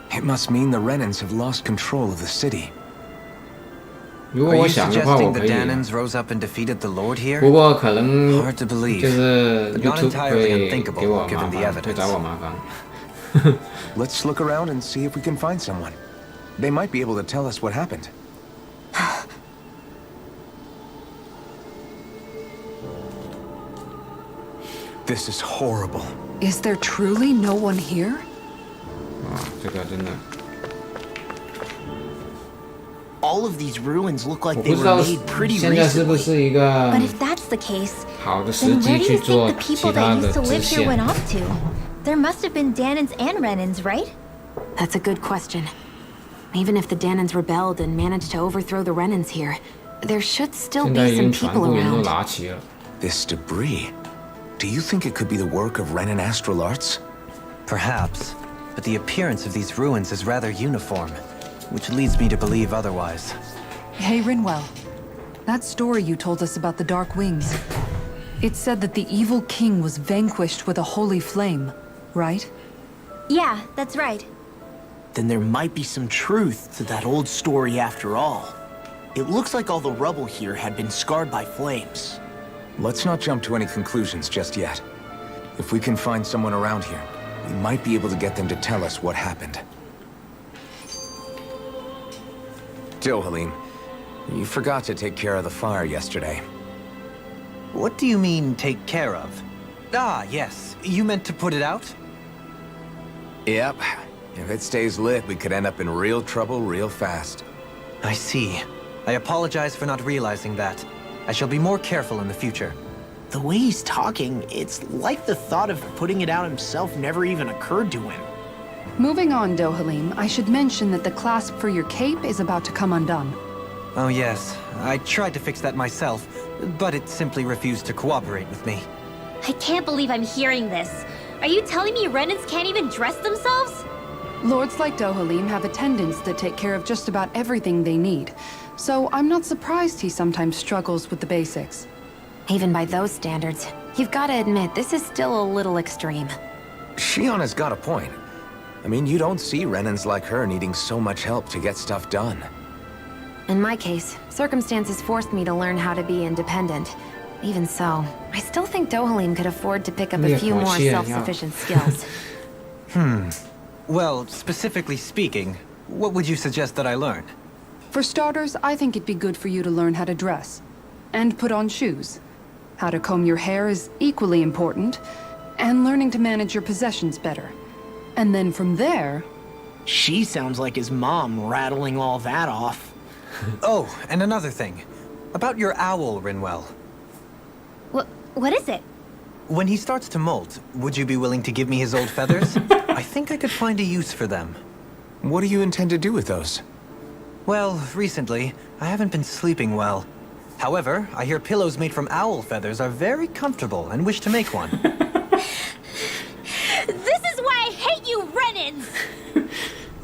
It must mean the Renans have lost control of the city. 如果 Are 我 you 想的话， suggesting 我 the 可以。 Danons rose up and defeated the Lord 不 here? 过可能 Hard to believe, 就是 but not YouTube entirely 会 unthinkable 给我麻 given the 烦，会 evidence. 找我麻烦。 Let's look around and see if we can find someone. They might be able to tell us what happened. This is horrible. Is there truly no one here? 啊，这个真的， All of these ruins look 我 like 不 they 知 were 道 made pretty 现在是不 recently. 是一个 But if that's the case, 好的时 then 机 where do 去 you 做 think the 其 people 他 that 的 used to 支 live here 线 went。off to? There must have been Danons and Renans, right? That's a good question. Even if the Danons rebelled and managed to overthrow the Renans here, there should still 现在 be 已 some 经全 people 部人都 around. 拿齐了。 This debris. Do you think it could be the work of Renan astral arts? Perhaps, but the appearance of these ruins is rather uniform, which leads me to believe otherwise. Hey, Rinwell. That story you told us about the Dark Wings. It said that the evil king was vanquished with a holy flame, right? Yeah, that's right. Then there might be some truth to that old story after all. It looks like all the rubble here had been scarred by flames. Let's not jump to any conclusions just yet. If we can find someone around here, we might be able to get them to tell us what happened. Dohalim, you forgot to take care of the fire yesterday. What do you mean, take care of? Ah, yes. You meant to put it out? Yep. If it stays lit, we could end up in real trouble real fast. I see. I apologize for not realizing that. I shall be more careful in the future. The way he's talking, it's like the thought of putting it out himself never even occurred to him. Moving on, Dohalim, I should mention that the clasp for your cape is about to come undone. Oh yes, I tried to fix that myself, but it simply refused to cooperate with me. I can't believe I'm hearing this. Are you telling me Renans can't even dress themselves? Lords like Dohalim have attendants that take care of just about everything they need, so I'm not surprised he sometimes struggles with the basics. Even by those standards, you've got to admit this is still a little extreme. Shionna's got a point. I mean, you don't see Renans like her needing so much help to get stuff done. In my case, circumstances forced me to learn how to be independent. Even so, I still think Dohalim could afford to pick up a few more self-sufficient skills. Well, specifically speaking, what would you suggest that I learn? For starters, I think it'd be good for you to learn how to dress. And put on shoes. How to comb your hair is equally important. And learning to manage your possessions better. And then from there... She sounds like his mom rattling all that off. Oh, and another thing. About your owl, Rinwell. What is it? When he starts to molt, would you be willing to give me his old feathers? I think I could find a use for them. What do you intend to do with those? Well, recently, I haven't been sleeping well. However, I hear pillows made from owl feathers are very comfortable and wish to make one. This is why I hate you, Renans!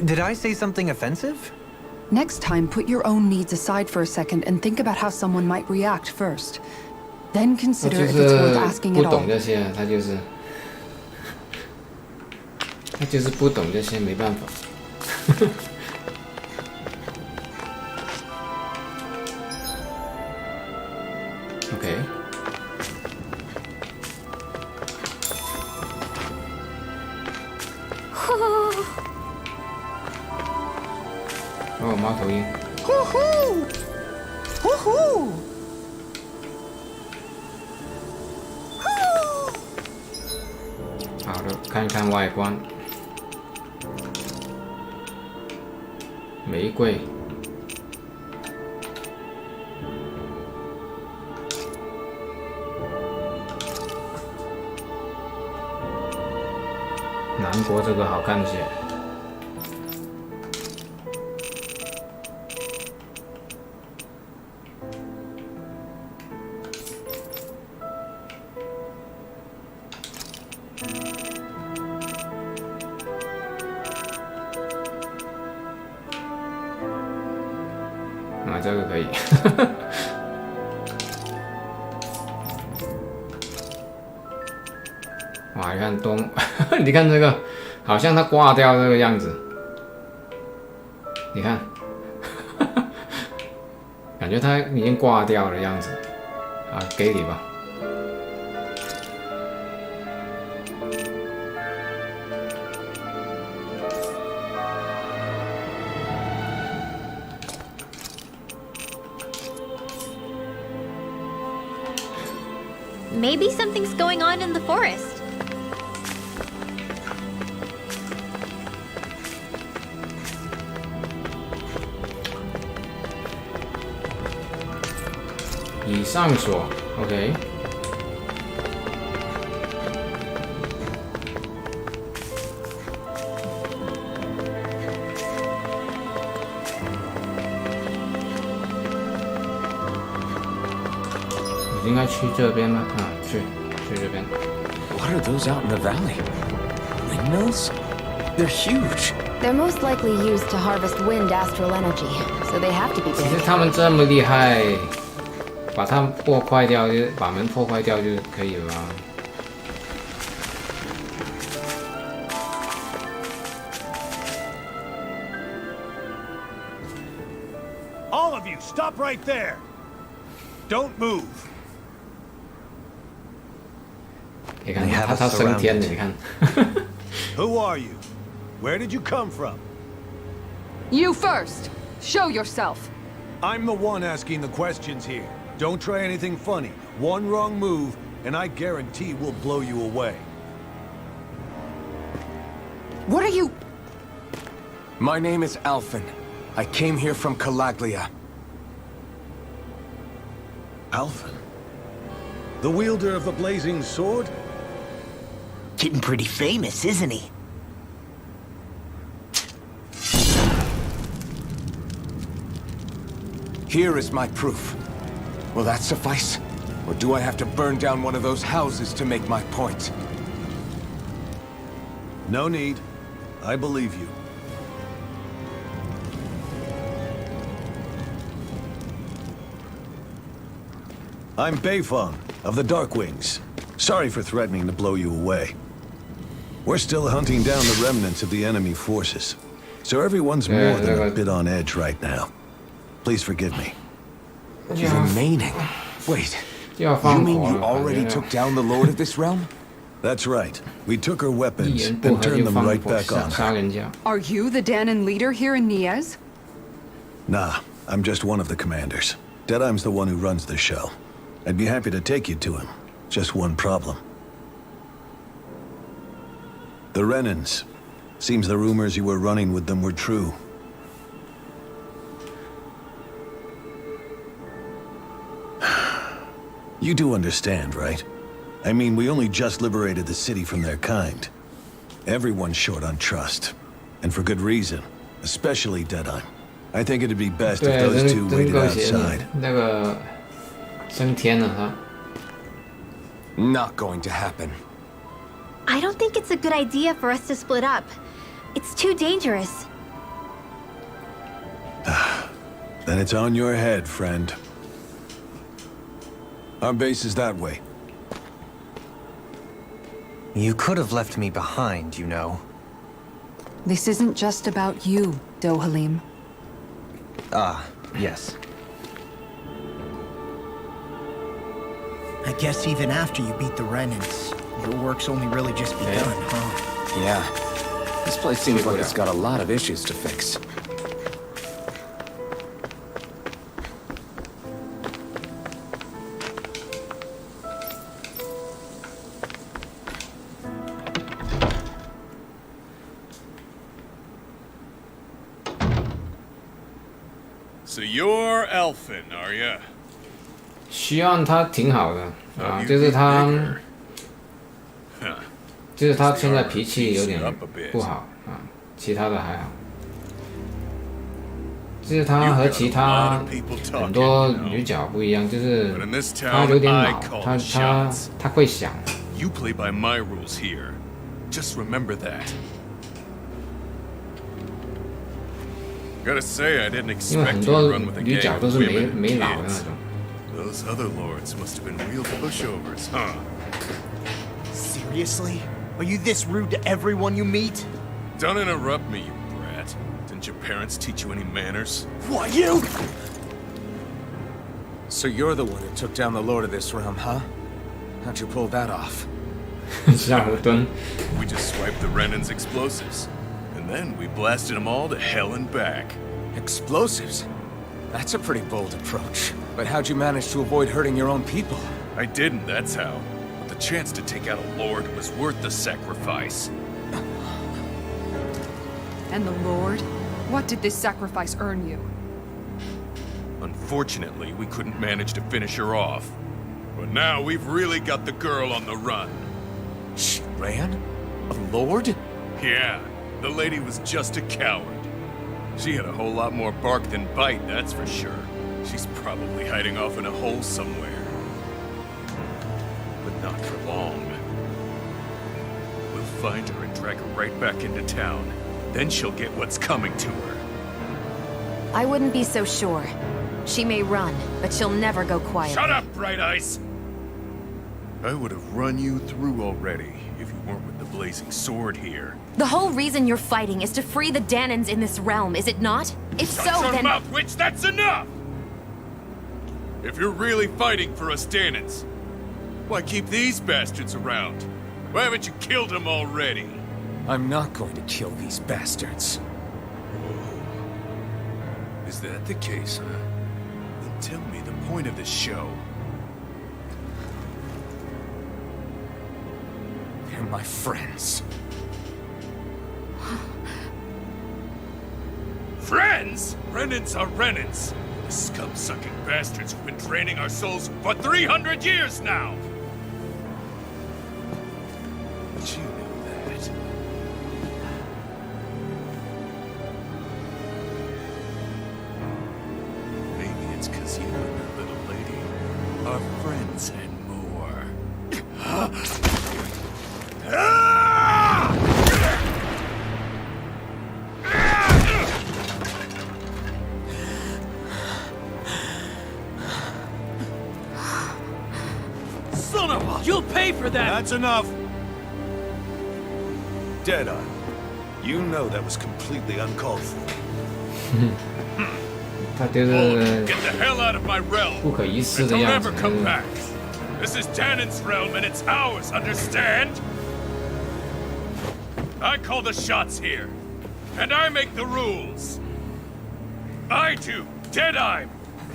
Did I say something offensive? Next time, put your own needs aside for a second and think about how someone might react first. Then consider if it's worth asking at all. 不懂这些，他就是不懂这些，没办法。OK。哦，猫头鹰。呼呼，呼呼。好的，看一看外观。玫瑰。南国这个好看些。这个可以。哇，你看多，你看这个，好像它挂掉这个样子。你看，感觉它已经挂掉的样子。啊，给你吧。Maybe something's going on in the forest.以上锁 ，OK。应该去这边吗？啊，去这边。What are those out in the valley? Windmills? They're huge. They're most likely used to harvest wind astral energy, so they have to be 其实 big. 他们这么厉害，把它破坏掉，就把门破坏掉就可以了。All of you, stop right there. Don't move. 你看他升天了，你看。Who are you? Where did you come from? You first! Show yourself! I'm the one asking the questions here. Don't try anything funny. One wrong move, and I guarantee we'll blow you away. What are you... My name is Alphen. I came here from Calaglia. Alphen? The wielder of the blazing sword? Getting pretty famous, isn't he? Here is my proof. Will that suffice? Or do I have to burn down one of those houses to make my point? No need. I believe you. I'm Beifong, of the Darkwings. Sorry for threatening to blow you away. We're still hunting down the remnants of the enemy forces, so everyone's more than a bit on edge right now. Please forgive me. Remaining? Wait, you mean you already took down the lord of this realm? That's right. We took her weapons and turned them right back on her. Are you the Danon leader here in Niez? Nah, I'm just one of the commanders. Deadeye's the one who runs the show. I'd be happy to take you to him. Just one problem. The Renans. Seems the rumors you were running with them were true. You do understand, right? I mean, we only just liberated the city from their kind. Everyone's short on trust. And for good reason. Especially Deadeye. I think it'd be best if those two waited outside. Not going to happen. I don't think it's a good idea for us to split up. It's too dangerous. Then it's on your head, friend. Our base is that way. You could have left me behind, you know. This isn't just about you, Dohalim. Ah, yes. I guess even after you beat the Renans, your work's only really just begun, huh? Yeah. This place seems like it's got a lot of issues to fix. So you're Alphen, are ya? 希望他挺好的啊，就是他现在脾气有点不好啊，其他的还好。就是他和其他很多女角不一样，就是他有点老，他会想。You play by my rules here. Just remember that. Gotta say, I didn't expect you to run with a gang of women and kids. Those other lords must have been real pushovers, huh? Seriously? Are you this rude to everyone you meet? Don't interrupt me, you brat. Didn't your parents teach you any manners? What, you? So you're the one who took down the lord of this realm, huh? How'd you pull that off? We just swiped the Renan's explosives. And then we blasted them all to hell and back. Explosives? That's a pretty bold approach. But how'd you manage to avoid hurting your own people? I didn't, that's how. But the chance to take out a lord was worth the sacrifice. And the Lord? What did this sacrifice earn you? Unfortunately, we couldn't manage to finish her off. But now we've really got the girl on the run. She ran? A lord? Yeah, the lady was just a coward. She had a whole lot more bark than bite, that's for sure. She's probably hiding off in a hole somewhere. But not for long. We'll find her and drag her right back into town. Then she'll get what's coming to her. I wouldn't be so sure. She may run, but she'll never go quiet. Shut up, Bright Eyes! I would have run you through already if you weren't with the blazing sword here. The whole reason you're fighting is to free the Danons in this realm, is it not? If so, Shut your then... mouth, witch! That's enough! If you're really fighting for us Danons, why keep these bastards around? Why haven't you killed him already? I'm not going to kill these bastards. Is that the case, huh? Then tell me the point of the show. They're my friends. Friends? Renans are Renans. The scum-sucking bastards who've been draining our souls for 300 years now! But you know that. Maybe it's 'cause you and the little lady are friends and more. Son of a... You'll pay for that! That's enough! Deadeye, you know that was completely uncalled for. 他就是 Get the hell out of my realm! 不可一世 And 的 don't 样 ever 子。 come back! This is Danon's realm and it's ours, understand? I call the shots here. And I make the rules. I do, Deadeye,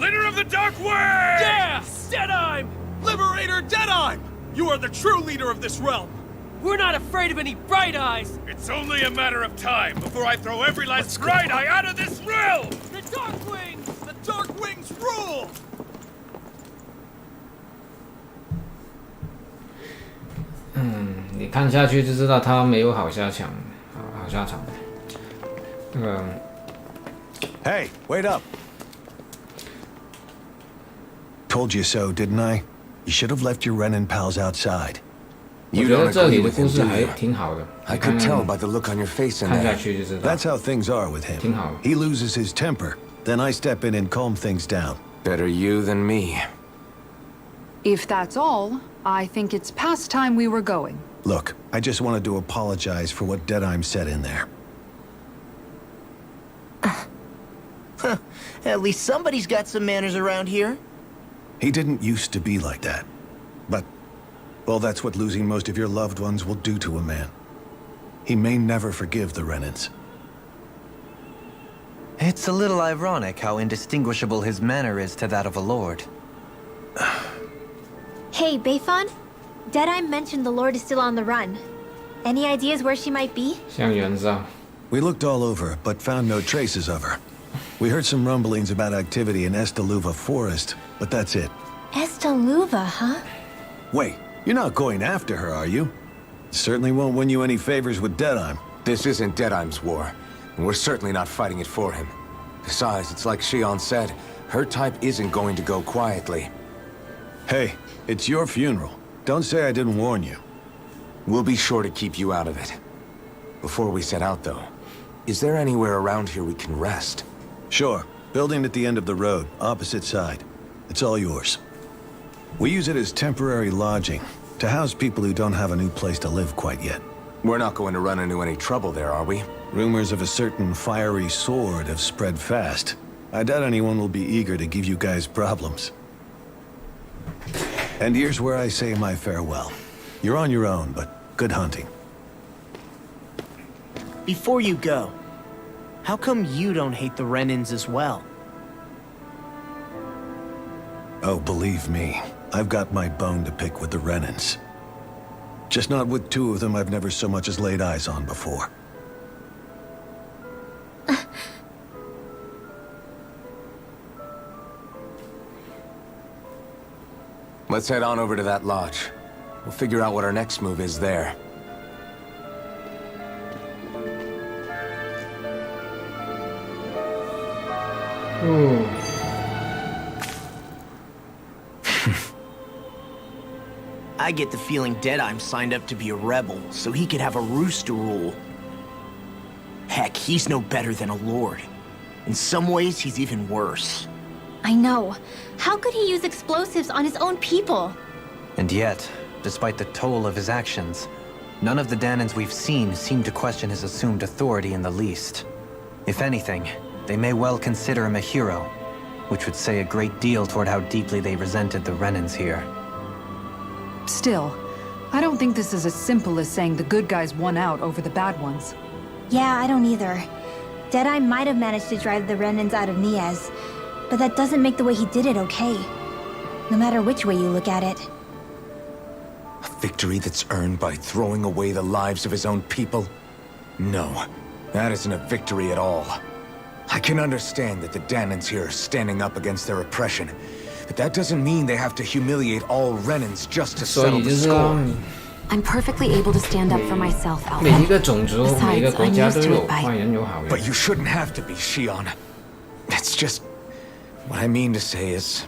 leader of the Dark Way! Yeah! Deadeye! Liberator Deadeye! You are the true leader of this realm! We're not afraid of any Bright Eyes! It's only a matter of time before I throw every last Bright Eye out of this realm! The Dark Wings! The Dark Wings rule! 你看下去就知道他没有好下场，好下场。那个 Hey, wait up! Told you so, didn't I? You should have left your Renin pals outside. 我 You 觉得 don't 这 agree 里的 with 故 him, 事 do 还 you? 挺好的。 I could tell by the look on your face in 看下 there. 去就知道。 That's how things are with him. 挺好。 He loses his temper, then I step in and calm things down. Better you than me. If that's all, I think it's past time we were going. Look, I just wanted to apologize for what Deadeye said in there. At least somebody's got some manners around here. He didn't used to be like that. But, well, that's what losing most of your loved ones will do to a man. He may never forgive the Renans. It's a little ironic how indistinguishable his manner is to that of a lord. Hey, Beifan? Deadeye mentioned the Lord is still on the run. Any ideas where she might be? 像原造。 We looked all over, but found no traces of her. We heard some rumblings about activity in Estaluva Forest, but that's it. Estaluva, huh? Wait, you're not going after her, are you? Certainly won't win you any favors with Deadeye. This isn't Deadeye's war, and we're certainly not fighting it for him. Besides, it's like Shion said, her type isn't going to go quietly. Hey, it's your funeral. Don't say I didn't warn you. We'll be sure to keep you out of it. Before we set out, though, is there anywhere around here we can rest? Sure. Building at the end of the road, opposite side. It's all yours. We use it as temporary lodging, to house people who don't have a new place to live quite yet. We're not going to run into any trouble there, are we? Rumors of a certain fiery sword have spread fast. I doubt anyone will be eager to give you guys problems. And here's where I say my farewell. You're on your own, but good hunting. Before you go, how come you don't hate the Renans as well? Oh, believe me, I've got my bone to pick with the Renans. Just not with two of them I've never so much as laid eyes on before. Let's head on over to that lodge. We'll figure out what our next move is there. Ooh. I get the feeling Deadeye signed up to be a rebel, so he could have a roost to rule. Heck, he's no better than a lord. In some ways, he's even worse. I know. How could he use explosives on his own people? And yet, despite the toll of his actions, none of the Danans we've seen seem to question his assumed authority in the least. If anything, they may well consider him a hero, which would say a great deal toward how deeply they resented the Renans here. Still, I don't think this is as simple as saying the good guys won out over the bad ones. Yeah, I don't either. Deadeye might have managed to drive the remnants out of Niaz, but that doesn't make the way he did it okay. No matter which way you look at it. A victory that's earned by throwing away the lives of his own people? No, that isn't a victory at all. I can understand that the Danans here are standing up against their oppression, but that doesn't mean they have to humiliate all Renans just to settle the score. I'm perfectly able to stand up for myself, Alpha. 每一个种族、每一个 Besides, 国 I'm 家 used 都 to 有 it by... 坏人有好人。 But you shouldn't have to be, Shion. It's just... What I mean to say is,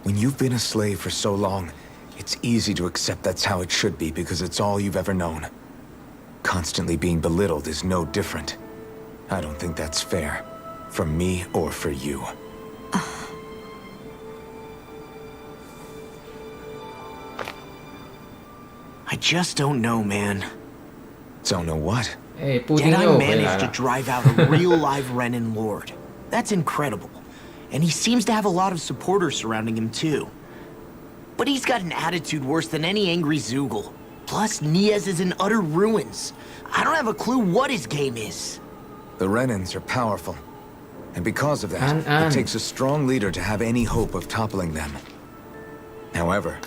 when you've been a slave for so long, it's easy to accept that's how it should be because it's all you've ever known. Constantly being belittled is no different. I don't think that's fair. For me or for you. I just don't know, man. Don't know what? Deadeye managed to drive out a real live Renan Lord. That's incredible. And he seems to have a lot of supporters surrounding him, too. But he's got an attitude worse than any angry Zoogle. Plus, Niaz is in utter ruins. I don't have a clue what his game is. The Renans are powerful. And because of that, it takes a strong leader to have any hope of toppling them. However,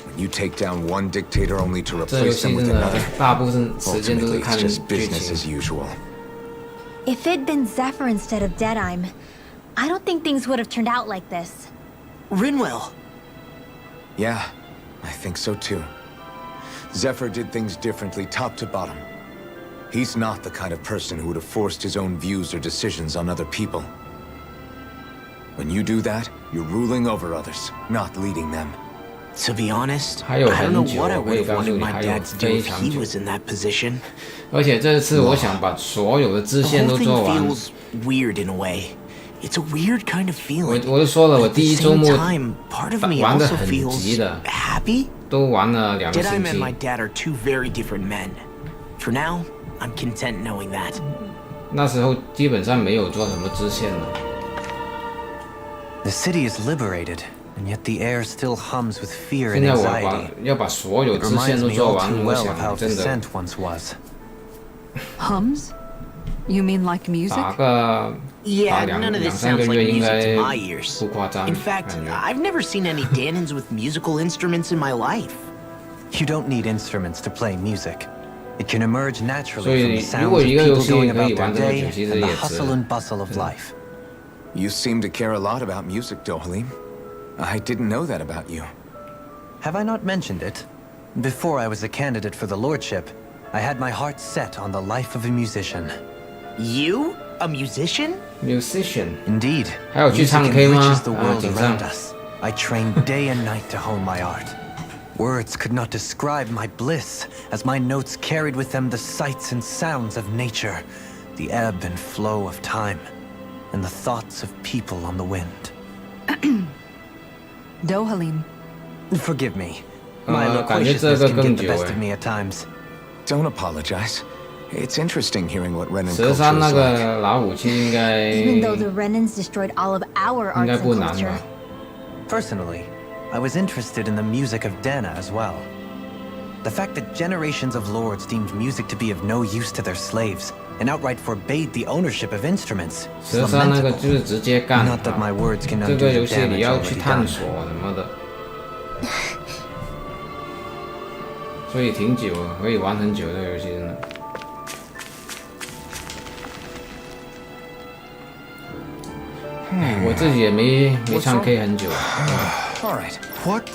when you take down one dictator only to replace him with another, ultimately it's just business as usual. If it'd been Zephyr instead of Deadeye, I don't think things would have turned out like this. Rinwell. Yeah, I think so too. Zephyr did things differently top to bottom. He's not the kind of person who would have forced his own views or decisions on other people. When you do that, you're ruling over others, not leading them. To be honest, I don't know what I would have wanted my dad to do if he was in that position. 而且这次我想把所有的支线都做完。 The whole thing feels weird in a way. It's a weird kind of feeling. 我就说了，我第一周末 part of me 玩得 also 很 feels 急的， happy. 都玩了2个星 Deadeye 期。 and my dad are two very different men. For now, I'm content knowing that. 那时候基本上没有做什么支线了。 The city is liberated, and yet the air still hums with fear 现 and 在 anxiety. 要把所有 It 支线 reminds 都 me 做 all 完， too 我 well of how 想真的 Descent once was. Hums? You mean like music? 打个 Yeah, 打 none of 2 this 3个 sounds like 月应 music 该 to my ears. 不夸张。 In fact, 感觉 I've never seen any Danans with musical instruments in my life. You don't need instruments to play music. It can emerge 所 naturally from 以 the 如 sounds 果 of 一个游 people 戏 going 可以 about 玩 their 这么 day 久，其 and 实 the 也值 hustle and bustle of life. You seem to care a lot about music, Dohalim. I didn't know that about you. Have I not mentioned it? Before I was a candidate for the lordship, I had my heart set on the life of a musician. You? A musician? musician Indeed. 还有去 Music 唱 K 吗？ enriches the 啊， world 挺上 around。us. I trained day and night to hone my art. Words could not describe my bliss, as my notes carried with them the sights and sounds of nature, the ebb and flow of time, and the thoughts of people on the wind. Dohalim. Forgive me. My 感觉这 loquaciousness 个 can 更 get the 久 best 哎 of。me at times. Don't apologize. It's interesting hearing what Renan 13 culture 那 is like. 个老武器应该 Even though the Renans destroyed all of our 应该 arts 不 and 难 culture. 吧？ Personally, I was interested in the music of Dana as well. The fact that generations of lords deemed music to be of no use to their slaves, and outright forbade the ownership of instruments, is 13那个 lamentable. 就是直接干。 Not that my words can 这 undo 个 the 游戏你 damage 要去 already 探 done. 索什么的，所以挺久，可以玩很久这个游戏真的。我自己也没唱 K 很久。 All right. What?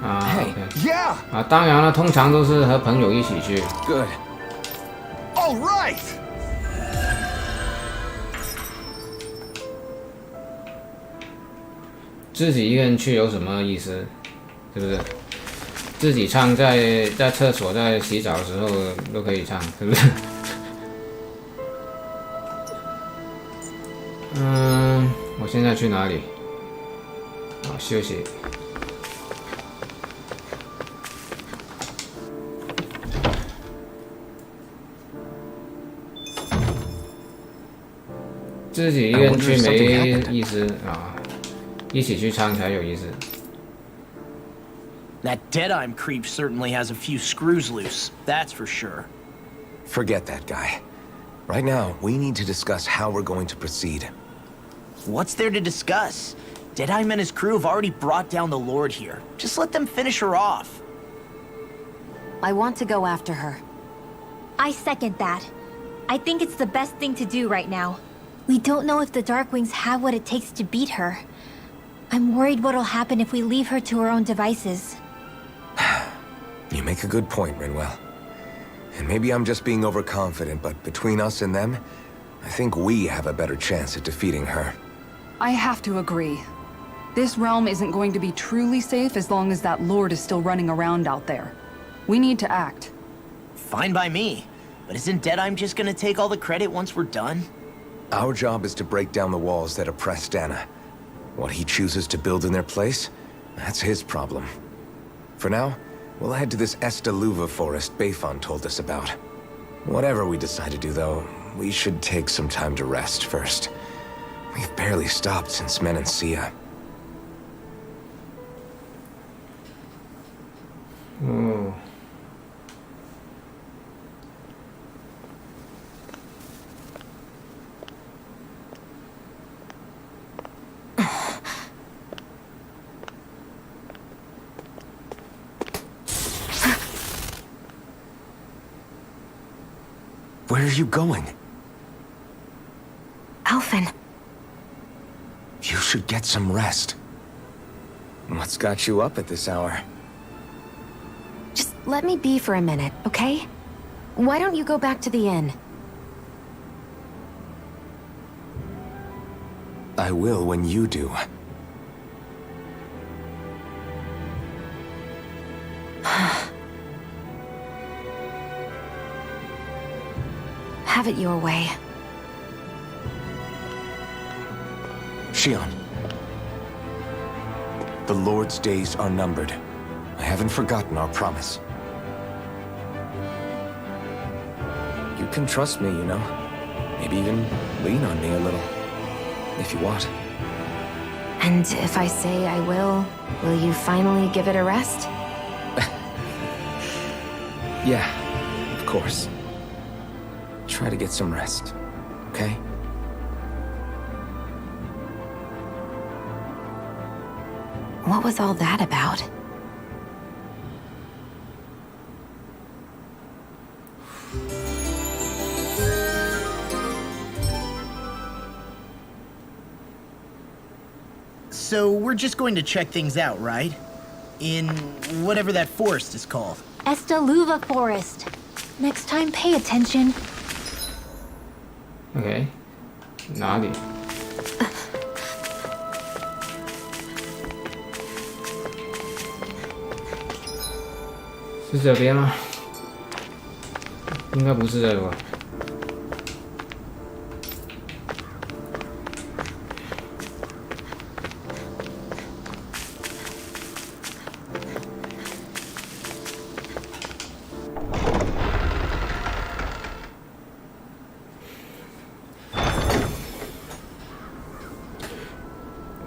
啊 Hey, ，OK yeah. 啊，当然了，通常都是和朋友一起去。 Good. All right. 自己一个人去有什么意思？是不是？自己唱在厕所在洗澡的时候都可以唱，是不是？我现在去哪里？啊，休息。自己一个人去没意思啊。一起去唱才有意思。That Deadeye creep certainly has a few screws loose, that's for sure. Forget that guy. Right now, we need to discuss how we're going to proceed. What's there to discuss? Deadeye and his crew have already brought down the Lord here. Just let them finish her off. I want to go after her. I second that. I think it's the best thing to do right now. We don't know if the Darkwings have what it takes to beat her. I'm worried what'll happen if we leave her to her own devices. You make a good point, Rinwell. And maybe I'm just being overconfident, but between us and them, I think we have a better chance at defeating her. I have to agree. This realm isn't going to be truly safe as long as that Lord is still running around out there. We need to act. Fine by me. But isn't Deadeye just gonna take all the credit once we're done? Our job is to break down the walls that oppress Dana. What he chooses to build in their place, that's his problem. For now, we'll head to this Estaluva forest Bayfon told us about. Whatever we decide to do, though, we should take some time to rest first. We've barely stopped since Menancia. Oh. Where are you going? Alphen. You should get some rest. What's got you up at this hour? Just let me be for a minute, okay? Why don't you go back to the inn? I will when you do. Have it your way. Shion. The Lord's days are numbered. I haven't forgotten our promise. You can trust me, you know. Maybe even lean on me a little. If you want. And if I say I will you finally give it a rest? Yeah, of course. Try to get some rest, okay? What was all that about? So we're just going to check things out, right? In whatever that forest is called. Estaluva Forest. Next time, pay attention. OK， 哪里？是这边吗？应该不是这个吧？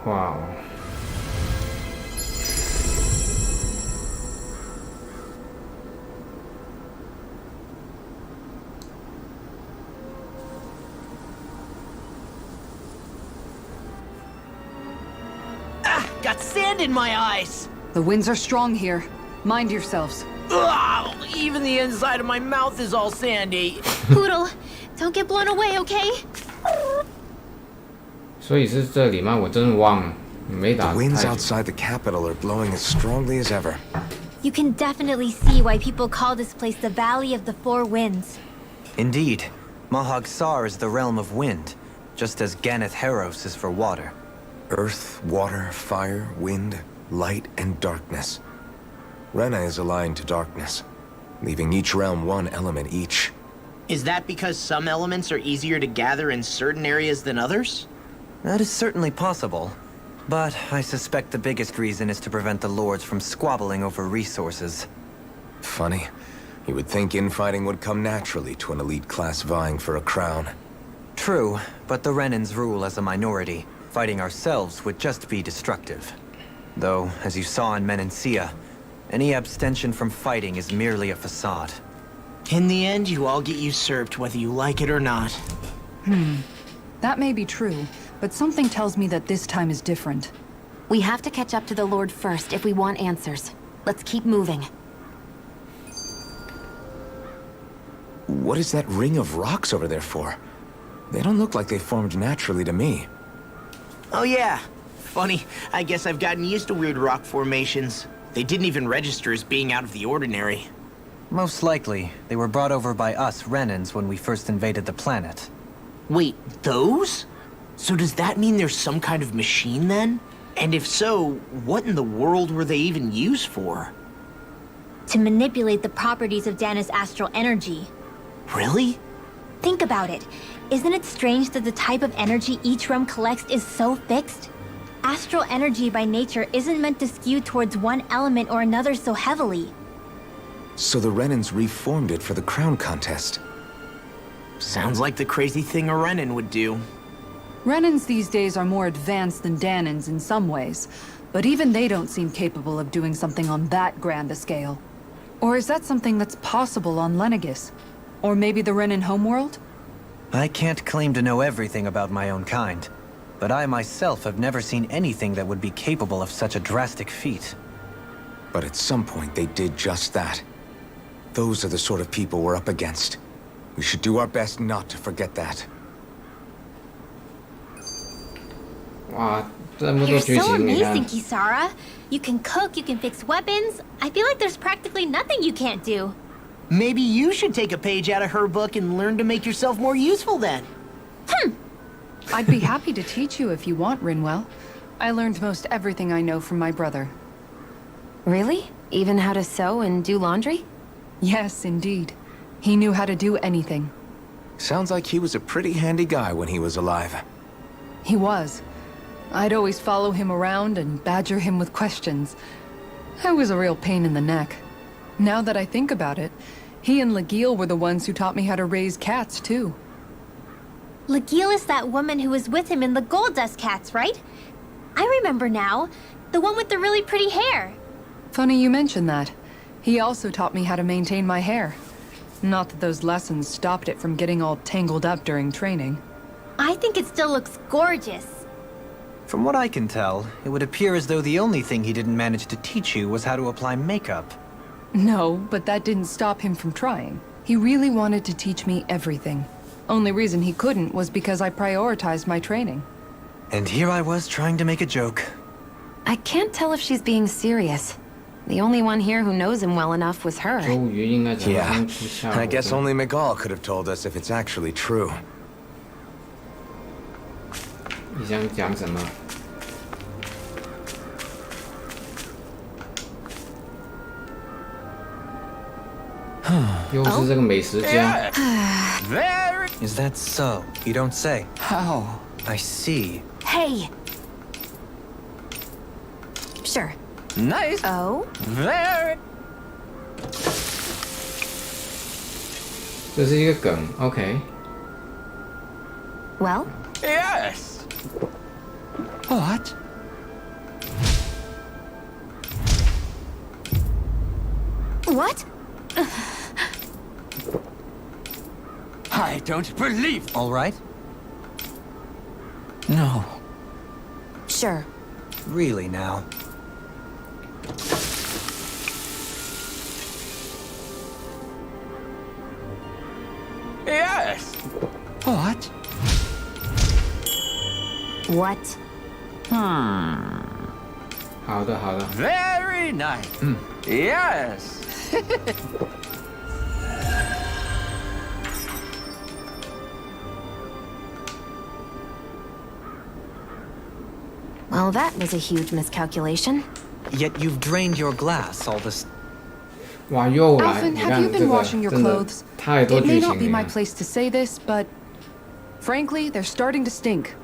哇哦！ Got sand in my eyes! The winds are strong here. Mind yourselves. Ugh, even the inside of my mouth is all sandy. Poodle, don't get blown away, okay? 所以是这里吗？我真的忘了，没打。 The winds outside the capital are blowing as strongly as ever. You can definitely see why people call this place the Valley of the Four Winds. Indeed. Mahag Sar is the realm of wind, just as Ganeth Heros is for water. Earth, water, fire, wind, light, and darkness. Rena is aligned to darkness, leaving each realm one element each. Is that because some elements are easier to gather in certain areas than others? That is certainly possible. But I suspect the biggest reason is to prevent the lords from squabbling over resources. Funny. You would think infighting would come naturally to an elite class vying for a crown. True, but the Renans rule as a minority. Fighting ourselves would just be destructive. Though, as you saw in Menancia, any abstention from fighting is merely a facade. In the end, you all get usurped whether you like it or not. That may be true, but something tells me that this time is different. We have to catch up to the Lord first if we want answers. Let's keep moving. What is that ring of rocks over there for? They don't look like they formed naturally to me. Oh yeah. Funny, I guess I've gotten used to weird rock formations. They didn't even register as being out of the ordinary. Most likely, they were brought over by us Renans when we first invaded the planet. Wait, those? So does that mean there's some kind of machine then? And if so, what in the world were they even used for? To manipulate the properties of Dana's astral energy. Really? Think about it. Isn't it strange that the type of energy each realm collects is so fixed? Astral energy by nature isn't meant to skew towards one element or another so heavily. So the Renans reformed it for the crown contest. Sounds like the crazy thing a Renan would do. Renans these days are more advanced than Danans in some ways, but even they don't seem capable of doing something on that grand a scale. Or is that something that's possible on Lenegis? Or maybe the Renan homeworld? I can't claim to know everything about my own kind, but I myself have never seen anything that would be capable of such a drastic feat. But at some point they did just that. Those are the sort of people we're up against. We should do our best not to forget that. Wow, 这么多 You're 剧 so 情，你看 amazing, Kisara. You can cook, you can fix weapons. I feel like there's practically nothing you can't do. Maybe you should take a page out of her book and learn to make yourself more useful then. I'd be happy to teach you if you want, Rinwell. I learned most everything I know from my brother. Really? Even how to sew and do laundry? Yes, indeed. He knew how to do anything. Sounds like he was a pretty handy guy when he was alive. He was. I'd always follow him around and badger him with questions. I was a real pain in the neck. Now that I think about it, he and Legil were the ones who taught me how to raise cats, too. Legil is that woman who was with him in the Gold Dust Cats, right? I remember now. The one with the really pretty hair. Funny you mention that. He also taught me how to maintain my hair. Not that those lessons stopped it from getting all tangled up during training. I think it still looks gorgeous. From what I can tell, it would appear as though the only thing he didn't manage to teach you was how to apply makeup. No, but that didn't stop him from trying. He really wanted to teach me everything. Only reason he couldn't was because I prioritized my training. And here I was trying to make a joke. I can't tell if she's being serious. The only one here who knows him well enough was her. 周瑜应该讲 Yeah, 东西下午 I guess 的 only Miguel could have told us if it's actually true. 你想讲什么？又是这个美食家。 Is that so? You don't say. How? I see. Hey! Sure. Nice. Oh? Very. 这是一个梗 ，OK。 Well? Yes. What? What? I don't believe. All right? No. Sure. Really now. Yes. What? What? 好的，好的。 Very nice. Yes. Well, that was a huge miscalculation. Yet you've drained your glass all this. 哇，又来！ Alphen, 你 have 看 you 这 been 个 washing your 真的 clothes? 太多 It 剧 may 情 not be my 了。 place to say this, but frankly, they're starting to stink.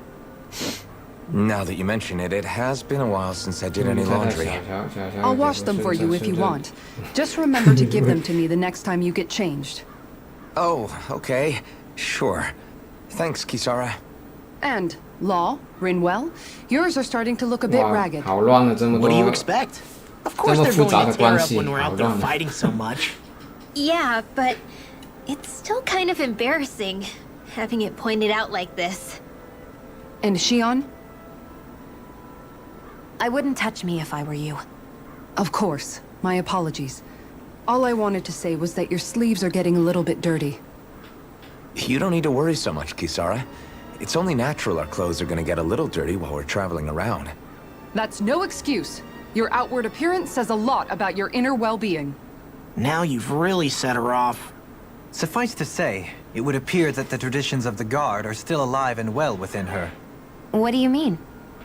Now that you mention it, it has been a while since I did any 太 laundry. 小 I'll wash them for you if you want. Just remember to give them to me the next time you get changed. Oh, okay. Sure. Thanks, Kisara. And Law, Rinwell, yours are starting to look a bit 哇， ragged. 好乱了，这么 What do you 多 expect? Of 这 course 么 they're 复 going 杂 to 的 tear 关 up 系， when we're 好 out there 乱。 fighting so much. Yeah, but it's still kind of embarrassing having it pointed out like this. And Shion? I wouldn't touch me if I were you. Of course. My apologies. All I wanted to say was that your sleeves are getting a little bit dirty. You don't need to worry so much, Kisara. It's only natural our clothes are gonna get a little dirty while we're traveling around. That's no excuse. Your outward appearance says a lot about your inner well-being. Now you've really set her off. Suffice to say, it would appear that the traditions of the Guard are still alive and well within her. What do you mean?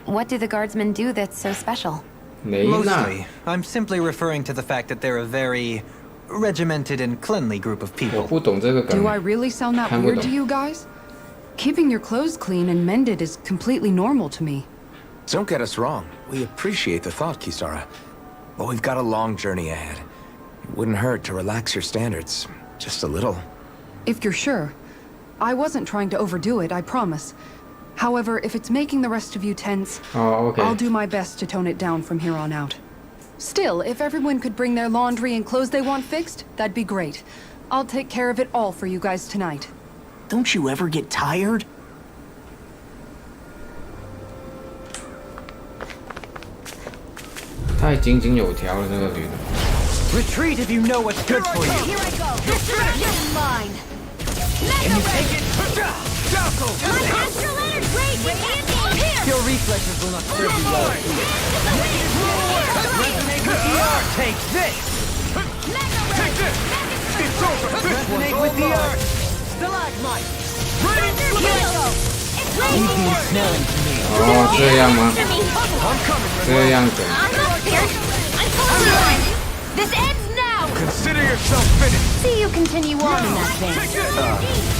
What do the guardsmen do that's so special? 没呢， Mostly, I'm simply referring to the fact that they're a very regimented and cleanly group of 我 people. 不懂这个梗 Do I。really sound that 看不 weird 懂。 to you guys? Keeping your clothes clean and mended is completely normal to me. Don't get us wrong. We appreciate the thought, Kisara. But we've got a long journey ahead. It wouldn't hurt to relax your standards. Just a little. If you're sure. I wasn't trying to overdo it, I promise. However, if it's making the rest of you tense, 哦 I'll ，OK， do my best to tone it down from here on out. Still, if everyone could bring their laundry and clothes they want fixed, that'd be great. I'll take care of it all for you guys tonight. Don't you ever get tired? 太井井有条了，这个女的。 Retreat if you know what's good for you. Here I go. You're mine. Can you take it? My astral energy radiant here. Your reflexes will not serve you well. Resonate with the earth. Take this. Resonate with the earth. Stalagmite. Anything smelling to me. 哦，这样吗？ I'm coming. 这样梗。 I'm not scared. I'm totally fine. This ends now. Consider yourself finished. See you continue on in that vein.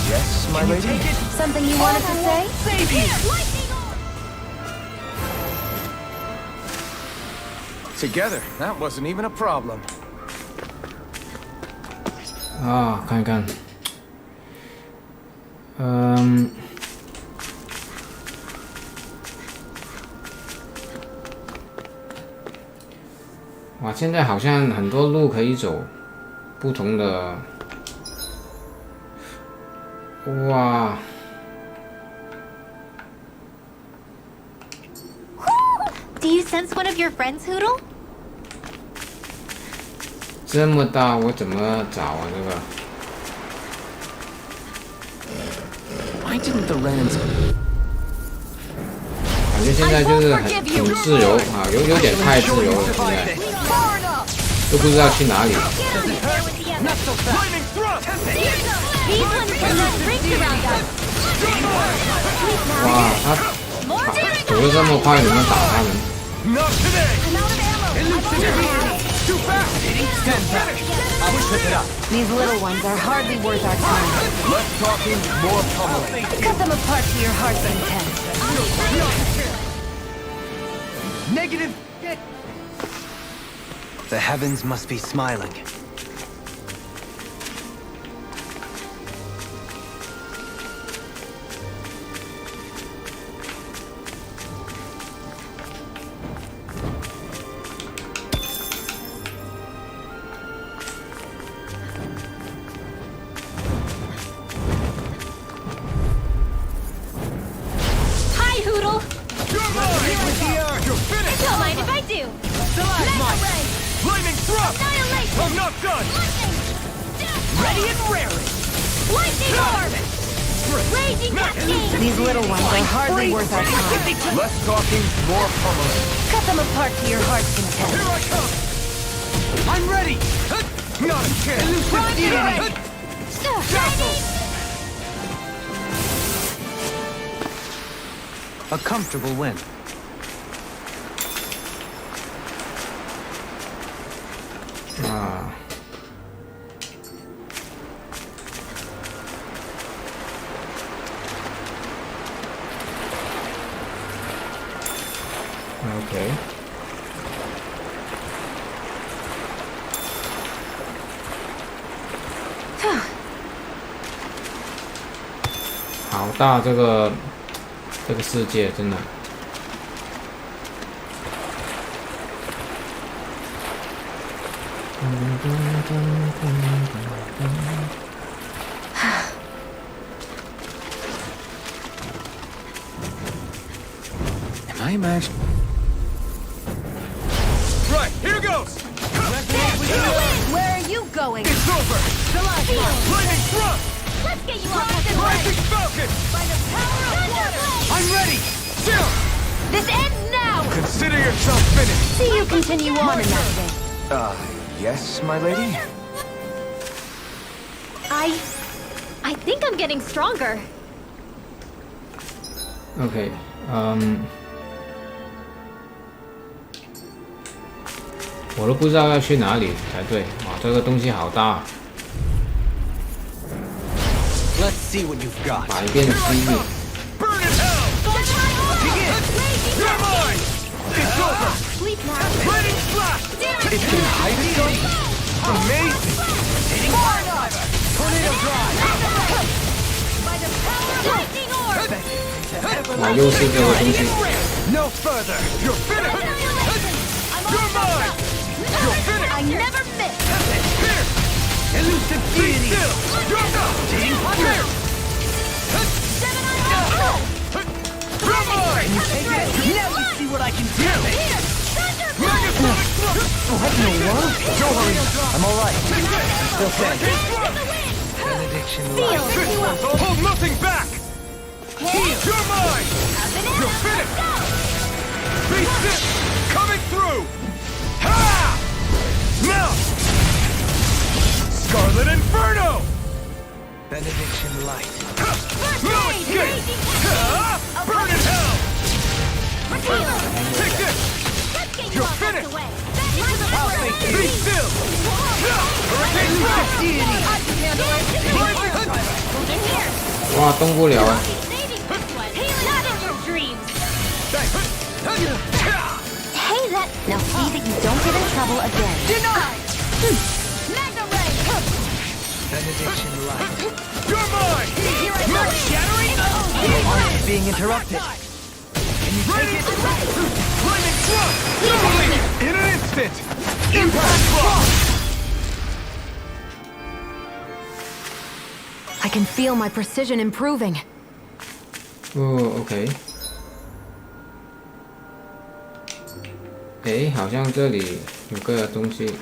Yes, my lady? Something you wanted to say? Together, that wasn't even a problem. 啊，看看。哇，现在好像很多路可以走，不同的。哇， Do you sense one of your friends, Hoodle? 这么大，我怎么找啊？这个。 Why didn't the Renans... 感觉现在就是很自由啊，有点太自由了，现在都不知道去哪里。 These ones will not reach around us. 哇，他走得这么快，怎么打他们？ Not today! I'm out of ammo. Too fast! Stand back. I will trip it up. These little ones are hardly worth our time. Less talking, more pummeling. Cut them apart to your heart's content. Negative. The heavens must be smiling. Hi, Hoodle. You're finished! Don't mind if I do. Flaming thrust! Annihilation. I'm not done! Ready and raring. Lightning orb. Raging cascade. These little ones are hardly worth our time. Less talking, more pummeling. Cut them apart to your heart's content. Here I come! I'm ready! Not a chance! A comfortable win. Ah. Okay. 好大这个这个世界真的。Am I imagining? Right, here goes! Where are you going? It's over! Lightning thrust! Let's get you off this Rising Falcon! by the power of water! I'm ready! Chill! This ends now! Consider yourself finished! See you continue on in that way. Yes, my lady? I think I'm getting stronger. OK， 我都不知道要去哪里才对。哇，这个东西好大， Let's see what you've got. 百变西域。 Burn in hell! Begin! You're mine! It's over! Sleep now. Lightning slash! It can hide itself? Amazing! Tornado drive! By the power of lightning orb! 哇，又是这个东西。 No further! You're finished! You're mine! You're finished! I never miss! Here! Elusive Be deity! still! You're not! Here! You're mine! Now you see what I can do! Megasonic thrust! What in the world? Don't worry, I'm alright. Still standing. Benediction Feel This one's hold nothing back! You're mine! You're finished! Be still! Coming through! Ha! Now! Scarlet Inferno! Benediction light. No escape! Ha! Burn in hell! Take this! You're finished! Be still! Hurricane thrust! 哇，动不了啊！ Hey, that... Now see that you don't get in trouble again. Magna Ray! Benediction light. You're mine! Not shattering! Aren't being interrupted. Can you take it? Lightning thrust! Doubling! In an instant! Impact thrust! I can feel my precision improving. 哦 ，OK。诶，好像这里有个东西。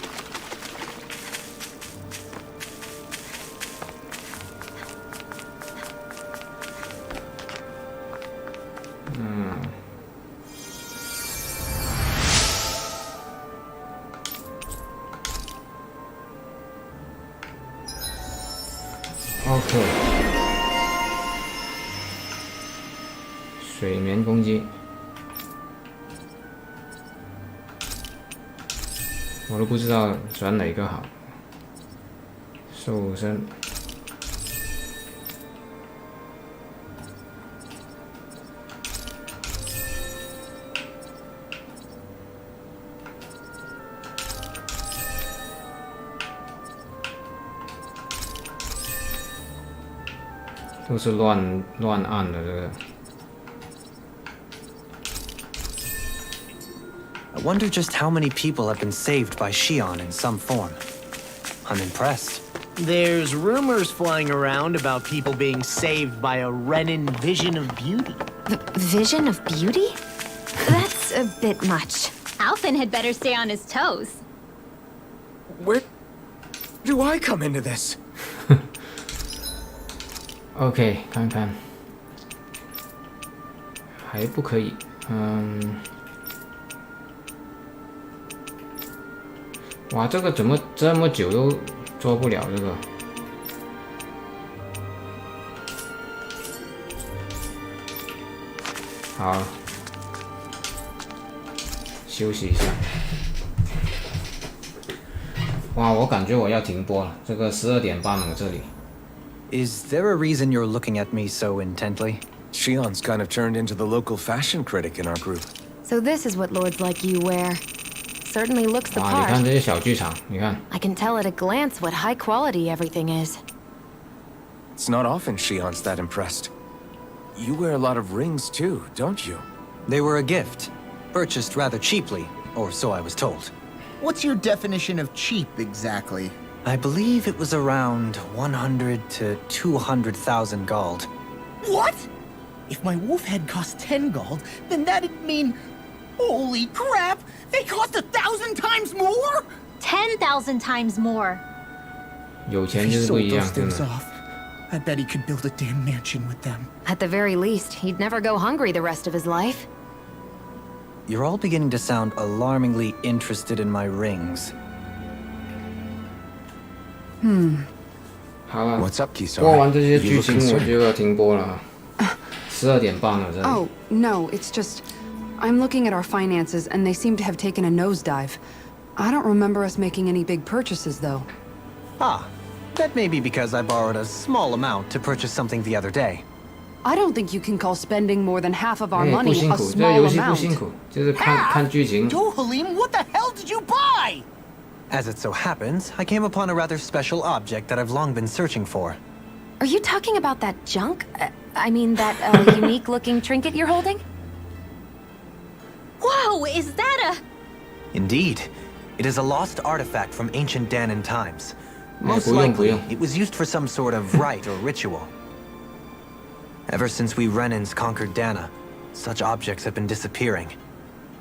OK， 水棉攻击，我都不知道转哪个好。瘦身，都是乱按的这个。 I wonder just how many people have been saved by Shion in some form. I'm impressed. There's rumors flying around about people being saved by a Renin vision of beauty. Vision of beauty? That's a bit much. Alphen had better stay on his toes. Where do I come into this? OK， 看看，还不可以。哇，这个怎么这么久都做不了这个？好，休息一下。哇，我感觉我要停播了，这个12点半了，这里。 Is there a reason you're looking at me so intently? Shion's kind of turned into the local fashion critic in our group. So this is what lords like you wear. Certainly looks the 哇，你看 part. 这些小剧场，你看。 I can tell at a glance what high quality everything is. It's not often Shion's that impressed. You wear a lot of rings too, don't you? They were a gift, purchased rather cheaply, or so I was told. What's your definition of cheap, exactly? I believe it was around 100 to 200,000 gold. What? If my wolf head cost 10 gold, then that'd mean... Holy crap! They cost 1,000 times more?! 10,000 times more. 有 If 钱 he 就是不 sold 一样， those 真 things 的。 off, I bet he could build a damn mansion with them. At the very least, he'd never go hungry the rest of his life. You're all beginning to sound alarmingly interested in my rings. 好了， What's up, Kisara? 播完这些 You 剧 look 情，我 concerned. 就要停播了。12点半了，真的。 Oh, no, it's just... I'm looking at our finances, and they seem to have taken a nosedive. I don't remember us making any big purchases, though. Ah, that may be because I borrowed a small amount to purchase something the other day. I don't think you can call spending more than half of our 哎，不 money 辛 a 苦，这个 small 游戏不辛 amount. 苦，就是看剧情。 Dohalim, what the hell did you buy? As it so happens, I came upon a rather special object that I've long been searching for. Are you talking about that junk? I mean, that unique-looking trinket you're holding? Whoa, is that a... Indeed. It is a lost artifact from ancient Danan times. Most 不用， likely, 不用。 it was used for some sort of rite or ritual. Ever since we Renans conquered Dana, such objects have been disappearing.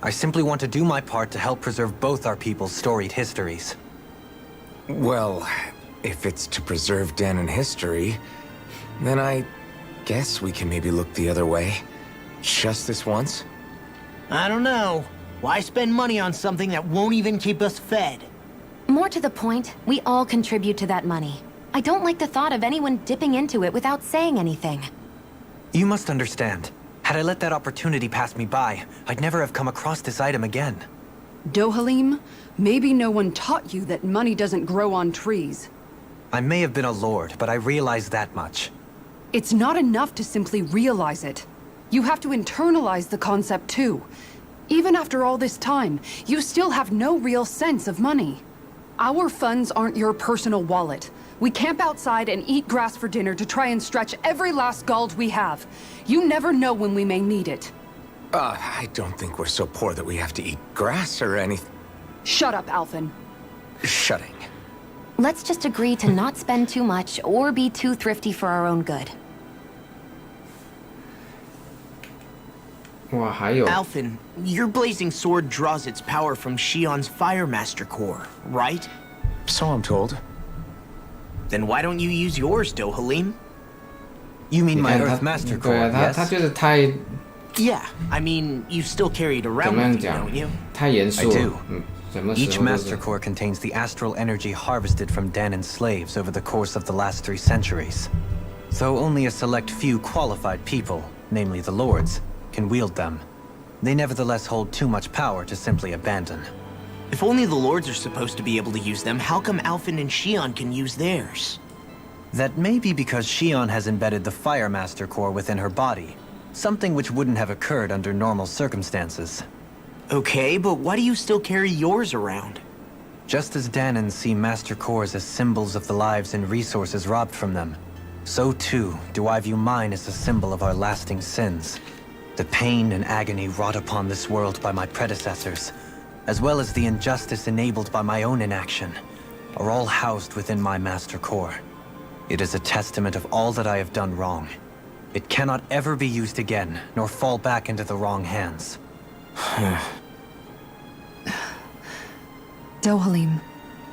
I simply want to do my part to help preserve both our people's storied histories. Well, if it's to preserve Danan history, then I guess we can maybe look the other way. Just this once? I don't know. Why spend money on something that won't even keep us fed? More to the point, we all contribute to that money. I don't like the thought of anyone dipping into it without saying anything. You must understand. Had I let that opportunity pass me by, I'd never have come across this item again. Dohalim, maybe no one taught you that money doesn't grow on trees. I may have been a lord, but I realize that much. It's not enough to simply realize it. You have to internalize the concept too. Even after all this time, you still have no real sense of money. Our funds aren't your personal wallet. We camp outside and eat grass for dinner to try and stretch every last gold we have. You never know when we may need it. I don't think we're so poor that we have to eat grass or anything. Shut up, Alphen. Shutting. Let's just agree to not spend too much or be too thrifty for our own good. 哇，还有 Alphen, your blazing sword draws its power from Shion's Fire Master core, right? So I'm told. Then why don't you use yours, Dohalim? You mean 你 my 看 Earth 他， Master 对啊， Core, 他 yes? 就是太 Yeah, I mean, you still carry it 怎 around 么样 with you, 讲 don't you?，太严肃 I 了 do.。什么 Each 时候都 Master 是。 Core contains the astral energy harvested from Danan's slaves over the course of the last 3 centuries. Though only a select few qualified people, namely the Lords, can wield them, they nevertheless hold too much power to simply abandon. If only the Lords are supposed to be able to use them, how come Alphen and Shion can use theirs? That may be because Shion has embedded the Fire Master Core within her body, something which wouldn't have occurred under normal circumstances. Okay, but why do you still carry yours around? Just as Danans see Master Cores as symbols of the lives and resources robbed from them, so too do I view mine as a symbol of our lasting sins. The pain and agony wrought upon this world by my predecessors, as well as the injustice enabled by my own inaction, are all housed within my Master Core. It is a testament of all that I have done wrong. It cannot ever be used again, nor fall back into the wrong hands. Dohalim.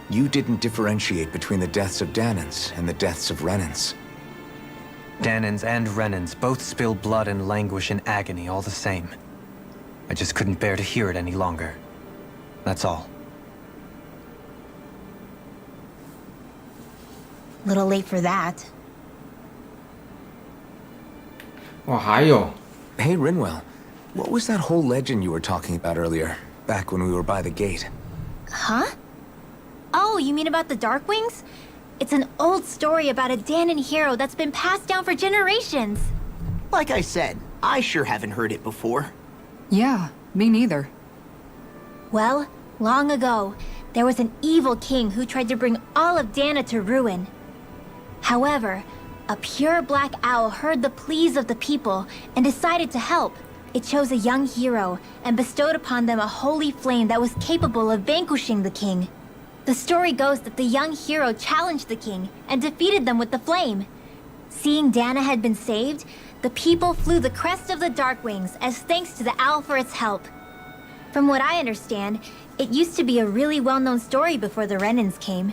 You didn't differentiate between the deaths of Danans and the deaths of Renans. Danans and Renans both spill blood and languish in agony all the same. I just couldn't bear to hear it any longer. That's all. Little late for that. 哇，还有 Hey, Rinwell, what was that whole legend you were talking about earlier, back when we were by the gate? Huh? Oh, you mean about the Darkwings? It's an old story about a Danan hero that's been passed down for generations. Like I said, I sure haven't heard it before. Yeah, me neither. Well, long ago, there was an evil king who tried to bring all of Dana to ruin. However, A pure black owl heard the pleas of the people and decided to help. It chose a young hero and bestowed upon them a holy flame that was capable of vanquishing the king. The story goes that the young hero challenged the king and defeated them with the flame. Seeing Dana had been saved, the people flew the crest of the Darkwings as thanks to the owl for its help. From what I understand, it used to be a really well-known story before the Renans came.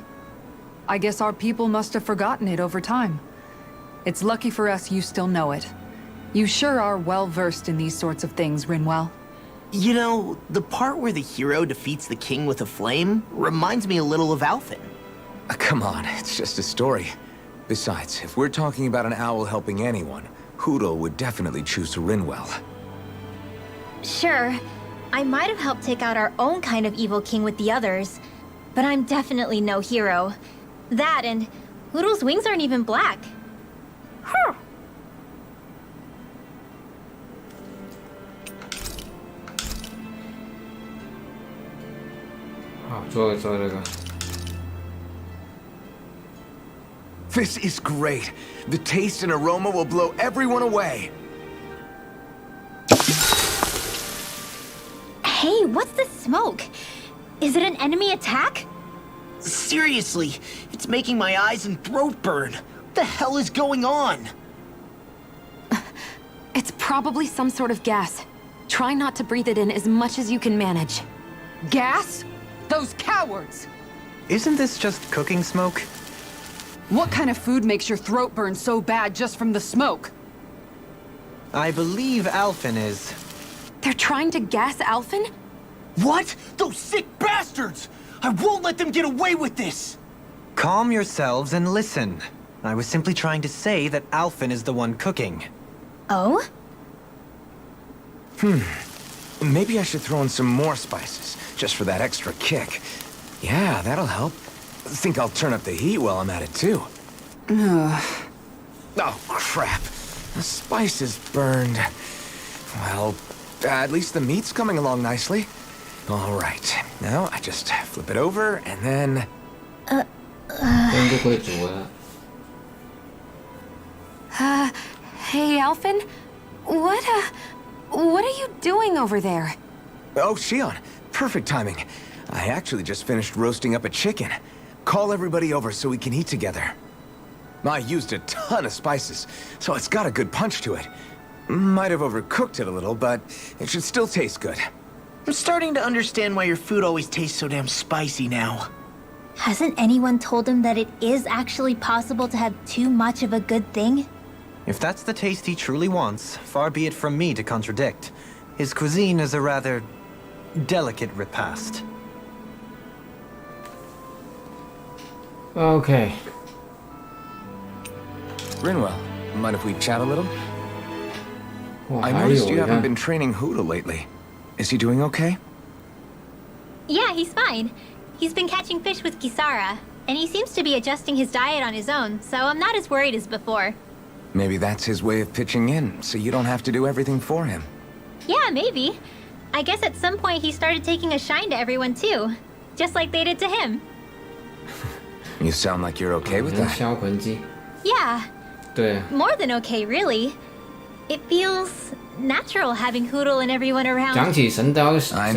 I guess our people must have forgotten it over time. It's lucky for us you still know it. You sure are well-versed in these sorts of things, Rinwell. You know, the part where the hero defeats the king with a flame reminds me a little of Alphen. Come on, it's just a story. Besides, if we're talking about an owl helping anyone, Hootle would definitely choose Rinwell. Sure, I might have helped take out our own kind of evil king with the others, but I'm definitely no hero. That and Hootle's wings aren't even black. Huh. This is great. The taste and aroma will blow everyone away. Hey, what's the smoke? Is it an enemy attack? Seriously, it's making my eyes and throat burn. What the hell is going on? It's probably some sort of gas. Try not to breathe it in as much as you can manage. Gas? Those cowards! Isn't this just cooking smoke? What kind of food makes your throat burn so bad just from the smoke? I believe Alphen is. They're trying to gas Alphen? What? Those sick bastards! I won't let them get away with this! Calm yourselves and listen. I was simply trying to say that Alphen is the one cooking. Oh? Maybe I should throw in some more spices, just for that extra kick. Yeah, that'll help. Think I'll turn up the heat while I'm at it, too. Oh, crap. The spice is burned. Well, at least the meat's coming along nicely. All right. Now, I just flip it over, and then... Hey, Alphen? What are you doing over there? Oh, Shion. Perfect timing. I actually just finished roasting up a chicken. Call everybody over so we can eat together. I used a ton of spices, so it's got a good punch to it. Might have overcooked it a little, but it should still taste good. I'm starting to understand why your food always tastes so damn spicy now. Hasn't anyone told him that it is actually possible to have too much of a good thing? If that's the taste he truly wants, far be it from me to contradict. His cuisine is a rather delicate repast. Okay. Rinwell, mind if we chat a little? Well, I noticed you haven't been training Hootle lately. Is he doing okay? Yeah, he's fine. He's been catching fish with Kisara, and he seems to be adjusting his diet on his own, so I'm not as worried as before. Maybe that's his way of pitching in, so you don't have to do everything for him. Yeah, maybe. I guess at some point he started taking a shine to everyone too, just like they did to him. You sound like you're okay with that. 销魂机 Yeah. 对 More than okay, really. It feels natural having Hootle and everyone around. 讲起神雕侠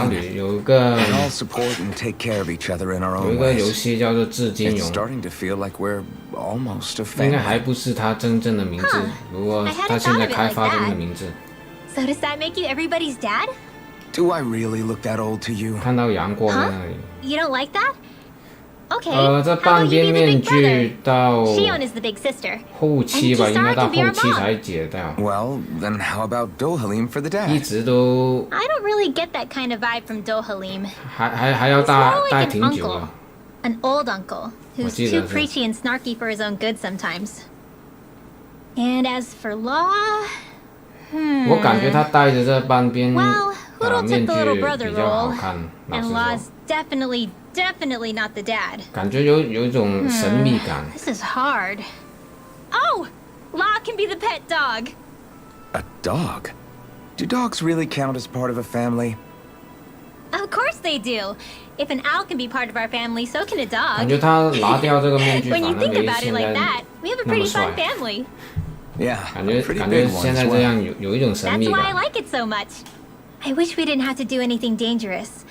侣有一个 We all support and take care of each other in our 有 own 一个 ways. 游戏叫做至今 It's 勇 starting to feel like we're almost a 应该 family. 还不是他真正的名字，不过他现在开发中的名字。 So does that make you everybody's dad? Do I really look that old to you? 看到杨过在那里。 You don't like that? Okay. 这 how 半 about you 边 be the 面 big brother? 具到 Shion is the big sister. 后期吧， And 应该到 Kisara can be 后 our 期 mom. 才解掉。 Well, then how about Dohalim for the 一 dad? 直都 I don't really get that kind of vibe from Dohalim. 还要 He's 带 more like 带 an 挺久 uncle. 的。 An old uncle who's 记得 too 是。 preachy and snarky for his own good sometimes. And as for Law, 我感觉他戴着这半边 well, Hootle 面 took 具 the little brother 比较好 role, 看，老 and 实 Law's 说， definitely not the dad. 感觉有一种神秘感。 This is hard. Oh, Law can be the pet dog. A dog? Do dogs really count as part of a family? Of course they do. If an owl can be part of our family, so can a 感 dog. 觉他拿掉这个面具， When 反 you 而 think 没 about it 现 like 在 that, We have a pretty fun family. Yeah, 感觉 pretty 感觉 big one 现 as 在这 well. 样有一种神 That's 秘 why I 感。 like it so much. I wish we didn't have to do anything dangerous.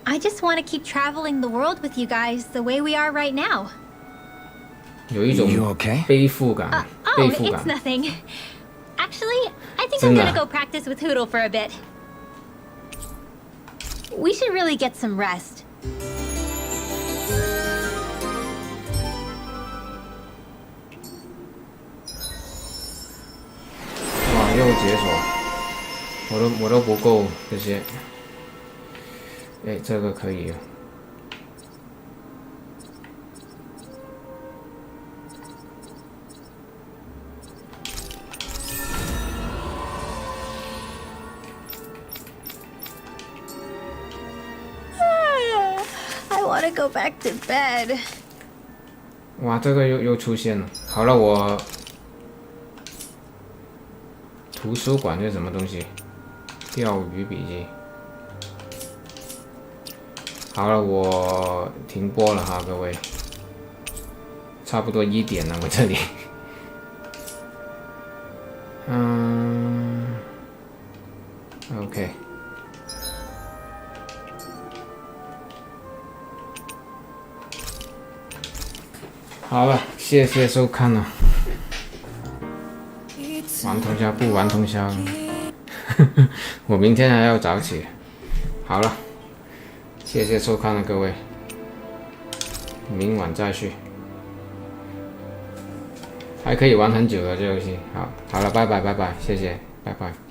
I just want to keep traveling the world with you guys the way we are right now. 有一种 You okay? 背负感， Oh, 背负 it's 感。 nothing. Actually, I think I'm 真的 gonna go practice with Hootle for a bit. We should really get some rest. 哇，又解锁，我都不够这些。哎，这个可以。I want to go back to bed. 哇，这个又出现了。好了，我图书馆是什么东西？钓鱼笔记。好了，我停播了哈，各位。差不多1点了，我这里。OK。好了，谢谢收看了。玩通宵不玩通宵，我明天还要早起。好了，谢谢收看了各位，明晚再续。还可以玩很久的这游戏，好了，拜拜，谢谢，拜拜。